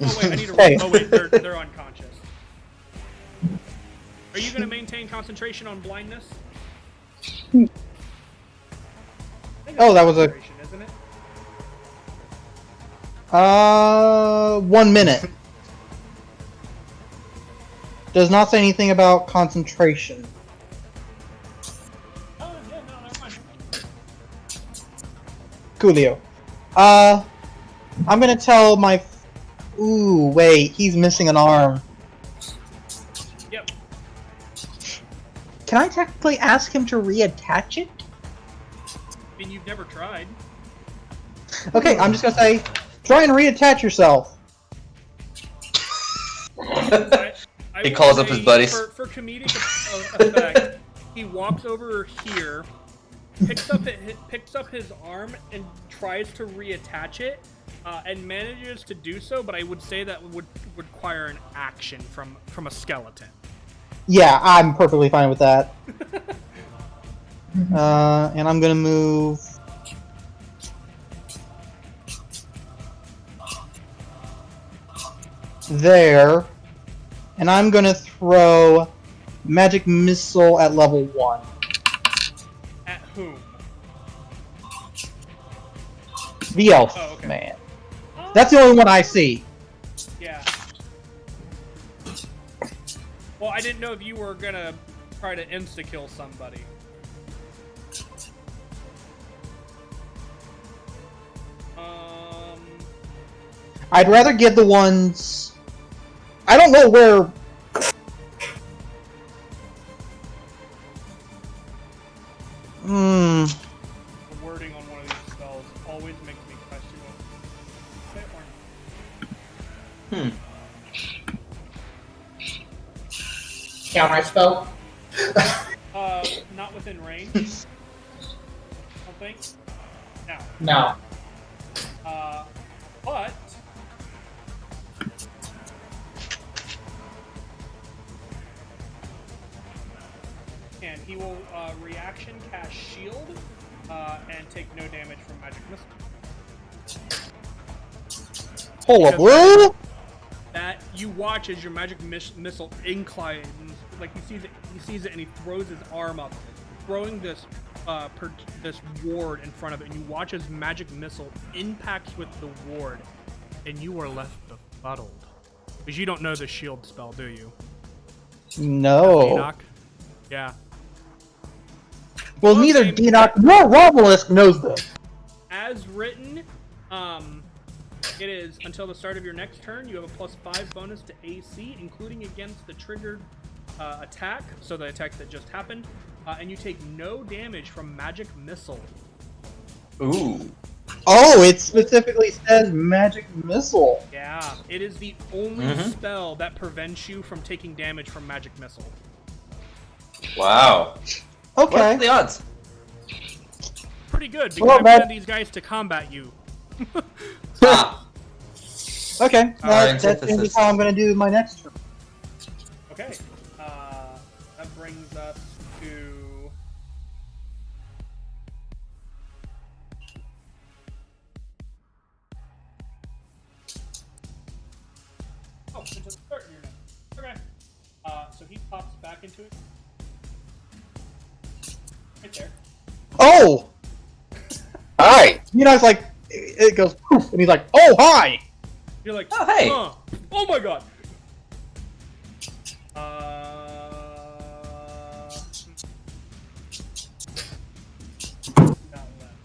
Oh wait, I need to. Hey. Oh wait, they're unconscious. Are you going to maintain concentration on blindness? I think Oh, it's that was a- concentration, isn't it? 1 minute. Does not say anything about concentration. Oh yeah, no, never mind. Coolio. I'm gonna tell my. Ooh, wait, he's missing an arm. Yep. Can I technically ask him to reattach it? I mean, you've never tried. Okay, I'm just gonna say, try and reattach yourself. I He would calls up say his buddies. For comedic effect, he walks over here, picks up his arm, and tries to reattach it, and manages to do so. But I would say that would require an action from a skeleton. Yeah, I'm perfectly fine with that. And I'm gonna move. There. And I'm gonna throw magic missile at level 1. At whom? The elf, Oh, okay. man. That's the only one I see. Yeah. Well, I didn't know if you were gonna try to insta-kill somebody. I'd rather get the ones. I don't know where. Hmm. The wording on one of these spells always makes me question it. Counter spell. Not within range. I don't think. No. No. But and he will reaction cast shield and take no damage from magic missile. Hold up, Because what? that you watch as your magic missile inclines, like he sees it and he throws his arm up, throwing this this ward in front of it, and you watch as magic missile impacts with the ward, and you are left befuddled. Because you don't know the shield spell, do you? No. Enoch? Yeah. Well, neither Okay. Denock nor Romulus knows this. As written, it is until the start of your next turn, you have a +5 bonus to AC, including against the triggered attack, so the attack that just happened, and you take no damage from magic missile. Ooh. Oh, it specifically says magic missile. Yeah, it is the only spell that prevents you from taking damage from magic missile. Wow. Okay. What's the odds? Pretty good, because Well, I that- wanted these guys to combat you. Ah. Okay. Our That's gonna be antithesis. how I'm gonna do my next turn. Okay, that brings us to... Oh, into the start of your next. Okay. So he pops back into it. Right there. Oh! Hi. Denock's like, it goes poof, and he's like, oh, hi! You're like, Oh, hey. Oh my god! Not left.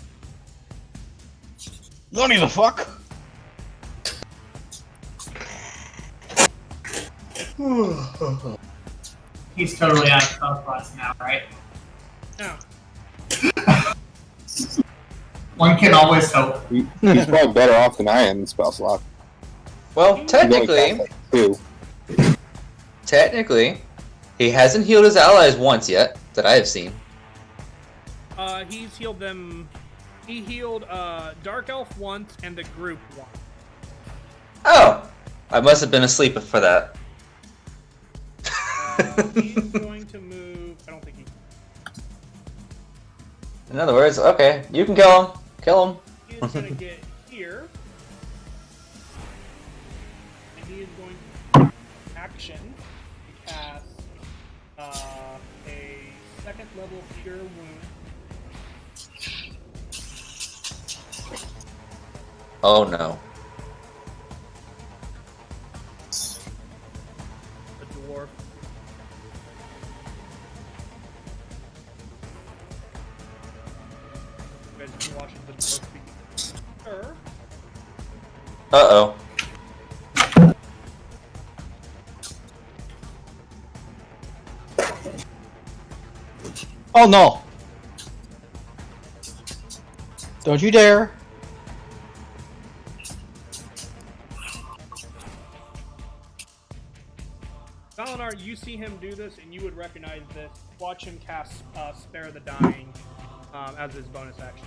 Don't the fuck. He's totally out of spell slots now, right? Now, One can always hope. He's probably better off than I am in spell slot. Well, He's only technically, got, like, 2. technically, he hasn't healed his allies once yet that I have seen. he's healed them. He healed Dark Elf once and the group once. Oh, I must have been asleep for that. He's going to move. I don't think he. In other words, okay, you can kill him. Kill him. He is going to get here. And he is going to action to cast a second level Cure Wound. Oh no. The dwarf. You guys can watch the dwarf be stir. Uh-oh. Oh no! Don't you dare! Dalinar, you see him do this, and you would recognize this. Watch him cast Spare the Dying as his bonus action.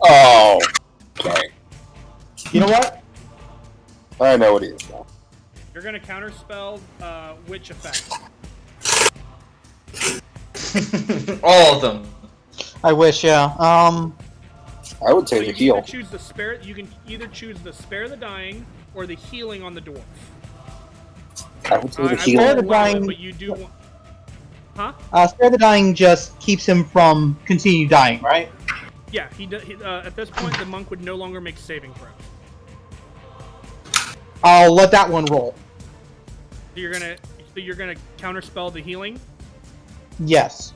Oh. Okay. You know what? I know what he is now. You're going to counterspell which effect? All of them. I wish, yeah. I would say So the you heal. can choose the spare. You can either choose the Spare the Dying or the Healing on the dwarf. I would say the I heal. Spare will the allow it, Dying- but you do want. Huh? Spare the Dying just keeps him from continue dying, right? Yeah, at this point, the monk would no longer make saving throws. I'll let that one roll. So you're gonna counterspell the healing. Yes.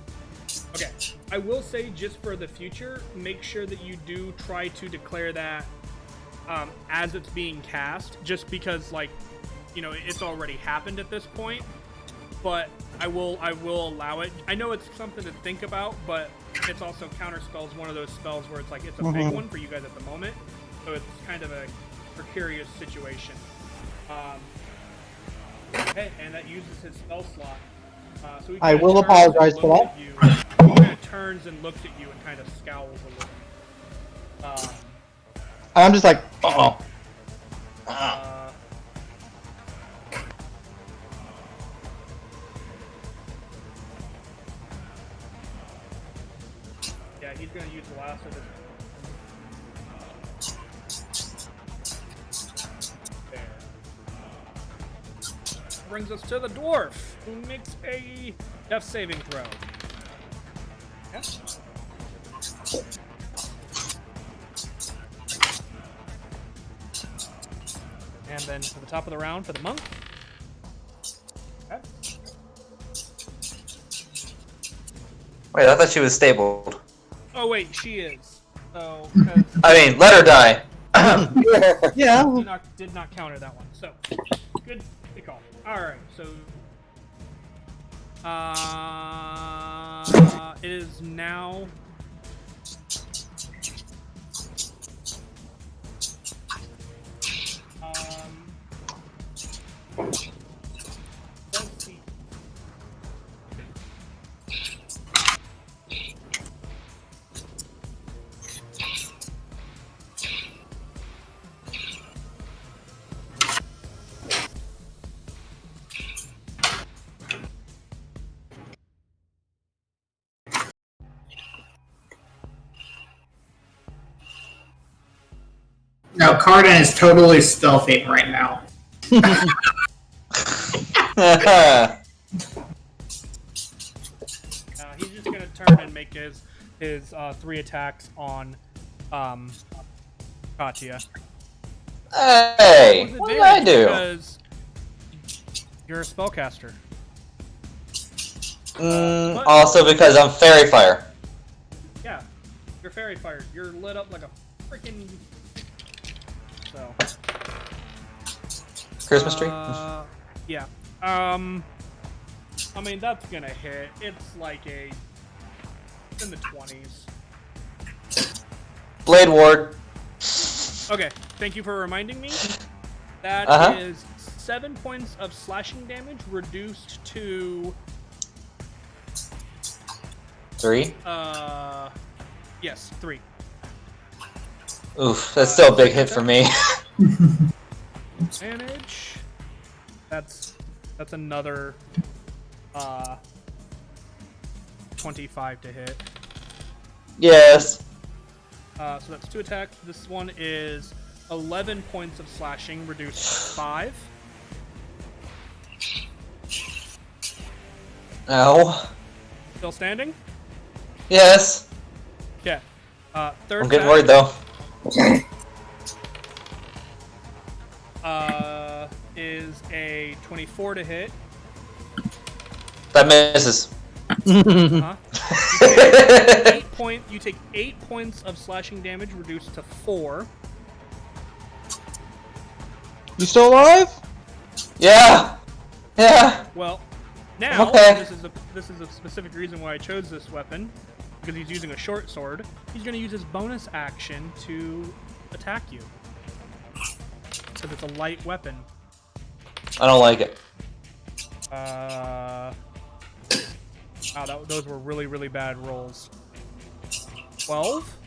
Okay. I will say, just for the future, make sure that you do try to declare that as it's being cast, just because, like, you know, it's already happened at this point. But I will allow it. I know it's something to think about, but it's also counterspells one of those spells where it's like it's a big one for you guys at the moment, so it's kind of a precarious situation. Okay, and that uses his spell slot. So he I kinda will turns apologize and for looks that. at you. He kind of turns and looks at you and kind of scowls a little. I'm just like, uh-oh. Yeah, he's gonna use the last of his. There. Brings us to the dwarf, who makes a death saving throw. Yeah. And then to the top of the round for the monk. Okay. Wait, I thought she was stabled. Oh wait, she is. So 'cause I mean, let her die. Yeah. did not counter that one. So good call. All right, so it is now. Let's see. No, Cardin is totally stealthing right now. He's just gonna turn and make his 3 attacks on Katya. Hey, With what did I advantage do? Because you're a spellcaster. Also because I'm fairy fire. Yeah, you're fairy fire. You're lit up like a freaking. So. Christmas tree? Yeah. I mean, that's gonna hit. It's like it's in the 20s. Blade Ward. Okay, thank you for reminding me. That is 7 points of slashing damage reduced to 3? Yes, 3. Oof, that's still a big hit for me. Advantage. That's another 25 to hit. Yes. So that's 2 attacks. This one is 11 points of slashing, reduced to 5. Ow. Still standing? Yes. Yeah. Third I'm getting attack, worried though. is a 24 to hit. That misses. Uh-huh. You take 8 points of slashing damage, reduced to 4. You still alive? Yeah. Yeah. Well, now Okay. this is a specific reason why I chose this weapon, because he's using a short sword. He's going to use his bonus action to attack you, because it's a light weapon. I don't like it. Wow, those were really, really bad rolls. 12.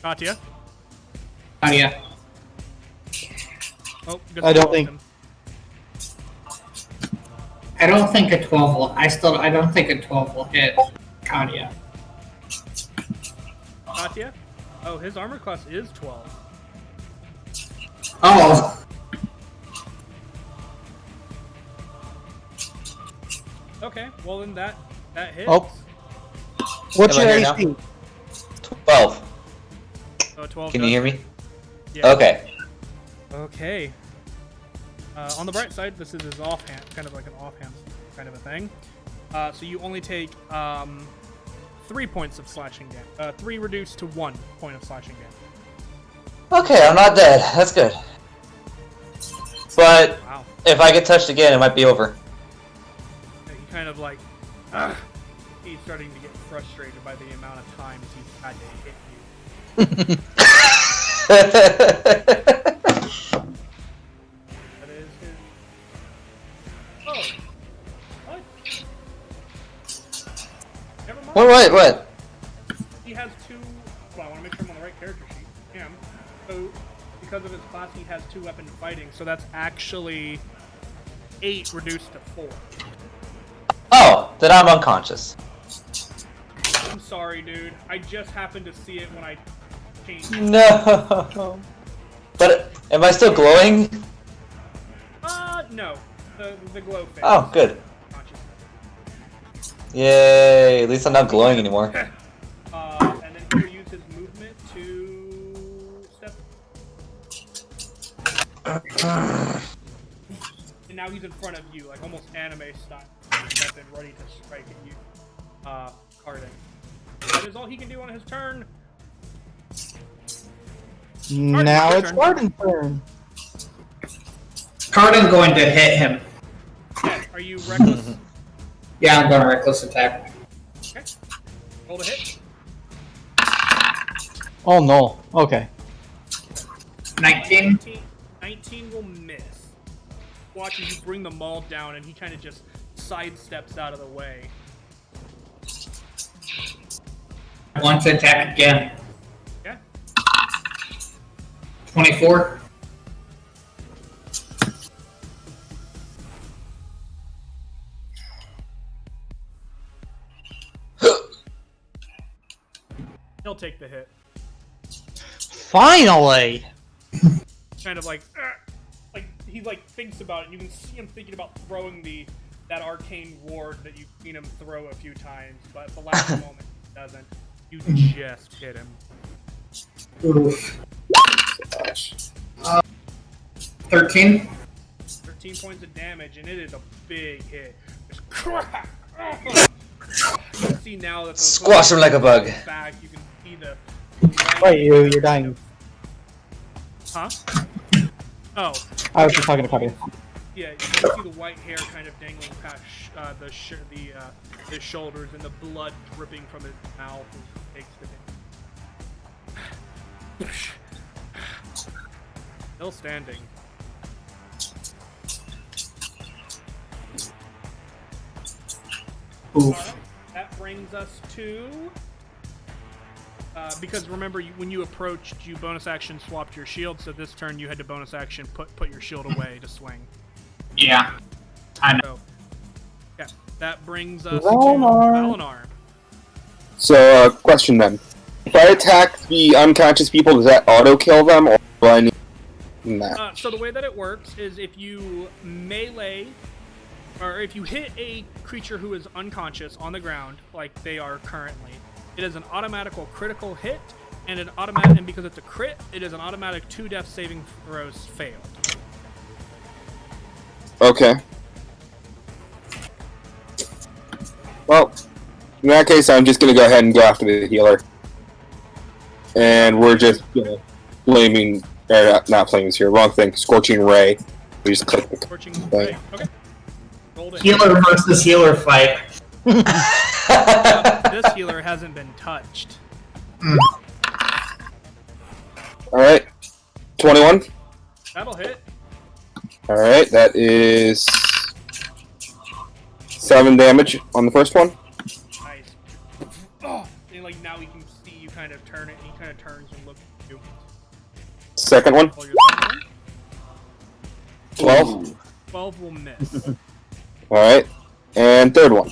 Katya. Katya. Oh, I don't think- I don't think a 12 will. I don't think a 12 will hit Katya. Katya? Oh, his armor class is 12. Oh. Okay, well then that hits. Oh. What's Am your I here AC? 12. So 12 Can you does hear hit. me? Yeah. Okay. Okay. On the bright side, this is his offhand, kind of like an offhand kind of a thing. So you only take 3 points of slashing damage. 3 reduced to 1 point of slashing damage. Okay, I'm not dead. That's good. But Wow. if I get touched again, it might be over. He kind of like, he's starting to get frustrated by the amount of times he's had to hit you. That is his. Oh. What? Never mind. What? He has 2. Well, I want to make sure I'm on the right character sheet. Yeah. So, because of his class, he has 2 weapon fighting. So that's actually 8 reduced to 4. Oh, then I'm unconscious. I'm sorry, dude. I just happened to see it when I changed. No. But am I still glowing? No. The glow phase. Oh, good. Conscious. Yay, at least I'm not glowing anymore. And then he will use his movement to step. And now he's in front of you, like almost anime style. Step in, ready to strike at you. Cardin. That is all he can do on his turn. Now your it's turn. Warden's turn. Cardin going to hit him. Yeah, are you reckless? Yeah, I'm going to reckless attack. Okay. Roll to hit. Oh no. Okay. 19. 19 will miss. Watching you bring the maul down, and he kind of just sidesteps out of the way. I want to attack again. Yeah. 24. He'll take the hit. Finally. Kind of like he like thinks about it. You can see him thinking about throwing that arcane ward that you've seen him throw a few times, but at the last moment he doesn't. You just hit him. Oof. 13. 13 points of damage, and it is a big hit. Just crack! You can see now that the Squash him like a bug. back. You can see the. Wait, you're dying. Huh? Oh. I was just talking to Copy. Yeah, you can see the white hair kind of dangling past his shoulders, and the blood dripping from his mouth as he takes the hit. Still standing. Oof. Alright, that brings us to Because remember, when you approached, you bonus action swapped your shield, so this turn you had to bonus action put your shield away to swing. Yeah. I know. So, yeah, that brings us Valinor. to Valinor. So, question then. If I attack the unconscious people, does that auto-kill them, or do I need... Nah. So the way that it works is if you melee, or if you hit a creature who is unconscious on the ground, like they are currently, it is an automatical critical hit, and and because it's a crit, it is an automatic 2 death saving throws failed. Okay. Well, in that case, I'm just gonna go ahead and go after the healer. And we're just flaming, or not flaming here, wrong thing, Scorching Ray. We just click the Scorching thing. Ray. Okay. Rolled it. Healer versus healer fight. This healer hasn't been touched. Alright. 21. That'll hit. Alright, that is 7 damage on the first one. Nice. Oh, and like now we can see you kind of turn it. He kind of turns and looks at you. Second one. Roll your second one. 12. 12 will miss. Alright. And third one.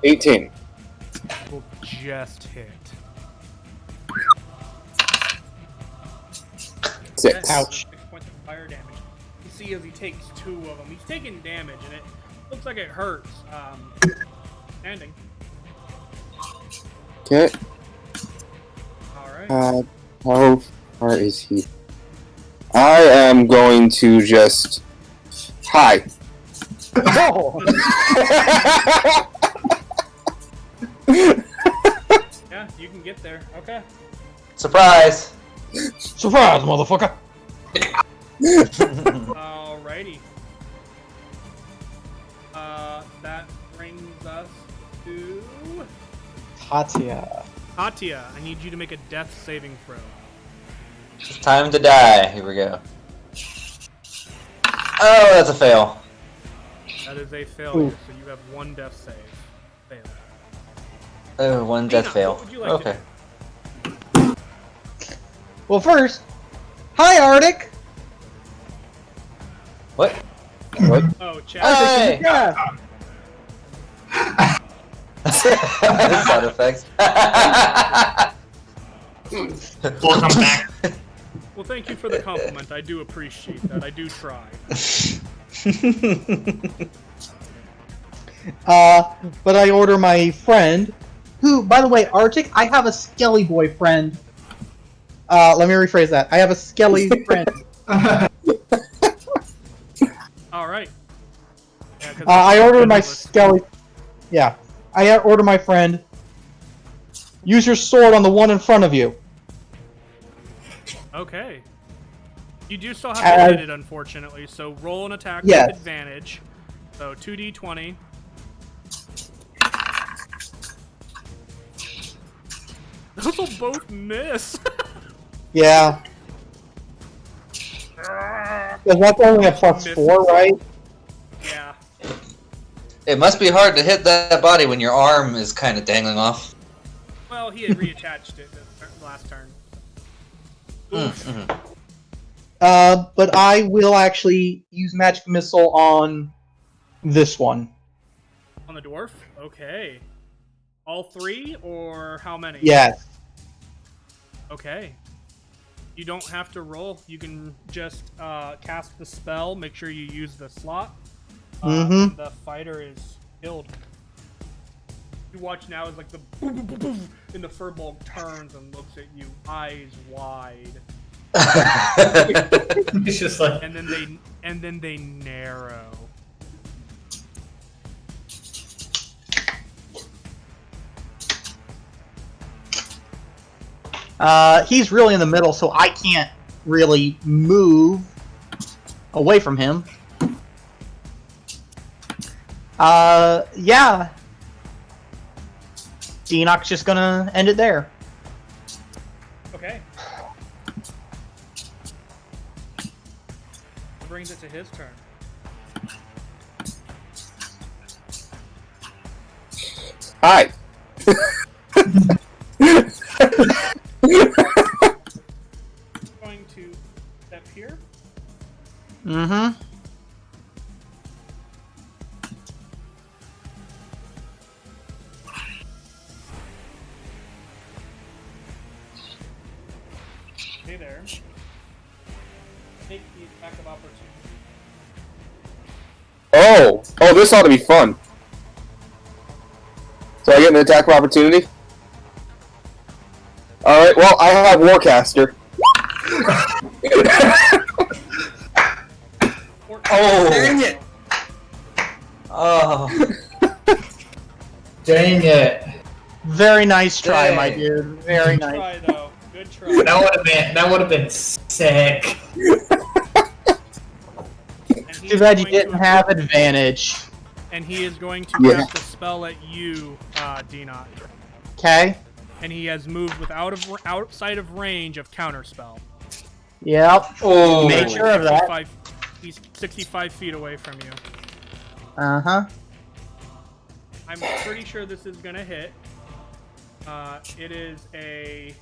18. Will just hit. 6. Ouch. 6 points of fire damage. You see as he takes 2 of them. He's taking damage, and it looks like it hurts. Standing. Okay. Alright. How far is he? I am going to just... Hi. Oh! Yeah, you can get there. Okay. Surprise! Surprise, motherfucker! Alrighty. That brings us to Katya. Katya. I need you to make a death saving throw. It's time to die. Here we go. Oh, that's a fail. That is a failure, Ooh. so you have 1 death save. Fail. Oh, 1 death Tina, fail. what would you like to Okay. do? Well, first, hi, Arctic. What? What? Oh, chat. Hey! Yeah. Sound effects. We'll come back. Well, thank you for the compliment. I do appreciate that. I do try. But I order my friend, who, by the way, Arctic, I have a Skelly boy friend. Let me rephrase that. I have a Skelly friend. Alright. Yeah, 'cause I order my ridiculous. Skelly. Yeah. I order my friend. Use your sword on the one in front of you. Okay. You do still have to hit it, unfortunately, so roll an attack Yes. with advantage. So 2d20. Those will both miss. Yeah. Because that's only a +4, right? Yeah. It must be hard to hit that body when your arm is kind of dangling off. Well, he had reattached it the last turn. Mm-hmm. But I will actually use Magic Missile on this one. On the dwarf? Okay. All 3, or how many? Yes. Okay. You don't have to roll. You can just cast the spell. Make sure you use the slot. Mhm. The fighter is killed. You watch now as like the boom, boom, boom, boom, and the furball turns and looks at you, eyes wide, It's just like, and then they narrow. He's really in the middle, so I can't really move away from him. Yeah. Enoch's just gonna end it there. Okay. That brings it to his turn. Hi. Mm-hmm. Stay there. Take the attack of opportunity. Oh, this ought to be fun. So I get an attack of opportunity? Alright, well, I have Warcaster. Oh. Dang it! Oh. Dang it. Very nice try, my Dang. dude. Very Good nice. try, though. Good try. That would have been sick. And he Too is bad you going didn't to- have advantage. And he is going to Yeah. cast a spell at you, Dinot. Okay. And he has moved outside of range of counterspell. Yep. Oh. Make sure of that. 65 He's 65 feet away from you. Uh-huh. I'm pretty sure this is gonna hit. It is a...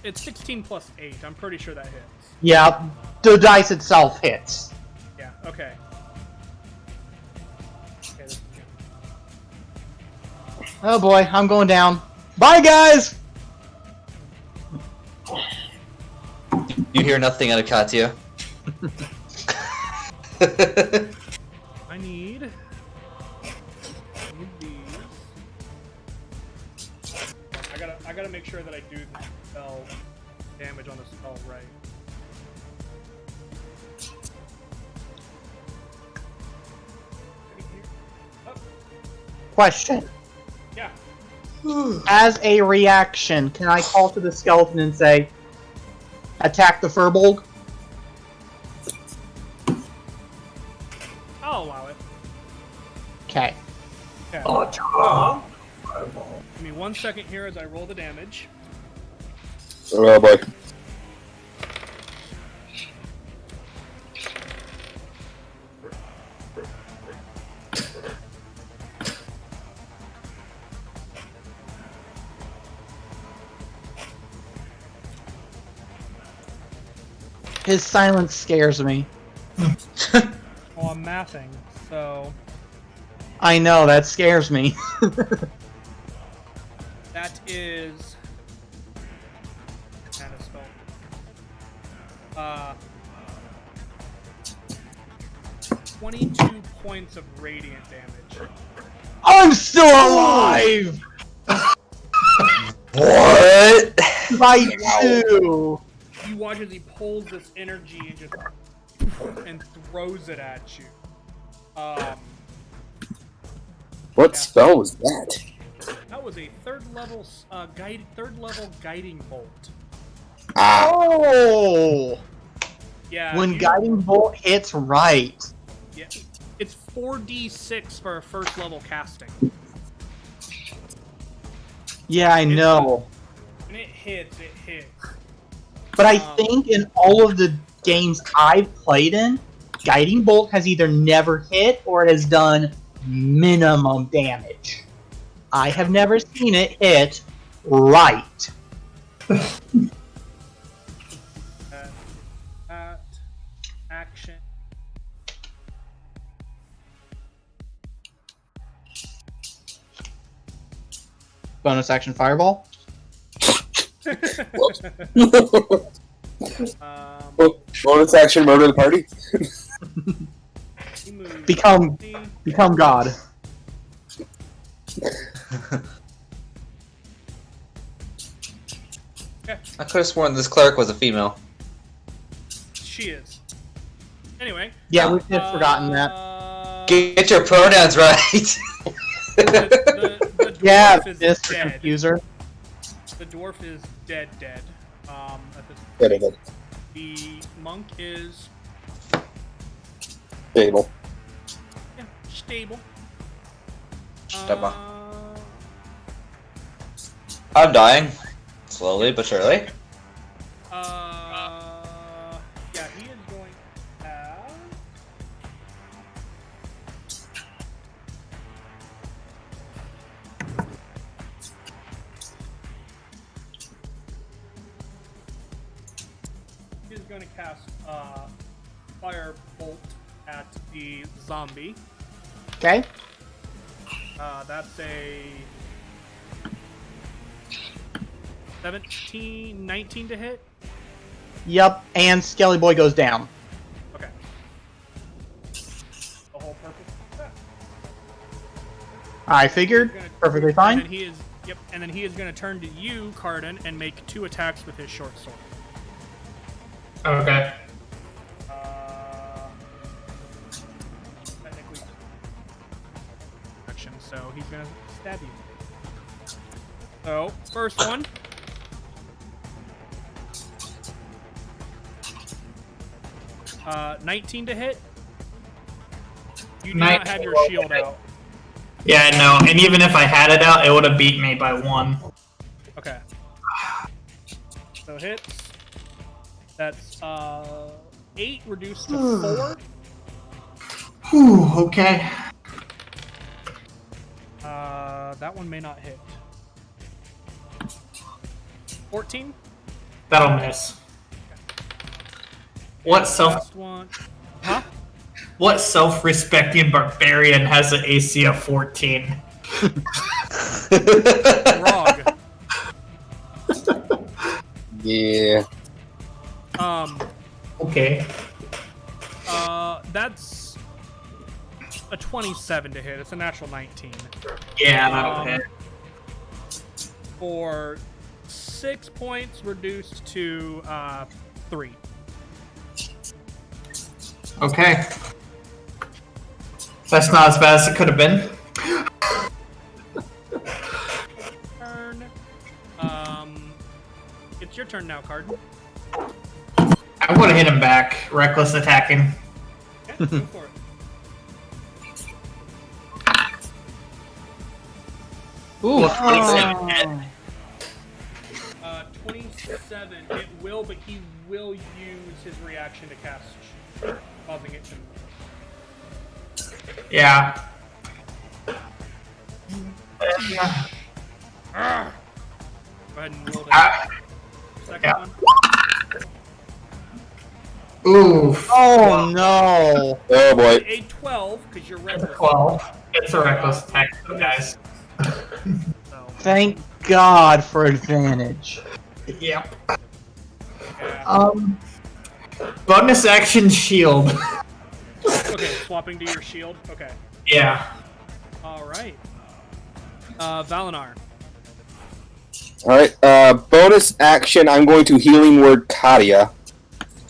it's 16 plus 8. I'm pretty sure that hits. Yep. The dice itself hits. Yeah, okay. Okay, this is good. Oh boy, I'm going down. Bye, guys! You hear nothing out of Katya. I need these. I gotta make sure that I do the spell damage on the spell right. Oh, Question. yeah. As a reaction, can I call to the skeleton and say, attack the Furbolg? I'll allow it. Okay. Okay. Oh, Give me 1 second here as I roll the damage. Oh boy. His silence scares me. Oh, I'm mathing, so I know, that scares me. that is kind of spell. 22 points of radiant damage. I'm still alive! What? By 2! You watch as he pulls this energy and just and throws it at you. What spell was that? That was a third level guiding bolt. Ah. Oh! Yeah. When you- Guiding Bolt hits right. Yeah, it's 4d6 for a first level casting. Yeah, I know. When it hits, it hits. But I think in all of the games I've played in, Guiding Bolt has either never hit or it has done minimum damage. I have never seen it hit right. That action. Bonus action Fireball. Bonus action, murder the party. He moves Become 20. God. I could have sworn this cleric was a female. She is. Anyway. Yeah, we've just forgotten that. Get your pronouns right. The dwarf Yeah, is Mr. dead. Confuser. The dwarf is dead. At this Getting it. The monk is Stable. stable. Stable. I'm dying. Slowly but surely. Yeah, he is going to have... going to cast Firebolt at the zombie. Okay. That's a 19 to hit. Yep, and Skelly Boy goes down. Okay. The whole purpose of that. I figured. He's gonna- Perfectly fine. And then he is and then he is going to turn to you, Cardin, and make 2 attacks with his short sword. Okay. Technically, action. So he's going to stab you. So first one. 19 to hit. You do not have your shield out. Yeah, I know. And even if I had it out, it would have beat me by 1. Okay. So hits. That's 8 reduced to 4. Whew, okay. That one may not hit. 14. That'll miss. Last one. Huh? What self-respecting barbarian has an AC of 14? Grog. Yeah. Okay. That's a 27 to hit. It's a natural 19. Yeah, that'll hit. For 6 points reduced to 3. Okay. That's not as bad as it could have been. Turn. It's your turn now, Card. I would have hit him back. Reckless attacking. Okay, go for it. Ooh, 27 hit. 27. It will, but he will use his reaction to cast, causing it to move. Yeah. Go ahead and roll the second yeah. one. Oof. Oh no! Oh boy. A 12, because you're reckless. 12. It's a reckless attack, guys. So, Thank God for advantage. Yep. yeah. Bonus action shield. Okay, swapping to your shield. Okay. Yeah. Alright. Valinar. Alright, bonus action, I'm going to healing word Katia.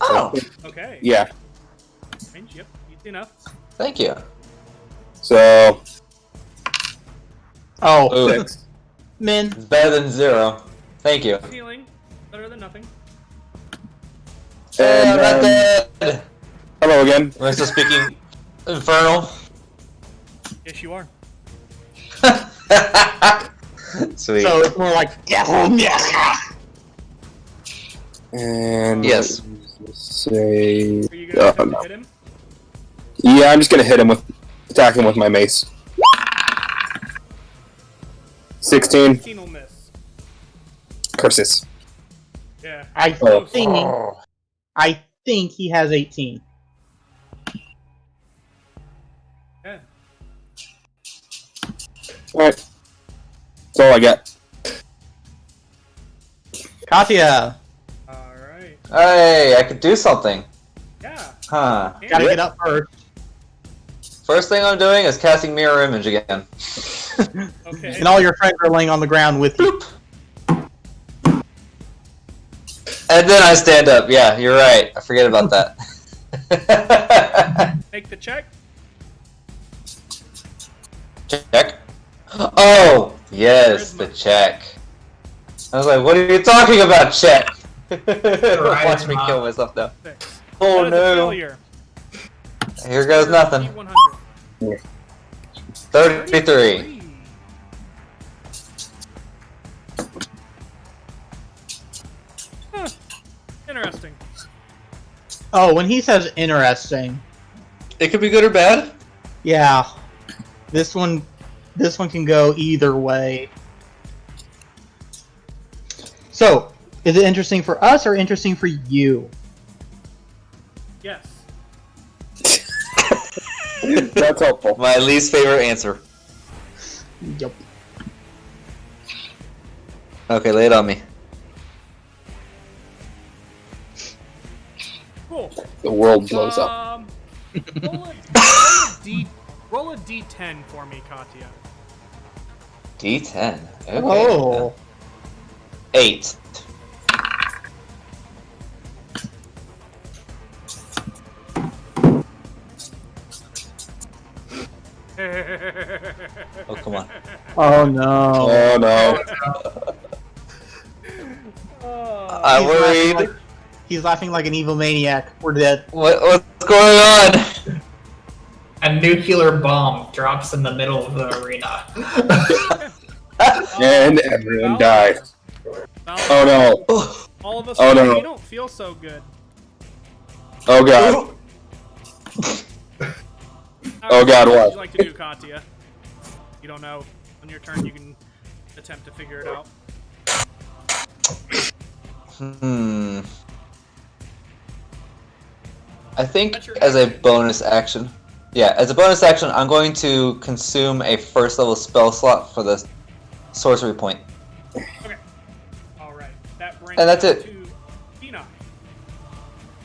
Oh, Okay. Yeah, Range, yep, easy enough. thank you. so... Oh, Ooh, 6. Min. it's better than 0. Thank you. Healing, better than nothing. Hey, I'm not And, dead. hello again. Am I still speaking Infernal? Yes, you are. Sweet. So it's more like And... Yes. Say... Are you gonna attempt no. to hit him? Yeah, I'm just gonna hit him with... Attack him with my mace. 16. 16 will miss. Curses. Yeah. I Oh. think he has 18. Okay. Alright. That's all I got. Katya, Alright. Hey, I could do something. Yeah. Huh. gotta Yeah. get up first. First thing I'm doing is casting Mirror Image again. Okay. And all your friends are laying on the ground with you. And then I stand up. Yeah, you're right. I forget about that. Make the check. Check. Oh, yes, the check. I was like, what are you talking about, check? Watch me kill myself now. 6. Oh That is a no. failure. Here goes nothing. 100. 33. Huh. Interesting. Oh, when he says interesting, It could be good or bad. yeah, this one can go either way. So, is it interesting for us or interesting for you? That's helpful. My least favorite answer. Yep. Okay, lay it on me. Cool. The world blows up. Roll a d10 for me, Katya. D10. Okay. Oh. 8. Oh, come on. Oh no. Oh no. I'm He's laughing worried. like- He's laughing like an evil maniac. We're dead. What's going on? A nuclear bomb drops in the middle of the arena. And everyone died. Valor, Oh no. all of us, Oh, no. we don't feel so good. Oh god. Oh, God, What what? would you like to do, Katya? You don't know. On your turn, you can attempt to figure it out. I think That's your as a action. bonus action. Yeah, as a bonus action, I'm going to consume a first level spell slot for the sorcery point. Okay. All right. That brings And that's us it. to Tina.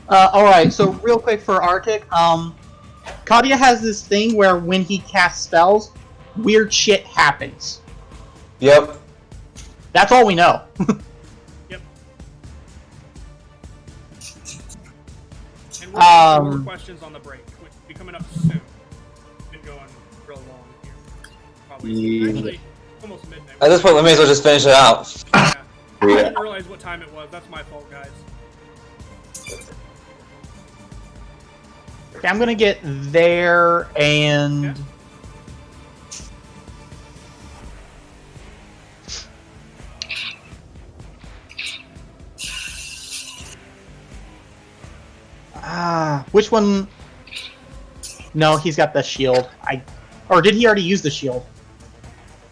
Alright, so real quick for Arctic, Kadia has this thing where when he casts spells, weird shit happens. Yep. That's all we know. Yep. And we're gonna do more questions on the break. We'll be coming up soon. Been going real long here. Probably. Yeah. Actually, almost midnight. At this point, we may as well just finish it out. Yeah. I Yeah. didn't realize what time it was. That's my fault, guys. Okay, I'm gonna get there and... Yeah. Which one? No, he's got the shield. Or did he already use the shield?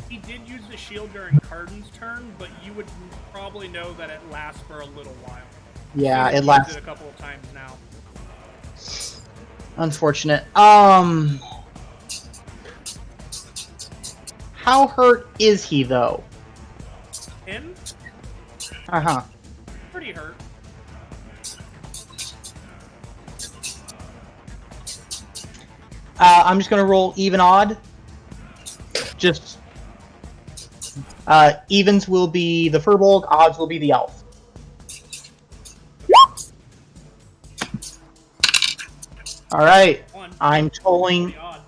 He did use the shield during Cardin's turn, but you would probably know that it lasts for a little while. Yeah, He's it used lasts. it a couple of times now. Unfortunate. How hurt is he though? Him? Uh-huh. Pretty hurt. I'm just gonna roll even odd. Just evens will be the Furbolg, odds will be the elf. All right, One. I'm tolling Pretty odd.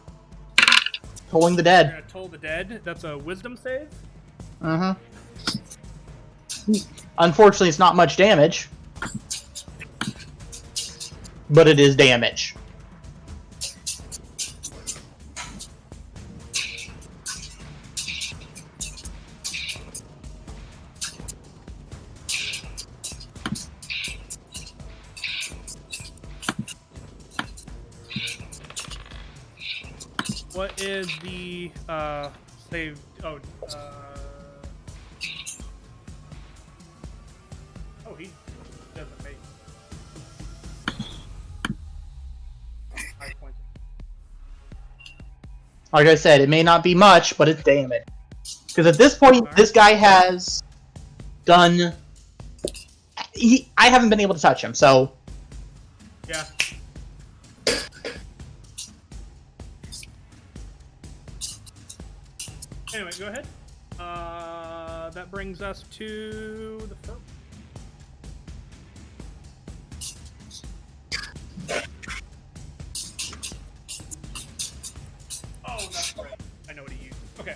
the You're dead. gonna toll the dead. That's a wisdom save. Uh-huh. Unfortunately, it's not much damage, but it is damage. What is the save? Oh, oh, he doesn't make 5 points. Like I said, it may not be much, but it's damage. Because at this point, this guy has done... I haven't been able to touch him, so... Yeah. Anyway, go ahead. That brings us to the first. Oh, that's right. I know what he used. Okay.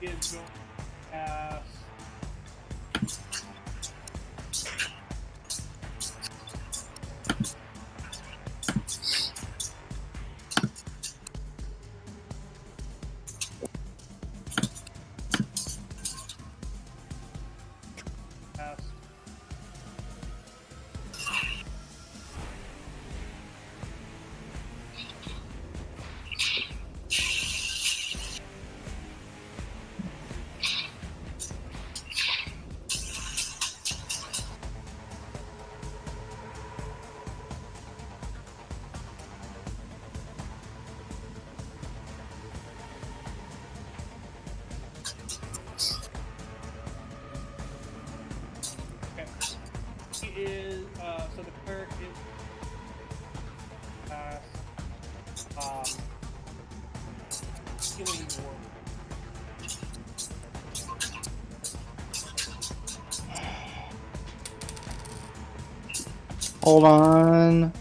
Is going to pass. is so the cleric is healing ward. Hold on.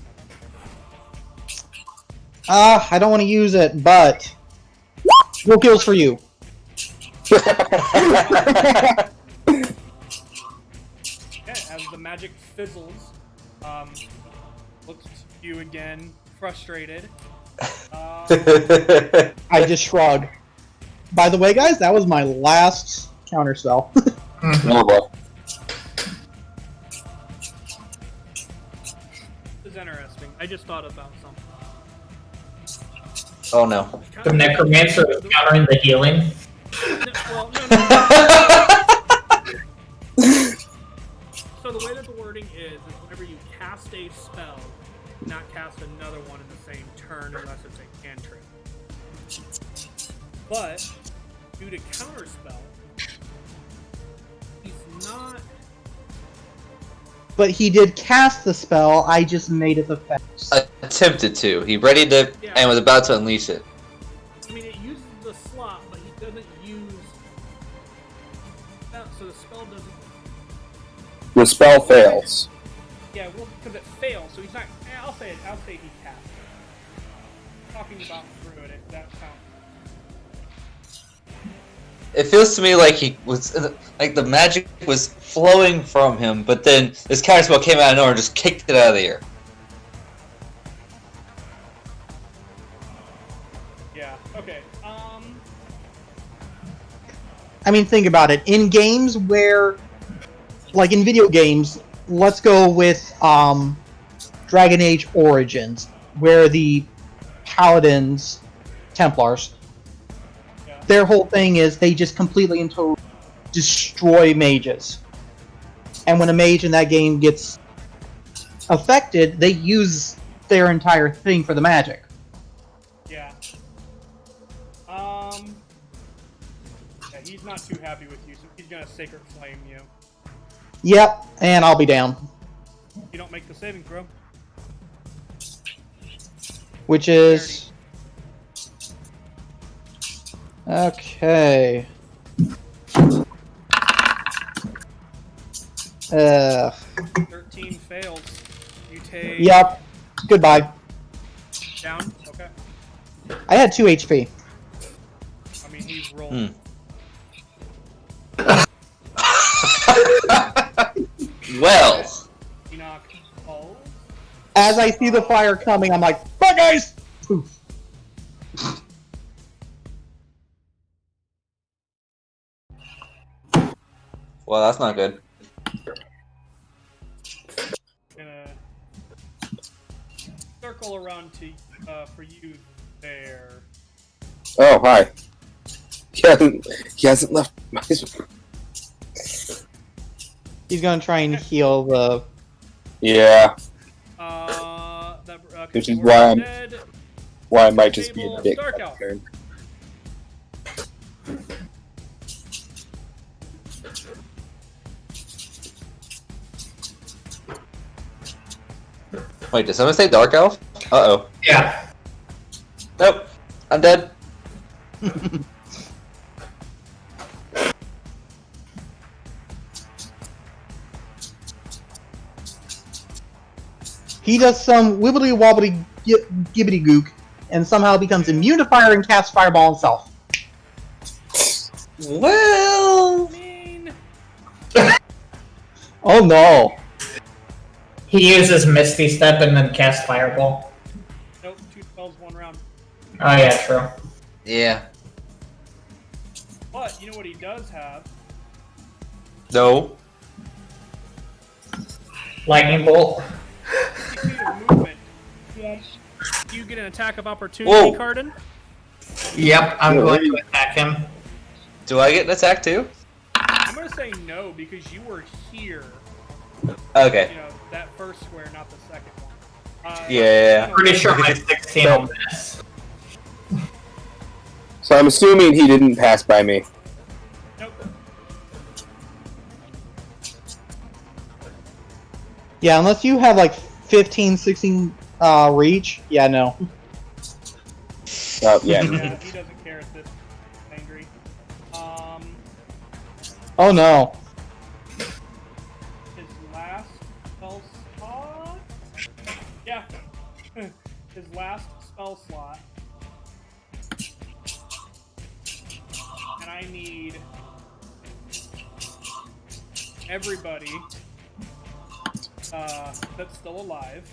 I don't want to use it, but no kills for you. Okay, as the magic fizzles, looks to you again, frustrated. I just shrug. By the way, guys, that was my last counterspell. Oh boy. This is interesting. I just thought about something. Oh no. The necromancer is countering the healing. No. So the way that the wording is whenever you cast a spell, not cast another one in the same turn unless it's a cantrip. But due to counterspell, he's not. But he did cast the spell, I just made it effect. Attempted to. He readied it and was about to unleash it. I mean, it uses the slot, but he doesn't use. So the spell doesn't. The spell fails. Yeah, well, because it fails, so he's not. I'll say he cast it. Talking about through it, that sounds. It feels to me like he was like the magic was flowing from him, but then this counterspell came out of nowhere and just kicked it out of the air. Yeah. Okay. I mean, think about it. In games where, like in video games, let's go with Dragon Age Origins, where the Paladins, Templars, their whole thing is they just completely and totally destroy mages. And when a mage in that game gets affected, they use their entire thing for the magic. Yeah. Yeah, he's not too happy with you, so he's gonna Sacred Flame you. Yep, and I'll be down. You don't make the saving throw. Which is... Okay. 13 fails. You take. Yep. Goodbye. Down? Okay. I had 2 HP. I mean, he's rolling. Well. Enoch falls. As I see the fire coming, I'm like, bye guys! Poof. Well, that's not good. Gonna circle around to for you there. Oh, hi. He hasn't left my... He's gonna try and heal the... Yeah, Which is why I might just be a dick. Dark Elf. Turn. Wait, did someone say Dark Elf? Uh-oh. Yeah. Nope. I'm dead. He does some wibbly wobbly gibbity gook, and somehow becomes immune to fire and casts Fireball himself. Well... I mean, Oh no. He uses Misty Step and then casts Fireball. nope, 2 spells, 1 round. Oh yeah, true. Yeah. But you know what he does have? No. Lightning Bolt. 60 feet of movement. You get an attack of opportunity, Whoa. Cardin. Yep, I'm going to attack him. Do I get an attack too? I'm gonna say no because you were here. Okay. You know, that first square, not the second one. Yeah. Pretty sure my 16 will miss. So I'm assuming he didn't pass by me. Nope. Yeah, unless you have like 15, 16 reach. Yeah, no. Yeah. Yeah, he doesn't care if this is angry. Oh no. His last spell slot. Yeah, his last spell slot. And I need everybody that's still alive.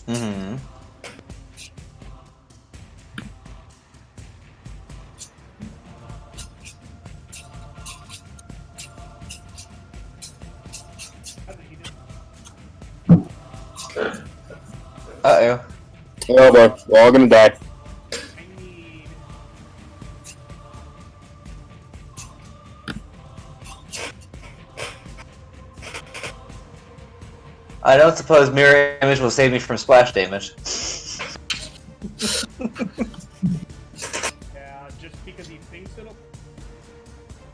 Mm-hmm. Uh-oh. Oh boy, we're all gonna die. I need I don't suppose mirror image will save me from splash damage. yeah, just because he thinks it'll.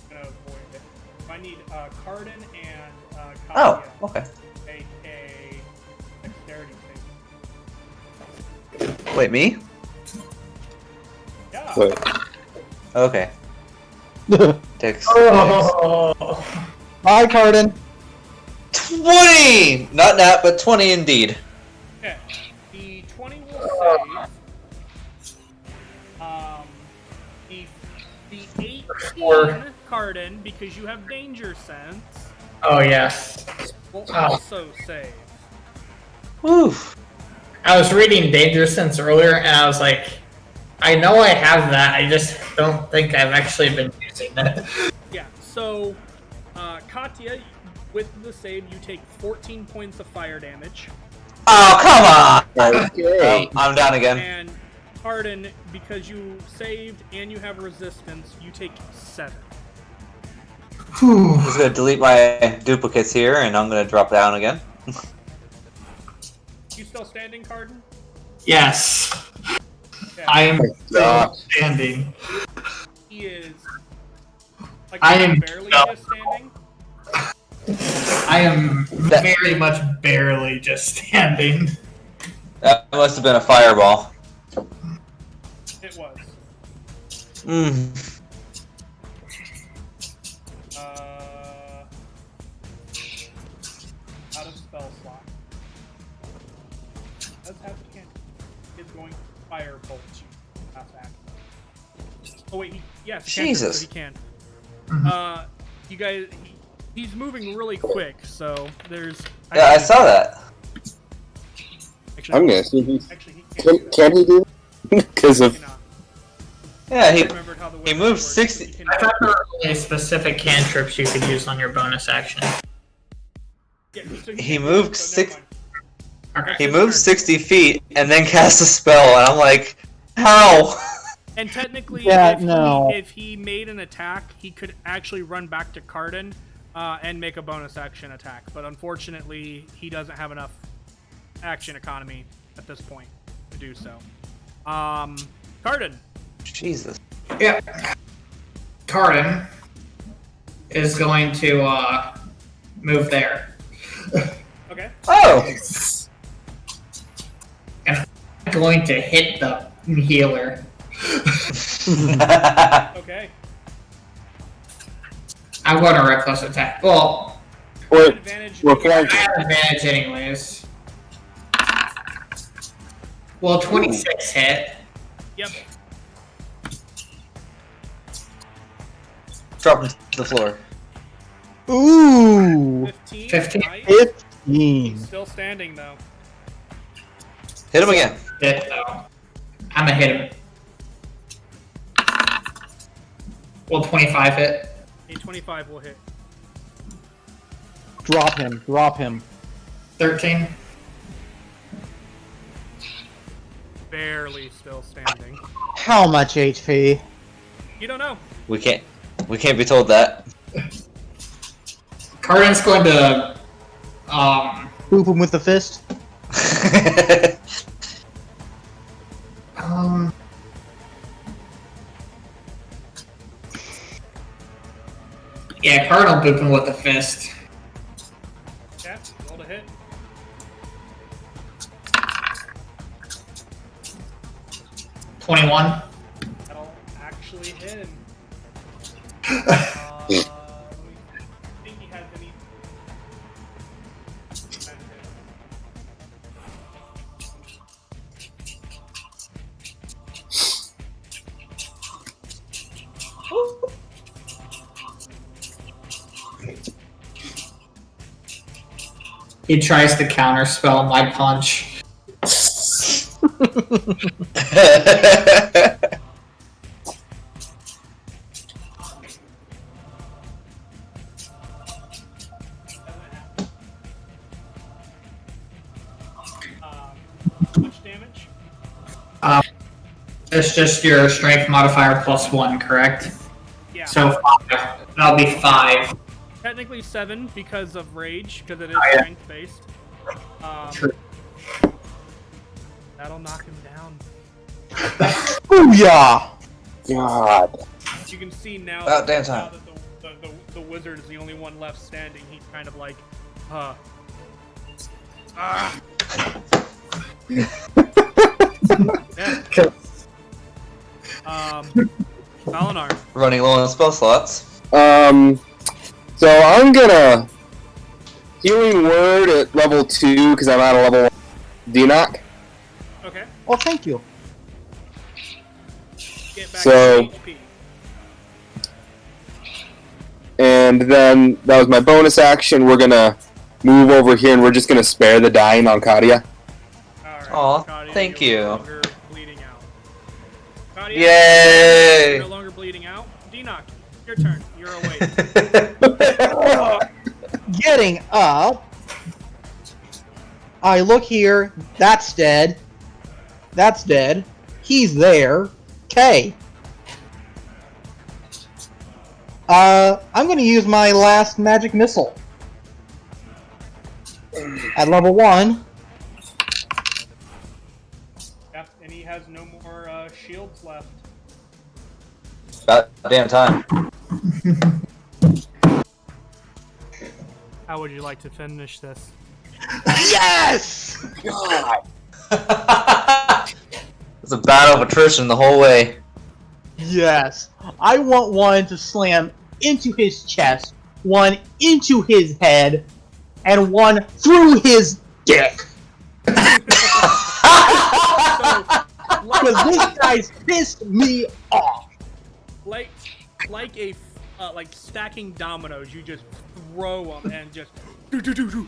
I'm gonna avoid it. I need Cardin and Oh, Katia, okay. a dexterity thing. Wait, me? Yeah. Wait. Okay. Dex. Oh. Bye, Cardin. 20! Not nat, but 20 indeed. Okay. The 20 will save. The 18 Cardin, because you have danger sense, Oh yes. will Oh. also save. Whew. I was reading Danger Sense earlier, and I was like, I know I have that. I just don't think I've actually been using it. Yeah, so Katya, with the save, you take 14 points of fire damage. Oh, come on! Okay. I'm down again. And Cardin, because you saved and you have resistance, you take 7. I'm just gonna delete my duplicates here, and I'm gonna drop down again. You still standing, Cardin? Yes. Okay. I am God. standing. He is like I am barely dumb. just standing. I am very much barely just standing. That must have been a fireball. It was. Mm. Out of spell slot. Does have can. It's going to firebolt you. That's accurate. Oh wait, yes, Jesus. he can. You guys, he's moving really quick, so there's. Yeah, I saw that. Actually, I'm gonna see if he's. Actually, he can't do that. Can he do that? Because of. He cannot. Yeah, I he remembered how the he wizard moved works, 60 he can- I thought there were only specific cantrips you could use on your bonus action. Yeah, so he can't do moved it, so six- never mind. Okay. he moved 60 feet and then cast a spell, and I'm like, how? And technically, Yeah, if he made an attack, he could actually run back to Cardin and make a bonus action attack. But unfortunately, he doesn't have enough action economy at this point to do so. Cardin. Jesus. Yeah. Cardin is going to move there. Okay. Oh! And I'm going to hit the healer. Okay. I'm going to reckless attack. Well, Or, Advantage. we're I flanking. have advantage anyways. Well, 26 hit. Yep. Drop him to the floor. Ooh. 15. 15. Right? 15. Still standing though. Hit him again. Hit though. I'm gonna hit him. Will 25 hit? A 25 will hit. Drop him. Drop him. 13. Barely still standing. How much HP? You don't know. We can't be told that. Cardin's going to Boop him with the fist. yeah, Cardinal boop him with the fist. 21. That'll actually hit him. Let me think he has any. He tries to counterspell my punch. How much damage? It's just your strength modifier +1, correct? Yeah. So 5. That'll be 5. Technically 7 because of rage, because it is yeah. strength based. True. That'll knock him down. Booyah! God. You can see now, About damn now time. that the wizard is the only one left standing. He's kind of like, yeah. Valinar. Running low on spell slots. So I'm gonna healing word at level 2 because I'm at a level 1. D-knock. Okay. Well, thank you. Get back So- to HP. And then that was my bonus action. We're gonna move over here and we're just gonna spare the dying on Kadia. Alright. Aw, Kadia, thank you're you. No longer bleeding out. Kadia, Yay! you're no longer bleeding out. D-knock, your turn. You're awake. Getting up. I look here. That's dead. That's dead. He's there. Okay. I'm gonna use my last magic missile. At level 1. Yeah, and he has no more shields left. About damn time. How would you like to finish this? Yes! God. It's a battle of attrition the whole way. Yes. I want one to slam into his chest, one into his head, and one through his dick. Because this guy's pissed me off. Like stacking dominoes, you just throw them and just do.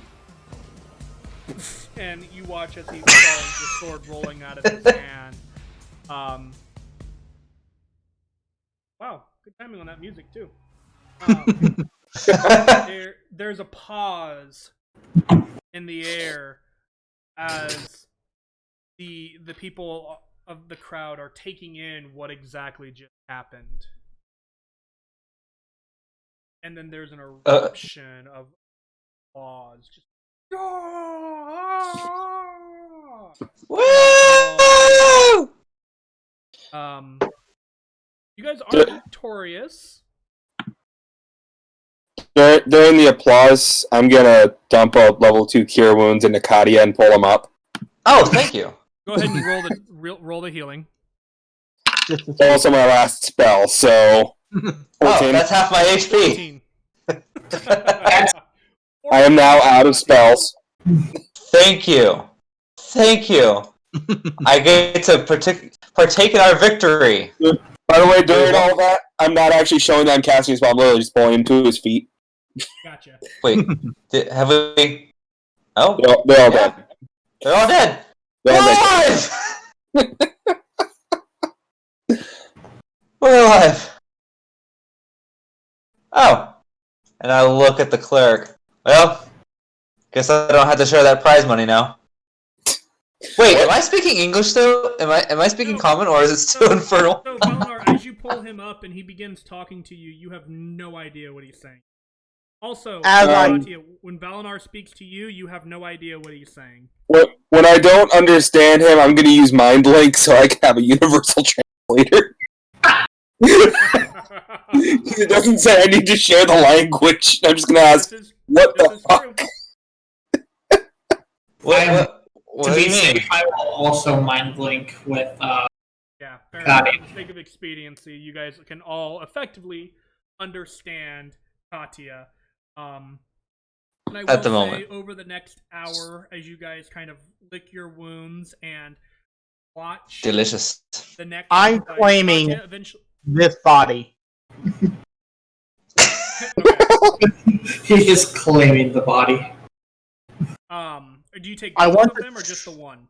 And you watch as he falls, the sword rolling out of his hand. Wow, good timing on that music too. There's a pause in the air as the people of the crowd are taking in what exactly just happened. And then there's an eruption of applause. Just Woo! you guys are victorious. During the applause, I'm gonna dump a level 2 cure wounds into Kadia and pull him up. Oh, thank you. Go ahead and roll the healing. It's also my last spell, so 14. Oh, that's half my HP. 14. I am now out of spells. Thank you. Thank you. I get to partake in our victory. By the way, during all that, I'm not actually showing that I'm casting a spell. I'm literally just pulling him to his feet. Gotcha. Wait, have we? Oh, They're all dead. they're all dead. They're all We're dead. alive. We're alive. Oh, and I look at the cleric. Well, guess I don't have to share that prize money now. Wait, am I speaking English still? Am I speaking common or is it still infernal? So, Valinar, as you pull him up and he begins talking to you, you have no idea what he's saying. Also, Satya, when Valinar speaks to you, you have no idea what he's saying. When I don't understand him, I'm going to use Mind Link so I can have a universal translator. It doesn't say I need to share the language. I'm just going to ask, what the fuck? What To do be you mean? safe, I will also mind link with Yeah. Yeah, fair Got enough. it. For the sake of expediency, you guys can all effectively understand Katya. And I will At the say, moment. over the next hour, as you guys kind of lick your wounds and watch Delicious. the next I'm fight, claiming Katya eventually. this body. Okay. He's just claiming the body. Do you take I both want of to- them or just the one?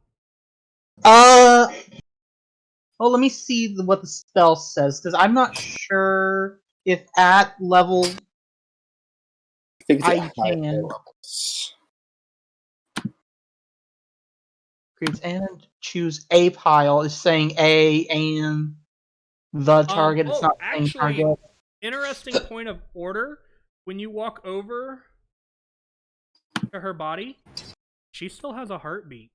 Well, let me see what the spell says, because I'm not sure if at level I think it's I at higher can. levels. Creates and choose a pile is saying A and the target. It's not saying actually, target. interesting point of order. When you walk over to her body, she still has a heartbeat.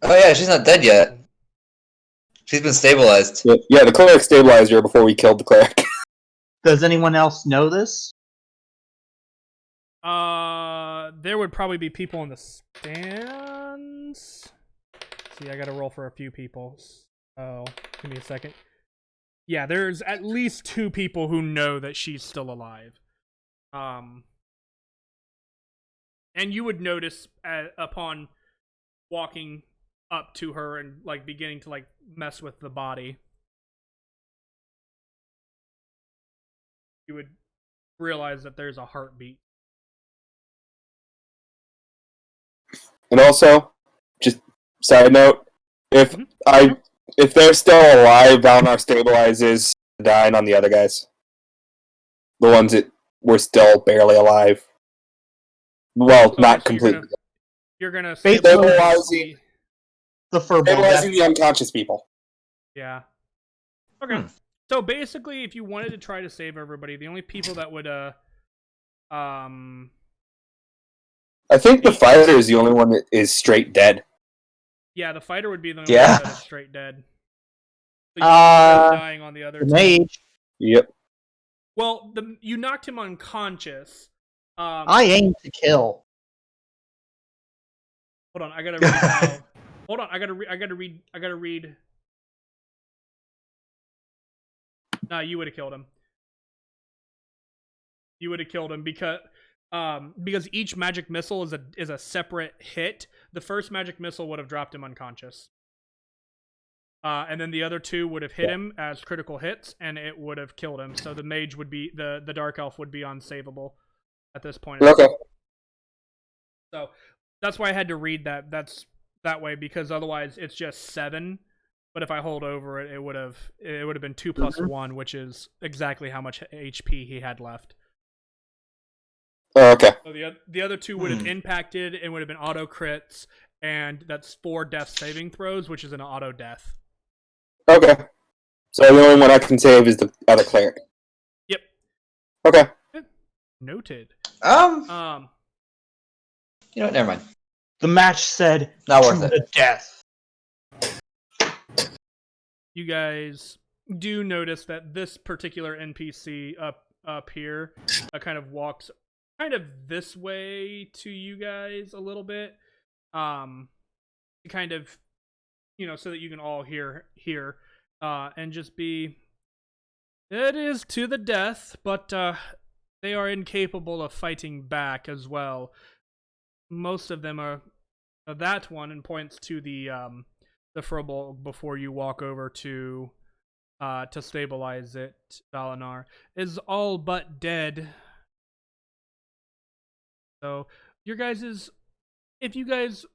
Oh yeah, she's not dead yet. She's been stabilized. Yeah, the cleric stabilized her before we killed the cleric. Does anyone else know this? There would probably be people in the stands. See, I gotta roll for a few people. Oh, give me a second. Yeah, there's at least 2 people who know that she's still alive. And you would notice upon walking up to her and like beginning to like mess with the body, you would realize that there's a heartbeat. And also, just side note, if Mhm. if they're still alive, Valnar stabilizes dying on the other guys. The ones that were still barely alive. Well, Okay, not so completely. You're gonna Stabilizing The furball. stabilizing the unconscious people. Yeah. Okay. So basically, if you wanted to try to save everybody, the only people that would I think the fighter is the only one that is straight dead. yeah, the fighter would be the only Yeah. one that is straight dead. So you end up dying on the other The two. mage. Yep. Well, you knocked him unconscious. I aim to kill. Hold on, I gotta read how. Hold on, I gotta read. Nah, you would have killed him. You would have killed him because each magic missile is a separate hit. The first magic missile would have dropped him unconscious. And then the other 2 would have hit him as critical hits, and it would have killed him. So the mage would be the dark elf would be unsavable at this point. Okay. So that's why I had to read that. That's that way because otherwise it's just 7. But if I hold over it, it would have been 2 plus 1, which is exactly how much HP he had left. Oh, okay. So the other 2 would have impacted and would have been auto crits, and that's 4 death saving throws, which is an auto death. Okay. So the only one I can save is the other cleric. Yep. Okay. Noted. You know what? Never mind. The match said Not to worth it. the death. You guys do notice that this particular NPC up here kind of walks kind of this way to you guys a little bit, kind of, so that you can all hear and just be. It is to the death, but they are incapable of fighting back as well. Most of them are that one, and points to the furball before you walk over to stabilize it. Dalinar is all but dead. So your guys's, if you guys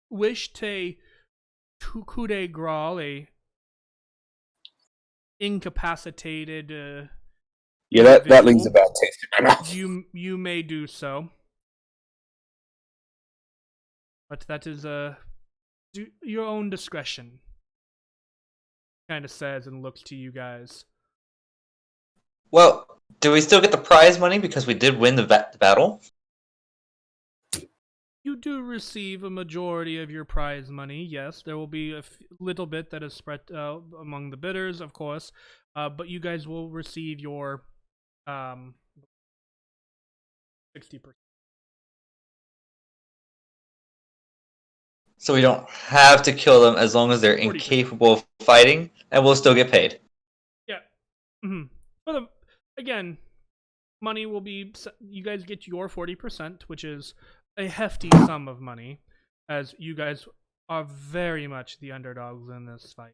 wish to coup de grace, a incapacitated Yeah, that leaves a individual, bad taste in my mouth. you may do so, but that is your own discretion. Kind of says and looks to you guys. Well, do we still get the prize money because we did win the battle? You do receive a majority of your prize money, yes. There will be a little bit that is spread out among the bidders, of course. But you guys will receive your 60%. So we don't have to kill them as long as they're 40%. incapable of fighting, and we'll still get paid. Yeah. For again, money will be. You guys get your 40%, which is a hefty sum of money, as you guys are very much the underdogs in this fight.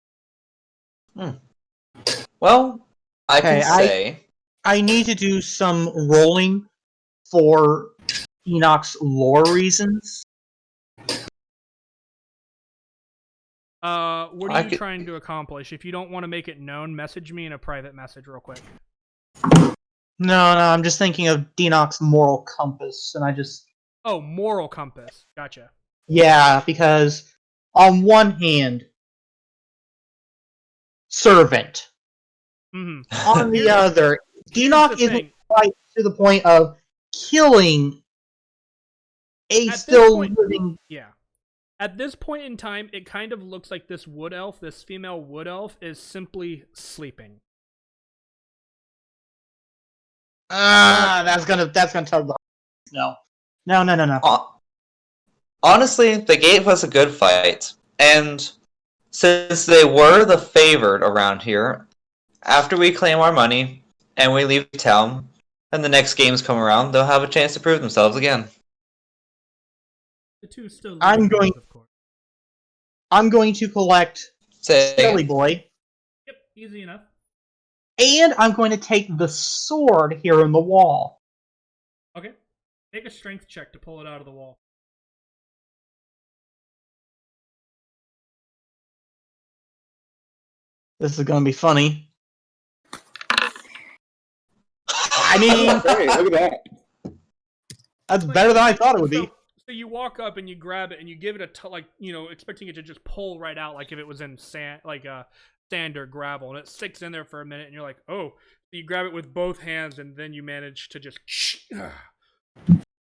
Well, I can Okay, say I need to do some rolling for Enoch's lore reasons. What I are you could- trying to accomplish? If you don't want to make it known, message me in a private message real quick. No, I'm just thinking of Enoch's moral compass, and I just Oh, moral compass. Gotcha. yeah, because on one hand, servant. Mm-hmm. On the other, Enoch the isn't thing. quite to the point of killing a At this still point- living. Yeah. At this point in time, it kind of looks like this wood elf, this female wood elf, is simply sleeping. That's gonna tug the. No. Honestly, they gave us a good fight, and since they were the favored around here, after we claim our money and we leave town, and the next games come around, they'll have a chance to prove themselves again. The two still. I'm living going- ones, of course. I'm going to collect Say, Silly Boy, Yep, easy enough. and I'm going to take the sword here in the wall. Okay. Make a strength check to pull it out of the wall. This is going to be funny. I mean, Hey, look at that. that's better than I thought it would be. So you walk up and you grab it and you give it expecting it to just pull right out like if it was in sand, like sand or gravel, and it sticks in there for a minute, and you're like, oh. So you grab it with both hands, and then you manage to just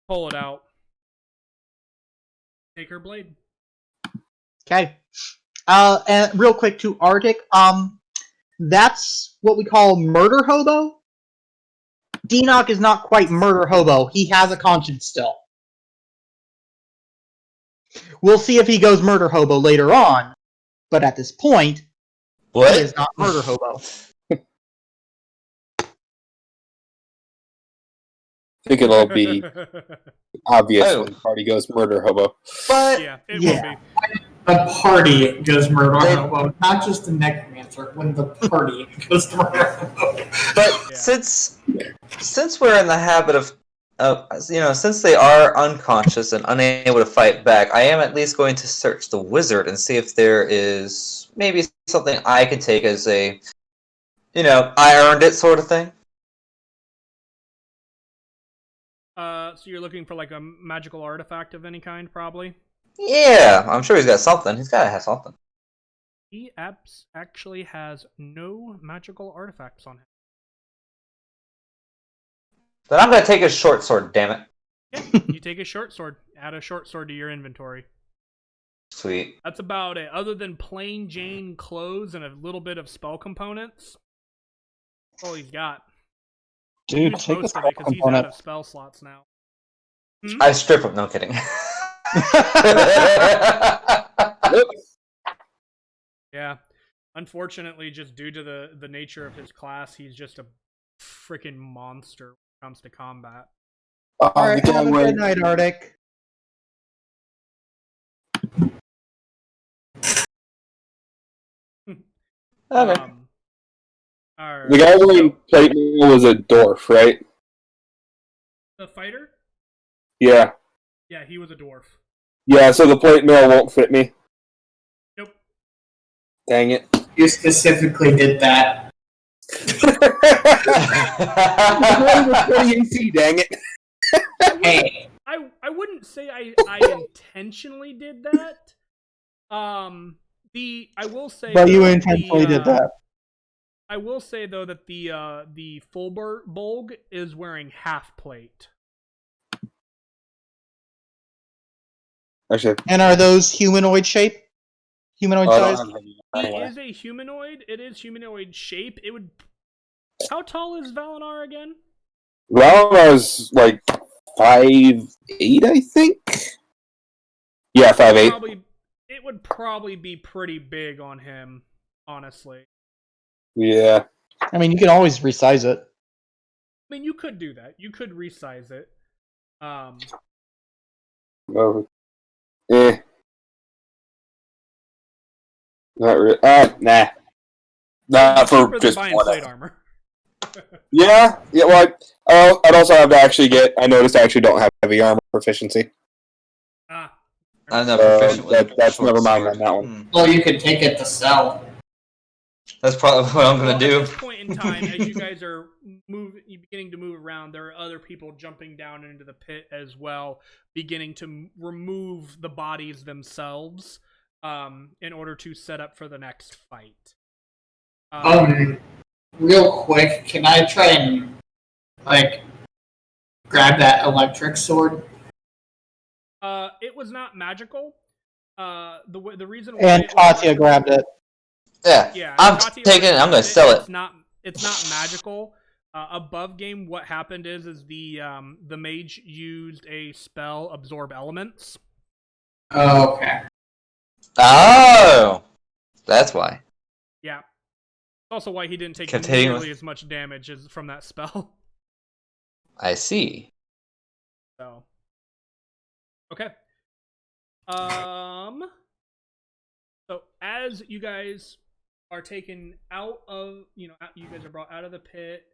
pull it out. Take her blade. Okay. And real quick to Arctic, that's what we call murder hobo. Enoch is not quite murder hobo. He has a conscience still. We'll see if he goes murder hobo later on, but at this point, what? he is not murder hobo. I think it'll be obvious Oh. when the party goes murder hobo. But Yeah, it Yeah. will be. The party goes murder They- hobo, not just the necromancer. When the party goes to murder hobo. But Yeah. since we're in the habit of since they are unconscious and unable to fight back, I am at least going to search the wizard and see if there is maybe something I could take as a, I earned it sort of thing. So you're looking for like a magical artifact of any kind, probably? Yeah, I'm sure he's got something. He's got to have something. He actually has no magical artifacts on him. Then I'm going to take his short sword, damn it. Yeah, you take a short sword. Add a short sword to your inventory. Sweet. That's about it. Other than plain Jane clothes and a little bit of spell components, that's all he's got. Dude, Use take the most of spell it because he's out component. of spell slots now. I strip him. No kidding. Yeah. Unfortunately, just due to the nature of his class, he's just a freaking monster when it comes to combat. Alright, the guy have a wearing- good night, Arctic. Okay. Alright. The guy wearing So, plate mail was a dwarf, right? the fighter? Yeah. Yeah, he was a dwarf. Yeah, so the plate mail won't fit me. Nope. Dang it. You specifically did that. It's 20 AC, dang it. Hey, I wouldn't say I intentionally did that. I will say But you though, intentionally did that. I will say though that the Fulberg is wearing half plate. Actually, And are those humanoid shape? Humanoid I don't size? have any He anyway. is a humanoid. It is humanoid shape. It would. How tall is Valinar again? Well, I was like 5'8", I think. Yeah, 5'8". Probably it would probably be pretty big on him, honestly. Yeah. I mean, you can always resize it. I mean, you could do that. You could resize it. Oh. Not really. Nah. Not for cheaper than just buying one. plate armor. Yeah. Well, I'd also have to actually get. I noticed I actually don't have heavy armor proficiency. Ah. I'm not proficient with that's short never mind sword. on that one. Well, you could take it to sell. That's probably what I'm gonna do. At this point in time, as you guys are beginning to move around, there are other people jumping down into the pit as well, beginning to remove the bodies themselves, in order to set up for the next fight. Real quick, can I try and grab that electric sword? It was not magical. The reason why And Katya grabbed it. Yeah, I'm Katya taking it. I'm gonna grabbed sell it. It's not magical. Above game, what happened is the mage used a spell, absorb elements. Oh, okay. Oh, that's why. Yeah. Also, why he didn't take Continue. nearly as much damage as from that spell. I see. So, okay. So as you guys are taken out of, you guys are brought out of the pit,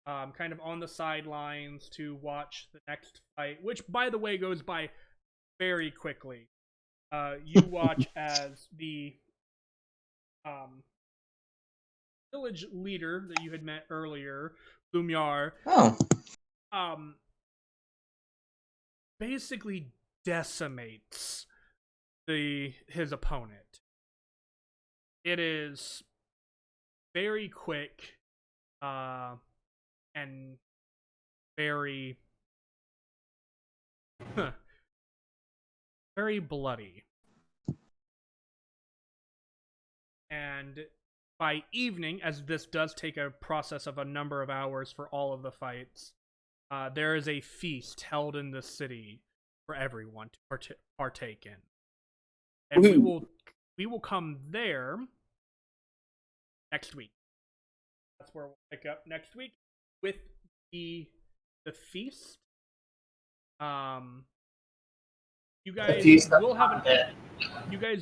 kind of on the sidelines to watch the next fight, which, by the way, goes by very quickly. You watch as the village leader that you had met earlier, Lumyar, Oh, basically decimates his opponent. It is very quick, and very, very bloody. And by evening, as this does take a process of a number of hours for all of the fights, there is a feast held in the city for everyone to partake in. And we will come there next week. That's where we'll pick up next week with the feast. You guys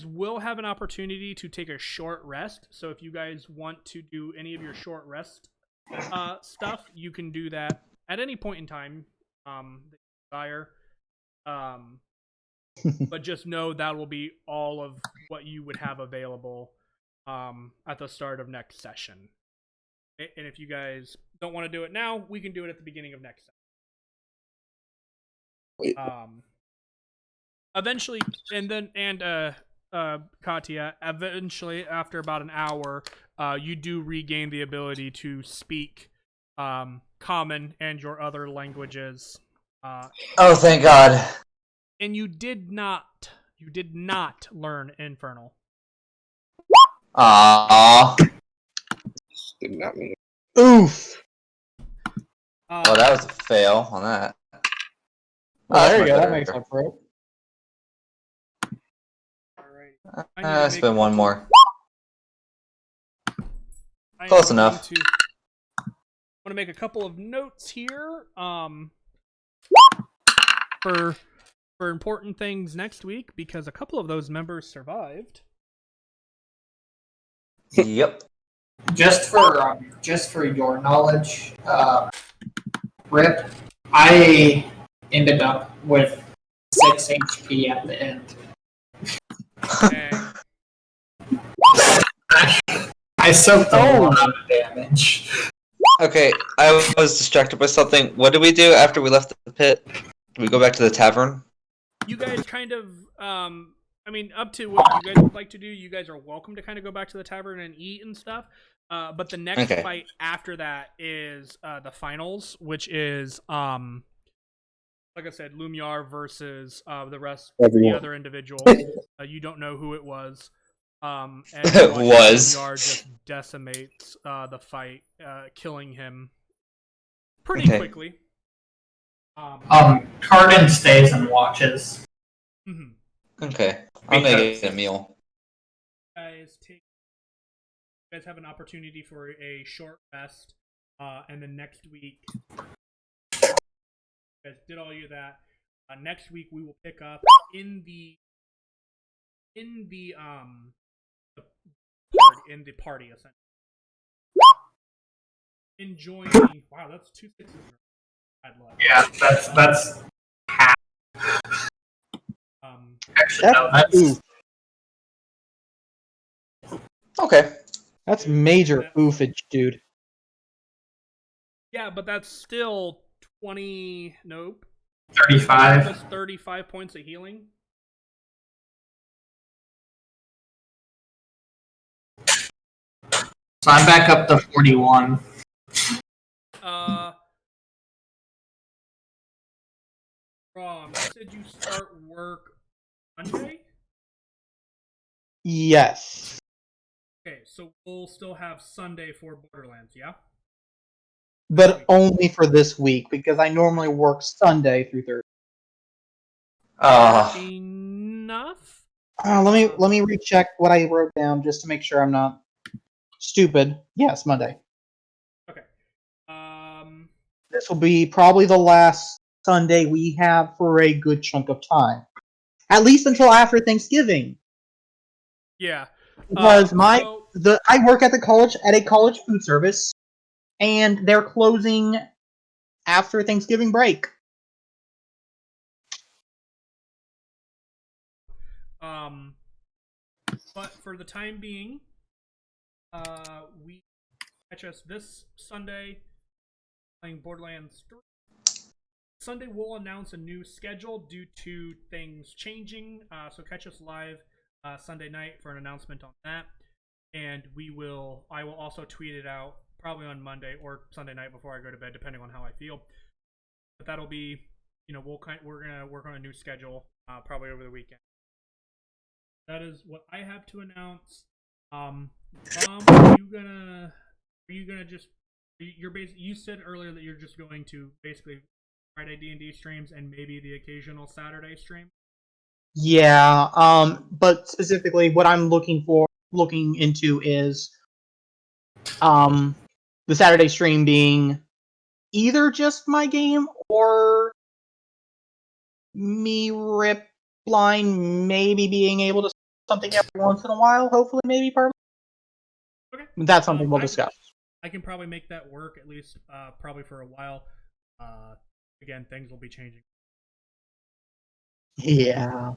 will have an opportunity to take a short rest. So if you guys want to do any of your short rest stuff, you can do that at any point in time that you desire. But just know that will be all of what you would have available at the start of next session. And if you guys don't want to do it now, we can do it at the beginning of next session. Eventually, Katya, eventually, after about an hour, you do regain the ability to speak Common and your other languages. oh, thank God. And you did not learn Infernal. Aww. Did not mean. Oof. Well, that was a fail on that. Well, there that's you go. much That better. makes up for it. Alright. Spend one more. I am Close going enough. to want to make a couple of notes here. For important things next week, because a couple of those members survived. Yep. Just for your knowledge, Rip, I ended up with 6 HP at the end. Dang. I soaked a lot of damage. Okay, I was distracted by something. What did we do after we left the pit? Did we go back to the tavern? You guys kind of, up to what you guys would like to do. You guys are welcome to kind of go back to the tavern and eat and stuff. But the next fight after that is the finals, which is, like I said, Lumyar versus the other individual. You don't know who it was. And Lumyar just decimates the fight, killing him pretty quickly. Cardin stays and watches. Mm-hmm. Okay. I'll make Because- it a meal. You guys have an opportunity for a short rest, and then next week, you guys did all of that. Next week we will pick up in the party essentially. Enjoying. Wow, that's 2 6s. Bad luck. Yeah, that's actually no, Oof. Okay. That's major oofage, dude. Yeah, but that's still 20. Nope. 35. Almost 35 points of healing. So I'm back up to 41. Rom, you said you start work Monday? Yes. Okay, so we'll still have Sunday for Borderlands, yeah? But only for this week, because I normally work Sunday through Thursday. Enough? Let me recheck what I wrote down just to make sure I'm not stupid. Yes, Monday. Okay. This will be probably the last Sunday we have for a good chunk of time. At least until after Thanksgiving. Yeah. Because So- I work at a college food service, and they're closing after Thanksgiving break. But for the time being, we catch us this Sunday playing Borderlands 3. Sunday we'll announce a new schedule due to things changing. So catch us live Sunday night for an announcement on that. And I will also tweet it out probably on Monday or Sunday night before I go to bed, depending on how I feel. But that'll be, we're gonna work on a new schedule probably over the weekend. That is what I have to announce. Mom, you said earlier that you're just going to basically Friday D&D streams and maybe the occasional Saturday stream? Yeah, but specifically what I'm looking into is the Saturday stream being either just my game or me rip blind maybe being able to something every once in a while, hopefully maybe permanent. Okay. That's something we'll discuss. I can probably make that work at least probably for a while. Again, things will be changing. Yeah.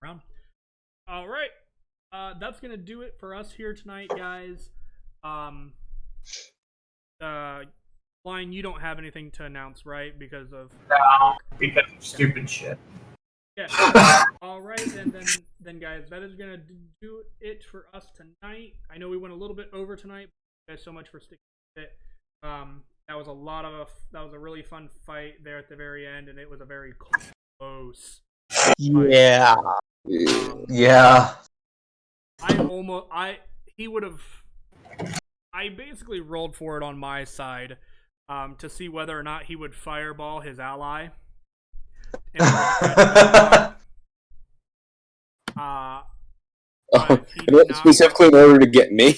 Around. All right. That's gonna do it for us here tonight, guys. Line, you don't have anything to announce, right? Because of stupid shit. yeah. All right, and then guys, that is gonna do it for us tonight. I know we went a little bit over tonight. Thank you guys so much for sticking with it. That was a really fun fight there at the very end, and it was a very close. Yeah. Yeah. I basically rolled for it on my side to see whether or not he would fireball his ally. Specifically in order to get me.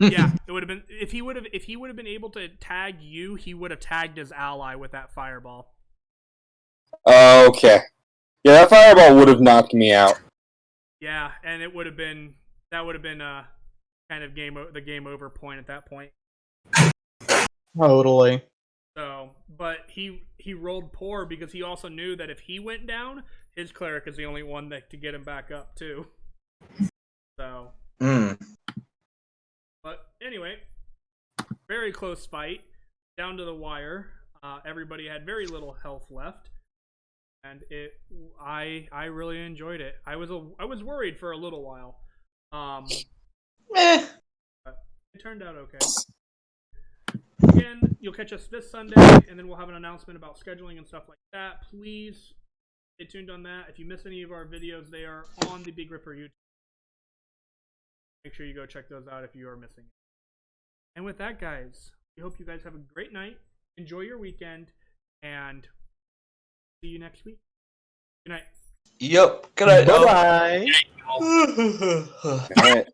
Yeah, it would have been if he would have been able to tag you, he would have tagged his ally with that fireball. Okay. Yeah, that fireball would have knocked me out. Yeah, and that would have been kind of the game over point at that point. Totally. So, but he rolled poor because he also knew that if he went down, his cleric is the only one that to get him back up too. So. But anyway, very close fight, down to the wire. Everybody had very little health left, and I really enjoyed it. I was worried for a little while. But it turned out okay. Again, you'll catch us this Sunday, and then we'll have an announcement about scheduling and stuff like that. Please stay tuned on that. If you miss any of our videos, they are on the Big Ripper YouTube. Make sure you go check those out if you are missing it. And with that, guys, we hope you guys have a great night. Enjoy your weekend, and see you next week. Good night. Yep. Good night. Bye bye. All right.